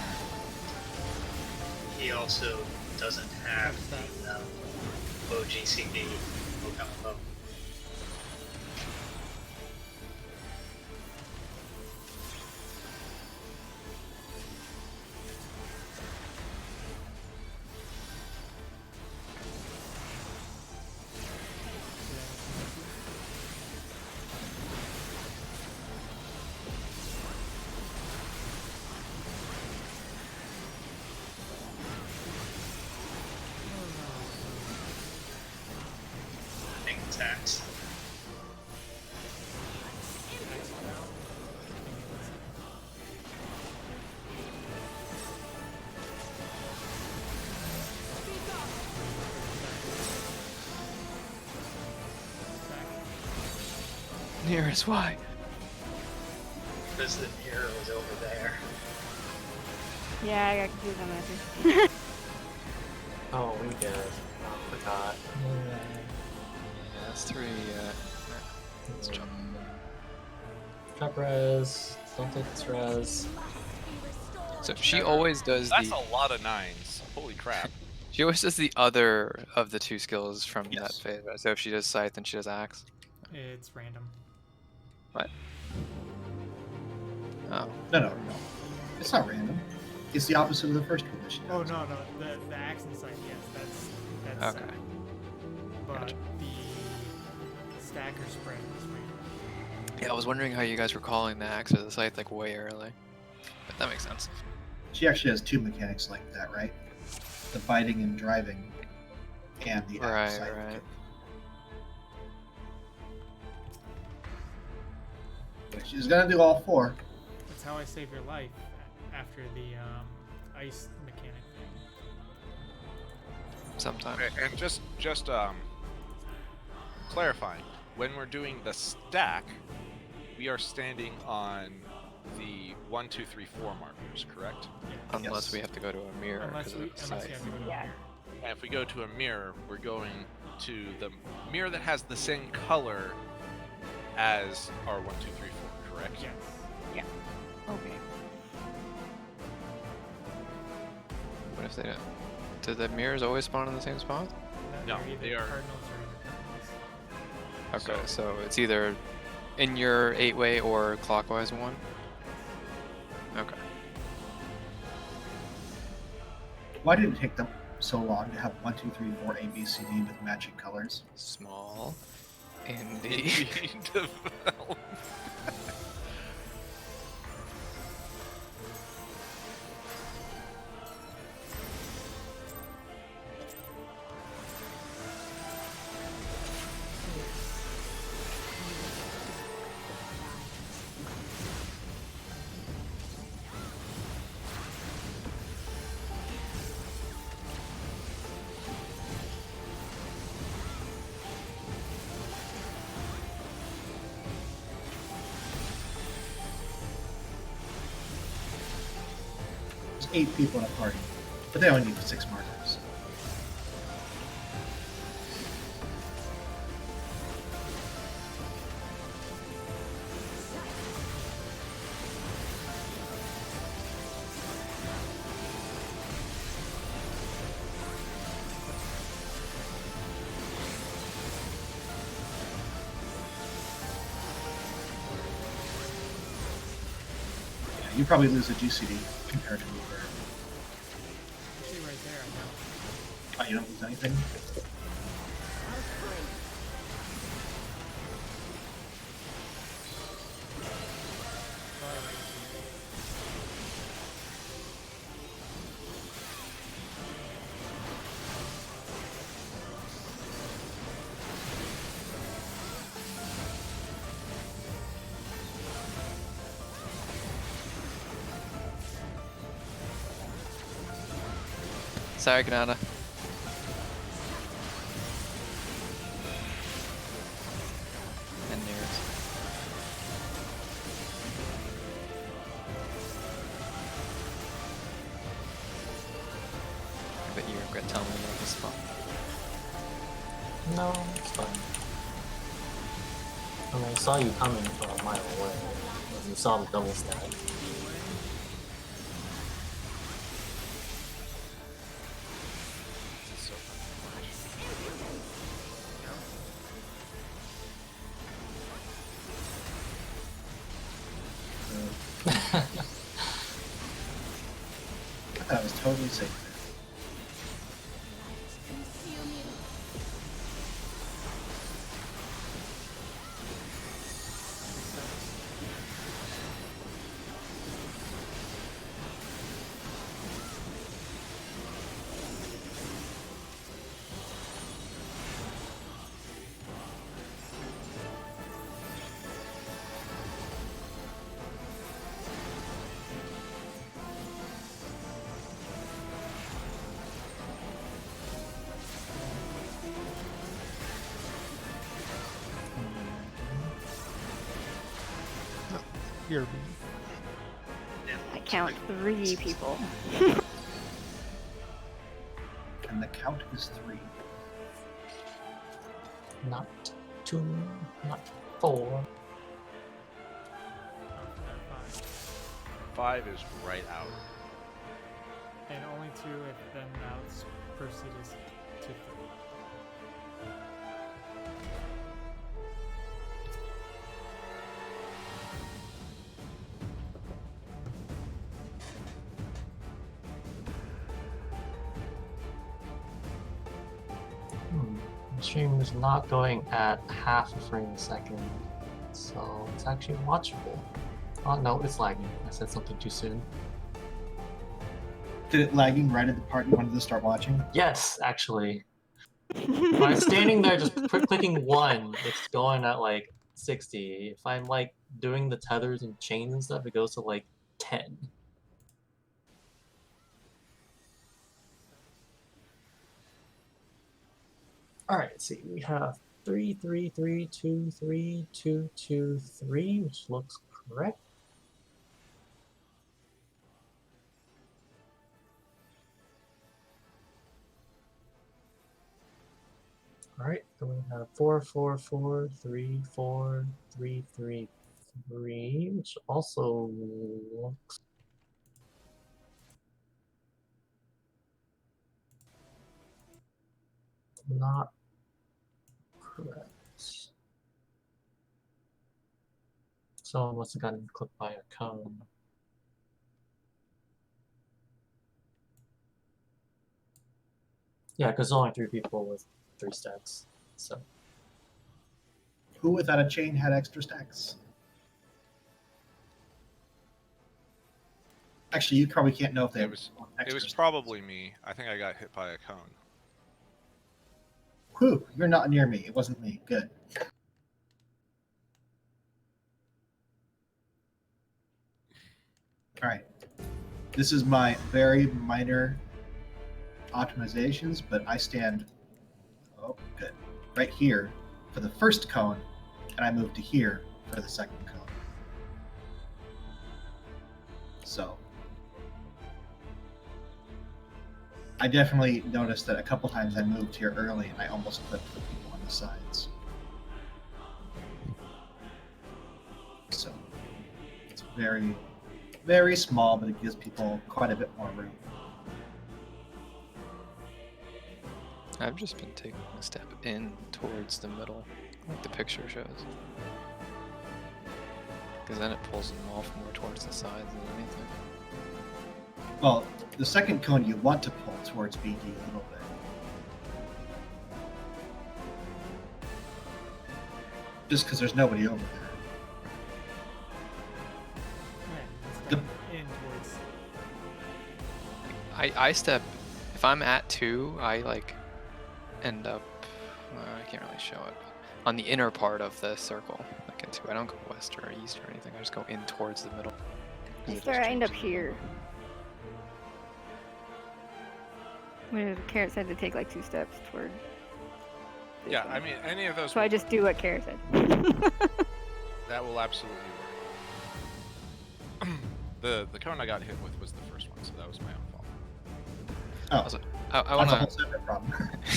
[SPEAKER 8] He also doesn't have the OGCD combo. Attacks.
[SPEAKER 4] Nearest, why?
[SPEAKER 8] Because the mirror was over there.
[SPEAKER 7] Yeah, I got confused on that too.
[SPEAKER 2] Oh, we did. I forgot.
[SPEAKER 4] Yeah, that's 3. Let's jump.
[SPEAKER 2] Drop res. Don't take this res.
[SPEAKER 4] So she always does
[SPEAKER 1] That's
[SPEAKER 4] the.
[SPEAKER 1] a lot of 9s. Holy crap.
[SPEAKER 4] She always does the other of the 2 skills from that
[SPEAKER 3] Yes.
[SPEAKER 4] phase, right? So if she does scythe and she does axe.
[SPEAKER 9] It's random.
[SPEAKER 4] What? Oh.
[SPEAKER 3] No. It's not random. It's the opposite of the first one that she
[SPEAKER 9] Oh
[SPEAKER 3] does.
[SPEAKER 9] no, the axe and scythe, yes, that's
[SPEAKER 4] Okay.
[SPEAKER 9] but
[SPEAKER 4] Gotcha.
[SPEAKER 9] the stacker spread is random.
[SPEAKER 4] Yeah, I was wondering how you guys were calling the axe or the scythe like way early. But that makes sense.
[SPEAKER 3] She actually has 2 mechanics like that, right? The biting and driving, and the
[SPEAKER 4] Right,
[SPEAKER 3] outside.
[SPEAKER 4] right.
[SPEAKER 3] Which is gonna do all 4.
[SPEAKER 9] That's how I save your life after the ice mechanic thing.
[SPEAKER 4] Sometimes.
[SPEAKER 1] Okay, and just clarifying, when we're doing the stack, we are standing on the 1, 2, 3, 4 markers, correct?
[SPEAKER 4] Unless
[SPEAKER 3] Yes.
[SPEAKER 4] we have to go to a mirror because of the
[SPEAKER 9] Unless you
[SPEAKER 4] scythe.
[SPEAKER 9] have to go to
[SPEAKER 7] Yeah.
[SPEAKER 9] a mirror.
[SPEAKER 1] And if we go to a mirror, we're going to the mirror that has the same color as our 1, 2, 3, 4, correct?
[SPEAKER 9] Yes.
[SPEAKER 7] Okay.
[SPEAKER 4] What if they don't? Do the mirrors always spawn in the same spot?
[SPEAKER 1] No,
[SPEAKER 9] they're either
[SPEAKER 1] they are-
[SPEAKER 9] cardinals or either cardinals.
[SPEAKER 4] Okay, so it's either in your 8-way or clockwise one? Okay.
[SPEAKER 3] Why did it take them so long to have 1, 2, 3, 4 A, B, C, D with matching colors?
[SPEAKER 4] Small. Indie.
[SPEAKER 1] Indie development.
[SPEAKER 3] There's 8 people in a party, but they only need 6 markers. Yeah, you probably lose a GCD compared to Uber.
[SPEAKER 9] Actually, right there, I know.
[SPEAKER 3] Oh, you don't lose anything?
[SPEAKER 4] Sorry, Kanata. And nears. I bet you regret telling me about this spot.
[SPEAKER 2] No, it's fine. I mean, I saw you coming from a mile away. You saw the double stack.
[SPEAKER 1] This is so fucking
[SPEAKER 3] I thought it was totally safe.
[SPEAKER 5] Here.
[SPEAKER 7] I count 3 people.
[SPEAKER 3] And the count is 3.
[SPEAKER 2] Not 2, not 4.
[SPEAKER 1] 5 is right out.
[SPEAKER 9] And only 2 if then outs proceed is to 3.
[SPEAKER 2] The stream is not going at half a frame a second, so it's actually watchable. Oh no, it's lagging. I said something too soon.
[SPEAKER 3] Did it lagging right at the part you wanted to start watching?
[SPEAKER 2] Yes, actually. When I'm standing there just clicking 1, it's going at like 60. If I'm like doing the tethers and chains and stuff, it goes to like 10. Alright, let's see. We have 3, 3, 3, 2, 3, 2, 2, 3, which looks correct. Alright, then we have 4, 4, 4, 3, 4, 3, 3, 3, which also looks. not correct. Someone must have gotten clipped by a cone. Yeah, because only 3 people with 3 stacks. So
[SPEAKER 3] Who without a chain had extra stacks? Actually, you probably can't know if they
[SPEAKER 1] It
[SPEAKER 3] have
[SPEAKER 1] was
[SPEAKER 3] extra
[SPEAKER 1] it was
[SPEAKER 3] stacks.
[SPEAKER 1] probably me. I think I got hit by a cone.
[SPEAKER 3] Whew, you're not near me. It wasn't me. Good. All right. This is my very minor optimizations, but I stand, oh, good, right here for the first cone, and I move to here for the second cone. So I definitely noticed that a couple times I moved here early and I almost clipped the people on the sides. So it's very, very small, but it gives people quite a bit more room.
[SPEAKER 4] I've just been taking a step in towards the middle, like the picture shows. Because then it pulls them off more towards the sides than anything.
[SPEAKER 3] Well, the second cone you want to pull towards BD a little bit. Just because there's nobody over there.
[SPEAKER 9] Alright,
[SPEAKER 3] The-
[SPEAKER 9] let's go in towards.
[SPEAKER 4] I step, if I'm at 2, I like end up, I can't really show it, but on the inner part of the circle, like into, I don't go west or east or anything, I just go in towards the middle. 'Cause
[SPEAKER 7] I
[SPEAKER 4] it just
[SPEAKER 7] swear I end up
[SPEAKER 4] changes the
[SPEAKER 7] here.
[SPEAKER 4] number.
[SPEAKER 7] Where Carrot said to take like 2 steps toward. this
[SPEAKER 1] Yeah,
[SPEAKER 7] way.
[SPEAKER 1] I mean, any of those.
[SPEAKER 7] So I
[SPEAKER 1] will-
[SPEAKER 7] just do what Carrot said.
[SPEAKER 1] That will absolutely work. The cone I got hit with was the first one, so that was my own fault.
[SPEAKER 3] Oh,
[SPEAKER 4] Also, I
[SPEAKER 3] that's a
[SPEAKER 4] want
[SPEAKER 3] whole
[SPEAKER 4] to,
[SPEAKER 3] separate problem.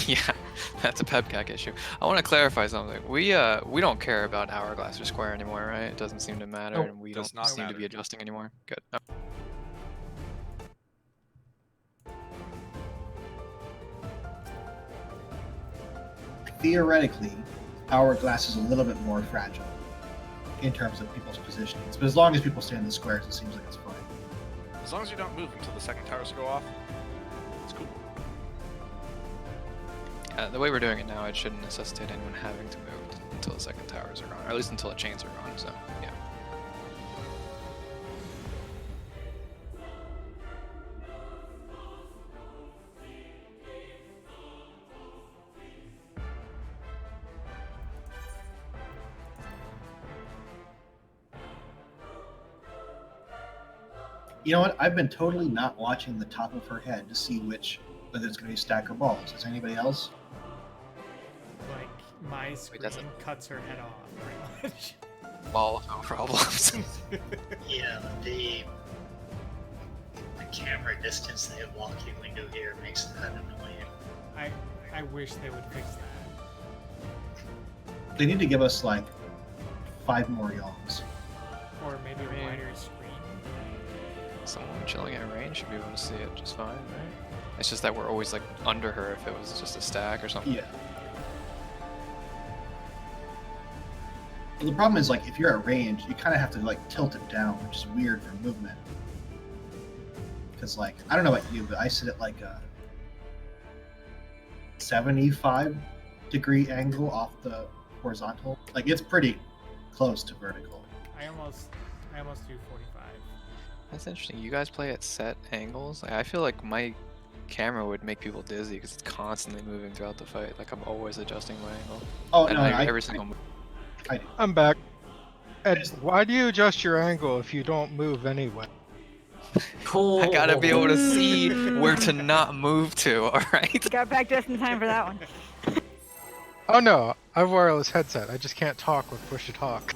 [SPEAKER 4] yeah, that's a PEBCAC issue. I want to clarify something. We don't care about hourglass or square anymore, right? It doesn't seem to matter,
[SPEAKER 2] Nope.
[SPEAKER 4] and we
[SPEAKER 1] Does
[SPEAKER 4] don't
[SPEAKER 1] not
[SPEAKER 4] seem to be
[SPEAKER 1] matter.
[SPEAKER 4] adjusting anymore. Good.
[SPEAKER 3] Theoretically, hourglass is a little bit more fragile in terms of people's positionings, but as long as people stay in the squares, it seems like it's fine.
[SPEAKER 1] As long as you don't move until the second towers go off, it's cool.
[SPEAKER 4] The way we're doing it now, it shouldn't necessitate anyone having to move until the second towers are gone, or at least until the chains are gone. So yeah.
[SPEAKER 3] You know what? I've been totally not watching the top of her head to see whether it's going to be stack or balls. Is anybody else?
[SPEAKER 9] Like my screen
[SPEAKER 4] that's a-
[SPEAKER 9] cuts her head off pretty much.
[SPEAKER 4] Ball of no problems.
[SPEAKER 8] Yeah, the camera distance they have walking window here makes that annoying.
[SPEAKER 9] I wish they would fix that.
[SPEAKER 3] They need to give us like 5 more yawns.
[SPEAKER 9] Or maybe
[SPEAKER 4] I mean-
[SPEAKER 9] a wider screen.
[SPEAKER 4] Someone chilling at range should be able to see it just fine, right? It's just that we're always like under her if it was just a stack or something.
[SPEAKER 3] Yeah. Well, the problem is like if you're at range, you kind of have to like tilt it down, which is weird for movement. Because like I don't know about you, but I sit at like a 75-degree angle off the horizontal. Like it's pretty close to vertical.
[SPEAKER 9] I almost do 45.
[SPEAKER 4] That's interesting. You guys play at set angles. Like, I feel like my camera would make people dizzy because it's constantly moving throughout the fight. Like I'm always adjusting my angle.
[SPEAKER 3] Oh
[SPEAKER 4] And
[SPEAKER 3] no,
[SPEAKER 4] every single move.
[SPEAKER 3] I do.
[SPEAKER 5] I'm back. Ed, why do you adjust your angle if you don't move anyway?
[SPEAKER 2] Cool.
[SPEAKER 4] I gotta be able to see where to not move to. All right.
[SPEAKER 7] Got back just in time for that one.
[SPEAKER 5] Oh no, I have a wireless headset. I just can't talk with push to talk.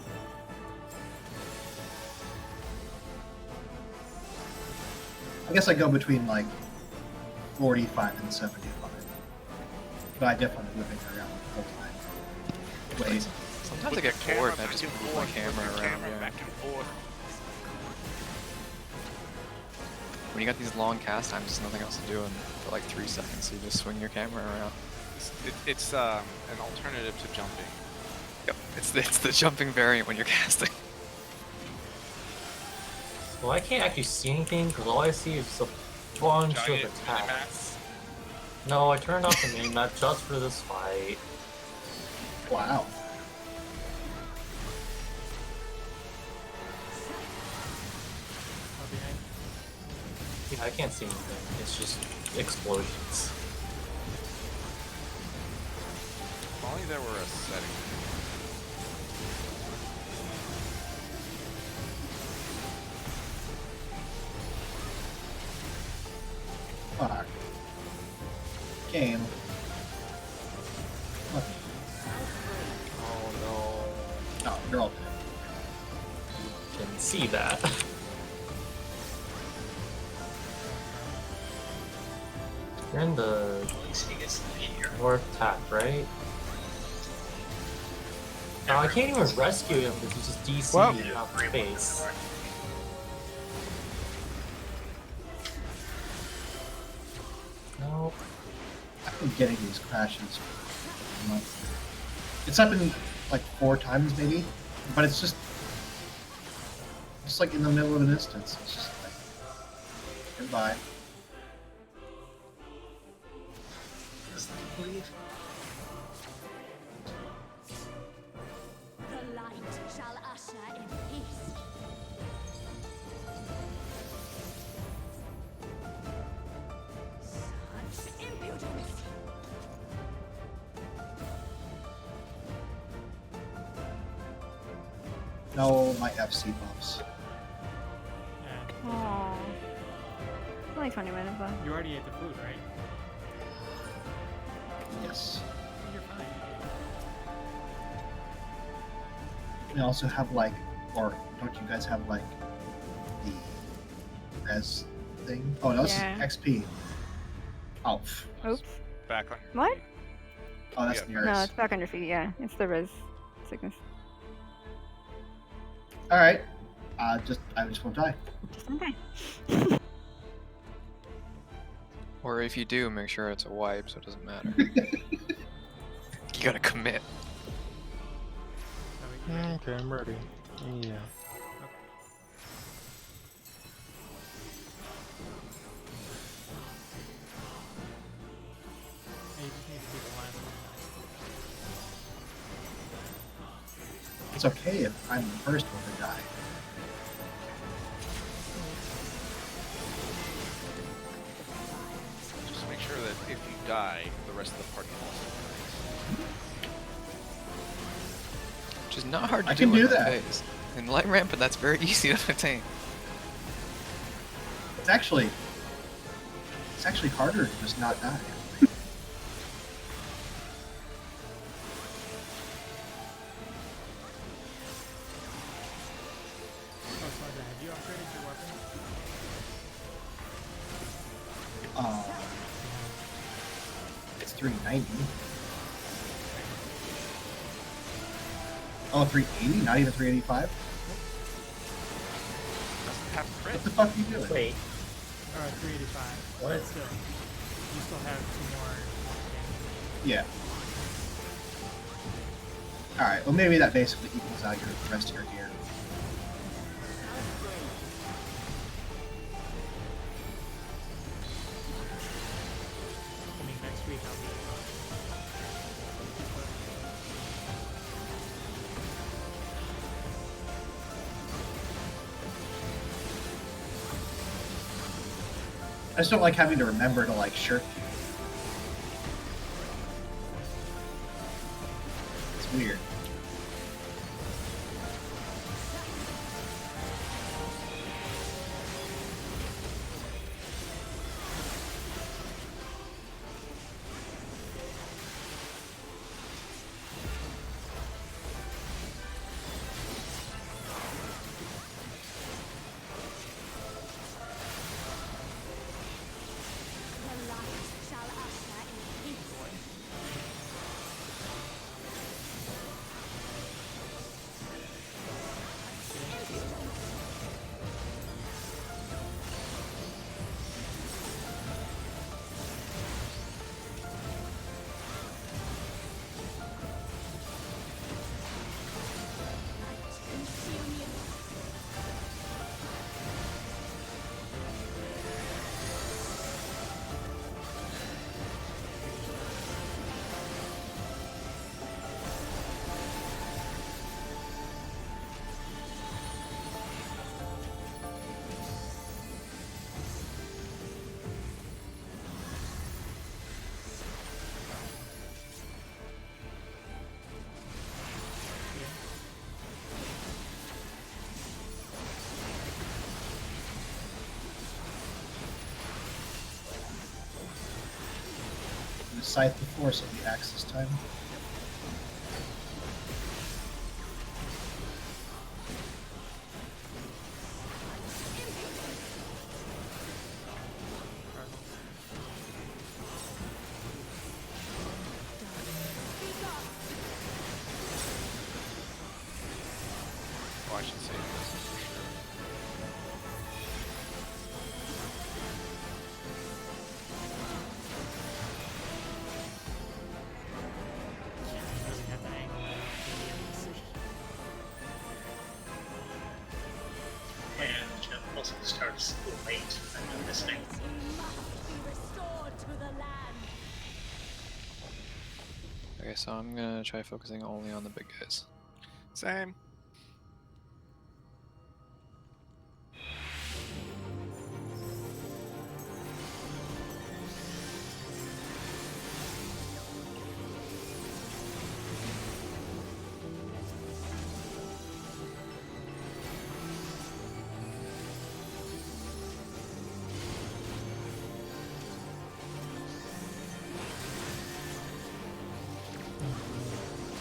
[SPEAKER 3] I guess I go between like 45 and 75. But I definitely moving around the whole time. Wait.
[SPEAKER 4] Sometimes I
[SPEAKER 1] With
[SPEAKER 4] get
[SPEAKER 1] the camera
[SPEAKER 4] bored and I
[SPEAKER 1] back
[SPEAKER 4] just
[SPEAKER 1] and
[SPEAKER 4] move my
[SPEAKER 1] forth,
[SPEAKER 4] camera
[SPEAKER 1] with your
[SPEAKER 4] around.
[SPEAKER 1] camera
[SPEAKER 4] Yeah.
[SPEAKER 1] back and forth.
[SPEAKER 4] When you got these long cast times, there's nothing else to do, and for like 3 seconds, you just swing your camera around.
[SPEAKER 1] It's an alternative to jumping.
[SPEAKER 4] Yep, it's the jumping variant when you're casting.
[SPEAKER 2] Well, I can't actually see anything because all I see is a bunch
[SPEAKER 1] Giant
[SPEAKER 2] of attacks.
[SPEAKER 1] mini-maps.
[SPEAKER 2] No, I turned off the main map just for this fight.
[SPEAKER 3] Wow.
[SPEAKER 9] Oh, behind.
[SPEAKER 2] Yeah, I can't see anything. It's just explosions.
[SPEAKER 1] If only there were a setting.
[SPEAKER 3] Fuck. Game. Look.
[SPEAKER 2] Oh no.
[SPEAKER 3] Oh, you're all dead.
[SPEAKER 2] You can see that. You're in the
[SPEAKER 8] At least he gets the meteor.
[SPEAKER 2] north attack, right? No, I can't even rescue him because he's just DC
[SPEAKER 5] Well-
[SPEAKER 2] off the base. No.
[SPEAKER 3] I've been getting these crashes for a month. It's happened like 4 times maybe, but it's just like in the middle of an instance. It's just like goodbye.
[SPEAKER 8] Doesn't he leave?
[SPEAKER 6] The light shall usher in peace. Such impudence!
[SPEAKER 3] No, my FC buffs.
[SPEAKER 9] Yeah.
[SPEAKER 7] Aww. Only 20 minutes left.
[SPEAKER 9] You already ate the food, right?
[SPEAKER 3] Yes.
[SPEAKER 9] You're fine.
[SPEAKER 3] We also have like, or don't you guys have like the res thing? Oh, no, this
[SPEAKER 7] Yeah.
[SPEAKER 3] is XP. Oh,
[SPEAKER 7] Oops.
[SPEAKER 1] Back on.
[SPEAKER 7] What?
[SPEAKER 3] oh, that's
[SPEAKER 1] Yeah.
[SPEAKER 3] yours.
[SPEAKER 7] No, it's back on your feet. Yeah, it's the res sickness.
[SPEAKER 3] All right. I just won't die.
[SPEAKER 7] Just okay.
[SPEAKER 4] Or if you do, make sure it's a wipe so it doesn't matter. You gotta commit.
[SPEAKER 9] So you ready?
[SPEAKER 5] Okay, I'm ready. Yeah.
[SPEAKER 9] Hey, you just need to be the last one.
[SPEAKER 3] It's okay if I'm the first one to die.
[SPEAKER 1] Just make sure that if you die, the rest of the party also dies.
[SPEAKER 4] Which is not hard to
[SPEAKER 3] I
[SPEAKER 4] do
[SPEAKER 3] can do
[SPEAKER 4] in
[SPEAKER 3] that.
[SPEAKER 4] phase. In light rampant, that's very easy to attain.
[SPEAKER 3] It's actually harder to just not die.
[SPEAKER 9] Oh, Sandra, have you upgraded your weapon?
[SPEAKER 3] It's 390. Oh, 380? Not even 385?
[SPEAKER 1] Doesn't have crit.
[SPEAKER 3] What the fuck are you doing?
[SPEAKER 2] Wait,
[SPEAKER 9] 385.
[SPEAKER 2] What?
[SPEAKER 9] But still, you still have 2 more damage.
[SPEAKER 3] Yeah. Alright, well maybe that basically equals out your the rest of your gear.
[SPEAKER 9] I mean, next week I'll be.
[SPEAKER 3] I just don't like having to remember to like shirk. It's weird.
[SPEAKER 6] The light shall usher in peace.
[SPEAKER 3] scythe before, so the axe this time.
[SPEAKER 1] Oh, I should say this for sure.
[SPEAKER 9] Yeah, he doesn't have the angle of the
[SPEAKER 8] And jump also starts late. I'm noticing.
[SPEAKER 6] must be restored to the land.
[SPEAKER 4] Okay, so I'm gonna try focusing only on the big guys.
[SPEAKER 1] Same.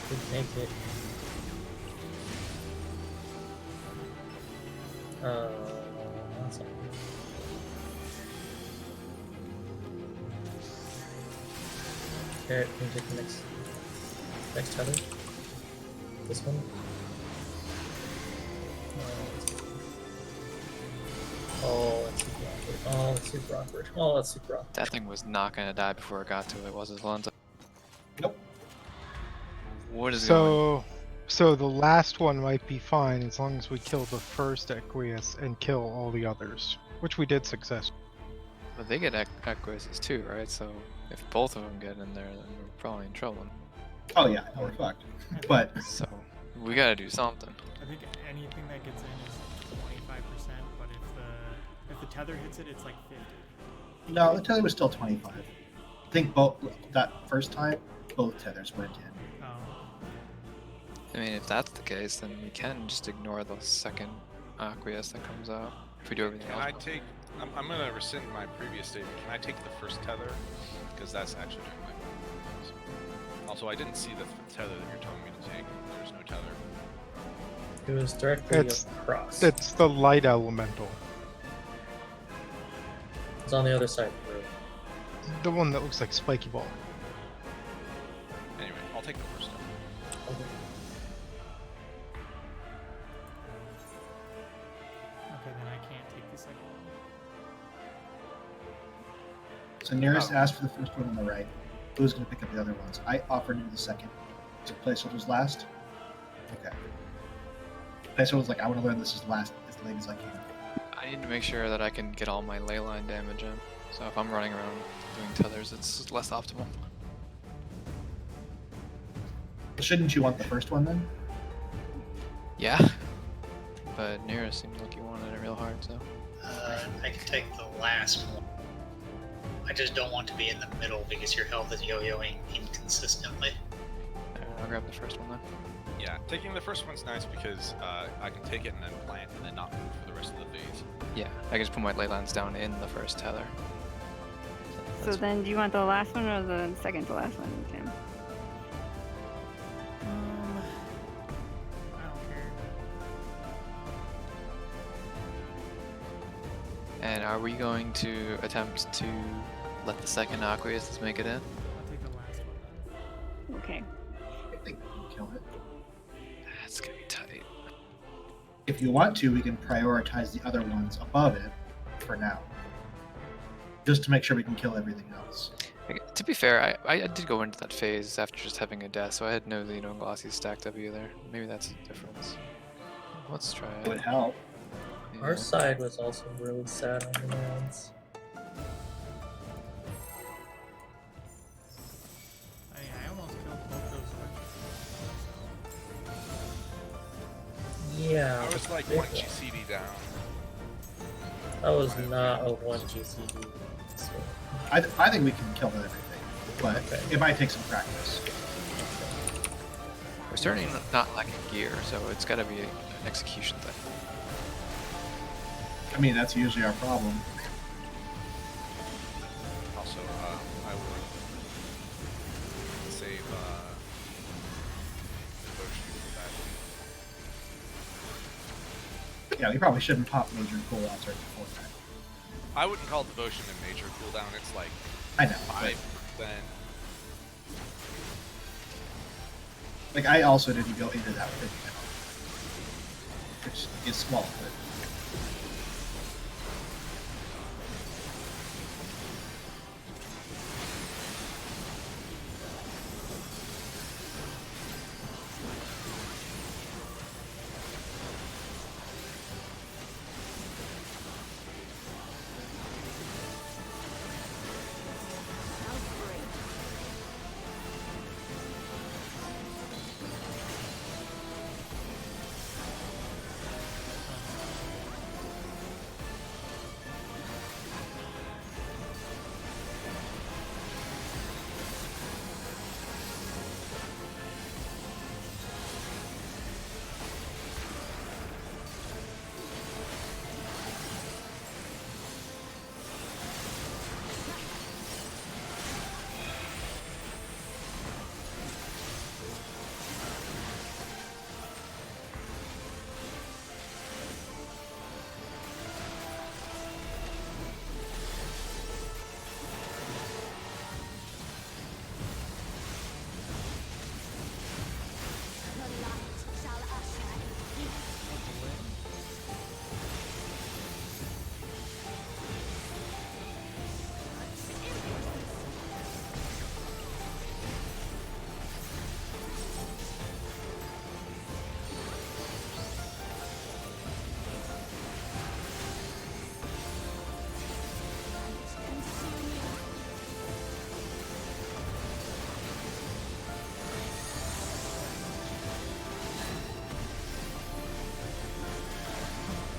[SPEAKER 2] Could make it. That's all. Carrot, can you take the next tether? This one? Oh, that's super awkward. Oh, that's super awkward. Oh, that's super awkward.
[SPEAKER 4] That thing was not gonna die before it got to it, was it, Lonzo?
[SPEAKER 3] Nope.
[SPEAKER 4] What is going?
[SPEAKER 5] So the last one might be fine as long as we kill the first Equius and kill all the others, which we did successfully.
[SPEAKER 4] But they get Equises too, right? So if both of them get in there, then we're probably in trouble.
[SPEAKER 3] Oh yeah, no, we're fucked. But
[SPEAKER 4] So we gotta do something.
[SPEAKER 9] I think anything that gets in is 25%, but if the tether hits it, it's like 50.
[SPEAKER 3] no, the tether was still 25. I think both that first time, both tethers went in.
[SPEAKER 4] I mean, if that's the case, then we can just ignore the second Aqueous that comes out. If we do everything
[SPEAKER 1] Can
[SPEAKER 4] else.
[SPEAKER 1] I take? I'm gonna rescind my previous statement. Can I take the first tether? Because that's actually doing my business. Also, I didn't see the tether that you're telling me to take. There's no tether.
[SPEAKER 2] It was directly
[SPEAKER 5] It's-
[SPEAKER 2] across.
[SPEAKER 5] It's the light elemental,
[SPEAKER 2] It's on the other side of the room.
[SPEAKER 5] the one that looks like spiky ball.
[SPEAKER 1] Anyway, I'll take the first tether.
[SPEAKER 9] Okay, then I can't take the second one.
[SPEAKER 3] So nearest asked for the first one on the right. Who's going to pick up the other ones? I offered you the second. So placeholder's last. Okay. Placeholder's like, I want to learn this as last as late as I can.
[SPEAKER 4] I need to make sure that I can get all my ley line damage in. So if I'm running around doing tethers, it's less optimal.
[SPEAKER 3] Shouldn't you want the first one then?
[SPEAKER 4] Yeah. But Nira seemed like you wanted it real hard, so.
[SPEAKER 8] I can take the last one. I just don't want to be in the middle because your health is yo-yoing inconsistently.
[SPEAKER 4] I'll grab the first one then.
[SPEAKER 1] Yeah, taking the first one's nice because I can take it and then plant and then not move for the rest of the phase.
[SPEAKER 4] Yeah, I can just put my ley lines down in the first tether.
[SPEAKER 7] So
[SPEAKER 4] That's-
[SPEAKER 7] then, do you want the last one or the second to last one, Tim?
[SPEAKER 9] I don't care.
[SPEAKER 4] And are we going to attempt to let the second Aqueous make it in?
[SPEAKER 9] I'll take the last one then.
[SPEAKER 7] Okay.
[SPEAKER 3] I think we can kill it.
[SPEAKER 4] That's gonna be tight.
[SPEAKER 3] If you want to, we can prioritize the other ones above it for now. Just to make sure we can kill everything else.
[SPEAKER 4] Okay, to be fair, I did go into that phase after just having a death, so I had no Xeno and Glossies stacked up either. Maybe that's the difference. Let's try
[SPEAKER 3] It
[SPEAKER 4] it.
[SPEAKER 3] would help.
[SPEAKER 4] Yeah.
[SPEAKER 2] Our side was also really sad on the lands.
[SPEAKER 9] I mean, I almost killed both those ones.
[SPEAKER 2] Yeah.
[SPEAKER 1] I was like
[SPEAKER 2] big
[SPEAKER 1] one
[SPEAKER 2] one.
[SPEAKER 1] GCD down.
[SPEAKER 2] That was not a 1 GCD. So,
[SPEAKER 3] I think we can kill everything, but
[SPEAKER 2] Okay.
[SPEAKER 3] it might take some practice.
[SPEAKER 4] We're certainly not lacking gear, so it's gotta be an execution thing.
[SPEAKER 3] I mean, that's usually our problem.
[SPEAKER 1] Also, I would
[SPEAKER 3] Yeah, we probably shouldn't pop major cooldowns right before that.
[SPEAKER 1] I wouldn't call devotion a major cooldown. It's like
[SPEAKER 3] I know.
[SPEAKER 1] 5%.
[SPEAKER 3] Like, I also didn't go into that with it, which is small, but
[SPEAKER 6] The light shall usher in.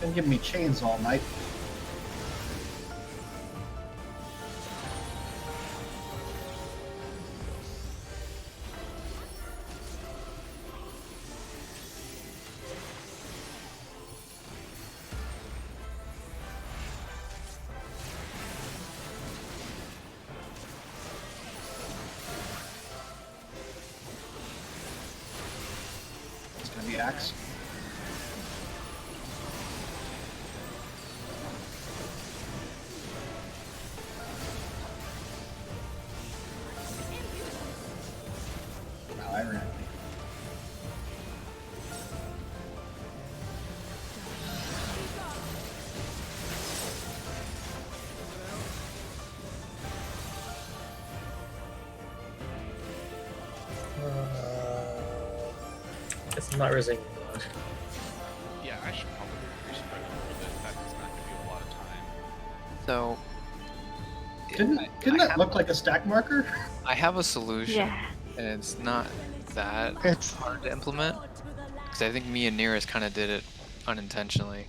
[SPEAKER 3] been giving me chains all night. It's gonna be axe. Wow, I ran.
[SPEAKER 2] Guess I'm not resisting one.
[SPEAKER 1] Yeah, I should probably respread a little bit. That's not going to be a lot of time.
[SPEAKER 4] So
[SPEAKER 3] Didn't that look like a stack marker?
[SPEAKER 4] I have a solution,
[SPEAKER 7] Yeah.
[SPEAKER 4] and it's not that
[SPEAKER 5] It's
[SPEAKER 4] hard to implement because I think me and Nearest kind of did it unintentionally.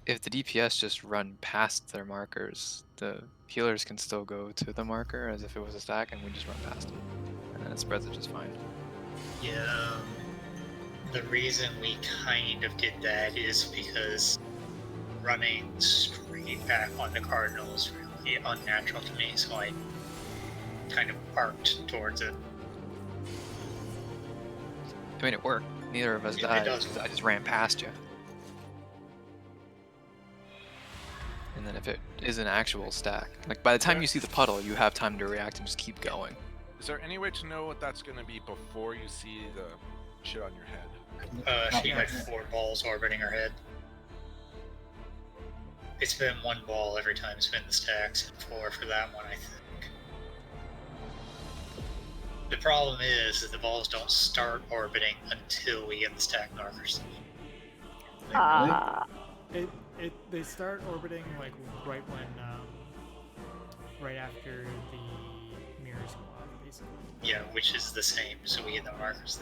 [SPEAKER 4] If the DPS just run past their markers, the healers can still go to the marker as if it was a stack, and we just run past it, and then it spreads it just fine.
[SPEAKER 8] Yeah. The reason we kind of did that is because running straight back on the Cardinal is really unnatural to me, so I kind of arced towards it.
[SPEAKER 4] I mean, it worked. Neither of us
[SPEAKER 8] Yeah, it
[SPEAKER 4] died.
[SPEAKER 8] does.
[SPEAKER 4] I just ran past you. And then if it is an actual stack, like by the time you see the puddle, you have time to react and just keep going.
[SPEAKER 1] Is there any way to know what that's going to be before you see the shit on your head?
[SPEAKER 8] She had 4 balls orbiting her head. It's been 1 ball every time it's been the stacks, and 4 for that one, I think. The problem is that the balls don't start orbiting until we get the stack markers.
[SPEAKER 9] They start orbiting like right when right after the mirrors go off, basically.
[SPEAKER 8] Yeah, which is the same, so we get the markers.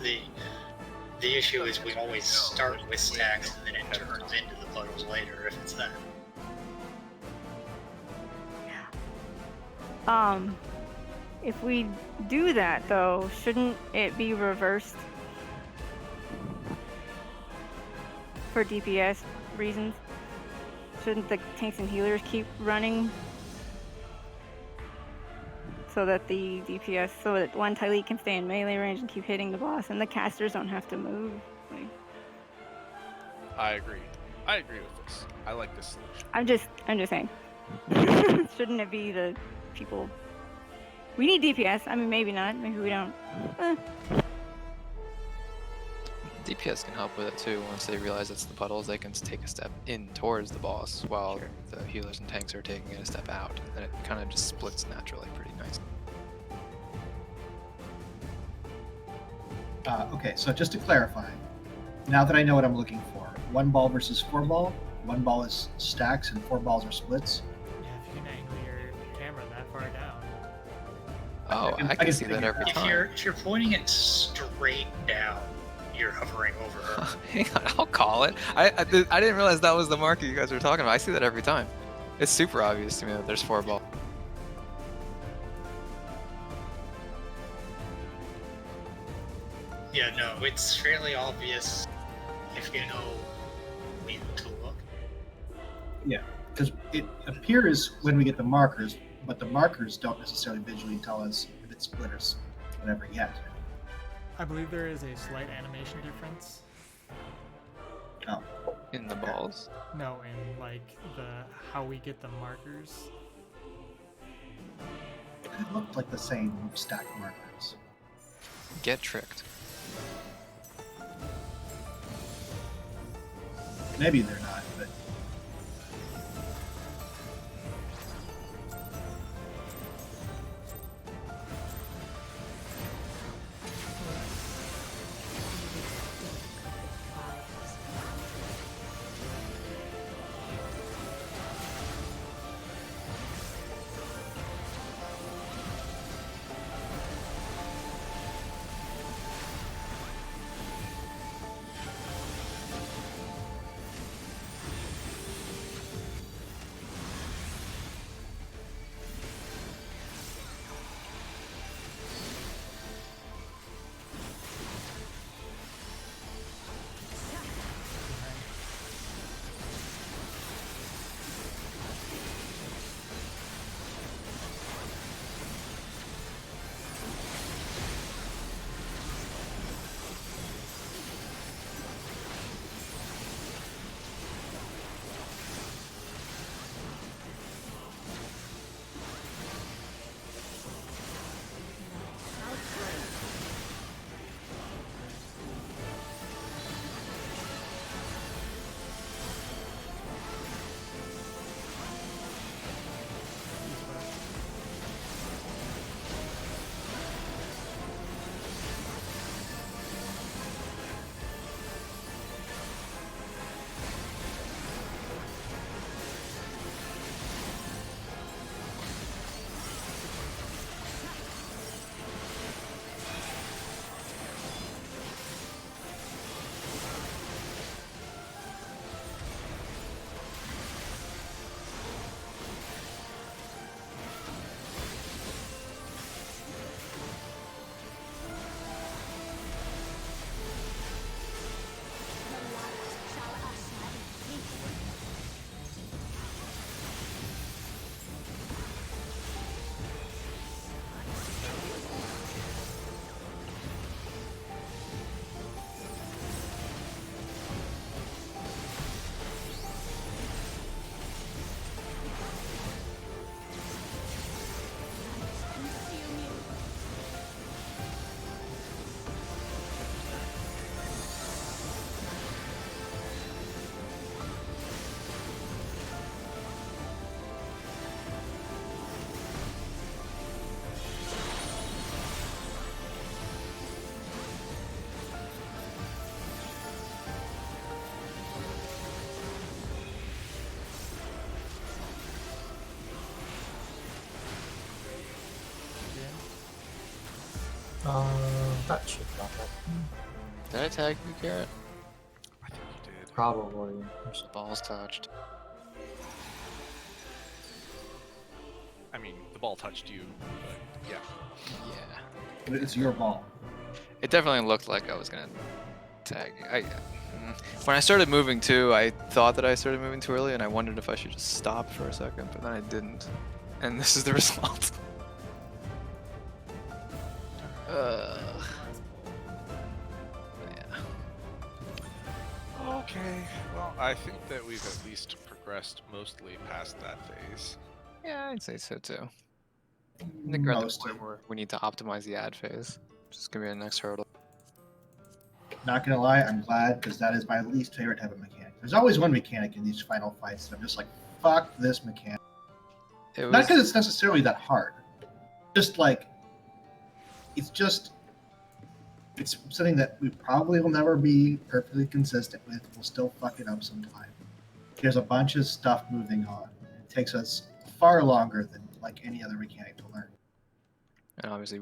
[SPEAKER 8] The issue is we always start with stacks and then it turns into the puddles later if it's that.
[SPEAKER 7] If we do that though, shouldn't it be reversed for DPS reasons? Shouldn't the tanks and healers keep running so that the DPS, so that one Tylee can stay in melee range and keep hitting the boss, and the casters don't have to move? Like,
[SPEAKER 1] I agree. I agree with this. I like this solution.
[SPEAKER 7] I'm just saying. Shouldn't it be the people? We need DPS. I mean, maybe not. Maybe we don't.
[SPEAKER 4] DPS can help with it too. Once they realize it's the puddles, they can take a step in towards the boss, while
[SPEAKER 7] Sure.
[SPEAKER 4] the healers and tanks are taking a step out. And it kind of just splits naturally, pretty nice.
[SPEAKER 3] Okay, so just to clarify, now that I know what I'm looking for, 1 ball versus 4 ball, 1 ball is stacks and 4 balls are splits.
[SPEAKER 9] Yeah, if you can angle your camera that far down.
[SPEAKER 4] Oh, I can see that every
[SPEAKER 8] If
[SPEAKER 4] time.
[SPEAKER 8] you're pointing it straight down, you're hovering over her.
[SPEAKER 4] Hang on, I'll call it. I didn't realize that was the marker you guys were talking about. I see that every time. It's super obvious to me that there's 4 balls.
[SPEAKER 8] Yeah, no, it's fairly obvious if you know when to look.
[SPEAKER 3] Yeah, because it appears when we get the markers, but the markers don't necessarily visually tell us if it's split or whatever yet.
[SPEAKER 9] I believe there is a slight animation difference.
[SPEAKER 3] Oh,
[SPEAKER 4] In the balls.
[SPEAKER 9] No, in like how we get the markers.
[SPEAKER 3] it looked like the same stack markers.
[SPEAKER 4] Get tricked.
[SPEAKER 3] Maybe they're not, but
[SPEAKER 2] That should not happen.
[SPEAKER 4] Did I tag you, Garrett?
[SPEAKER 1] I think you did.
[SPEAKER 2] Probably.
[SPEAKER 4] Balls touched.
[SPEAKER 1] I mean, the ball touched you, but yeah.
[SPEAKER 4] Yeah.
[SPEAKER 3] but it's your ball.
[SPEAKER 4] It definitely looked like I was gonna tag. When I started moving too, I thought that I started moving too early, and I wondered if I should just stop for a second, but then I didn't. And this is the result. Yeah.
[SPEAKER 1] Okay. Well, I think that we've at least progressed mostly past that phase.
[SPEAKER 4] Yeah, I'd say so too. I think we're at the
[SPEAKER 3] Mostly.
[SPEAKER 4] point where we need to optimize the ad phase. Which is gonna be the next hurdle.
[SPEAKER 3] Not gonna lie, I'm glad because that is my least favorite type of mechanic. There's always one mechanic in these final fights that I'm just like, fuck this mechanic.
[SPEAKER 4] It
[SPEAKER 3] Not
[SPEAKER 4] was
[SPEAKER 3] because it's necessarily that hard. Just like, it's something that we probably will never be perfectly consistent with. We'll still fuck it up sometime. There's a bunch of stuff moving on. It takes us far longer than like any other mechanic to learn.
[SPEAKER 4] and obviously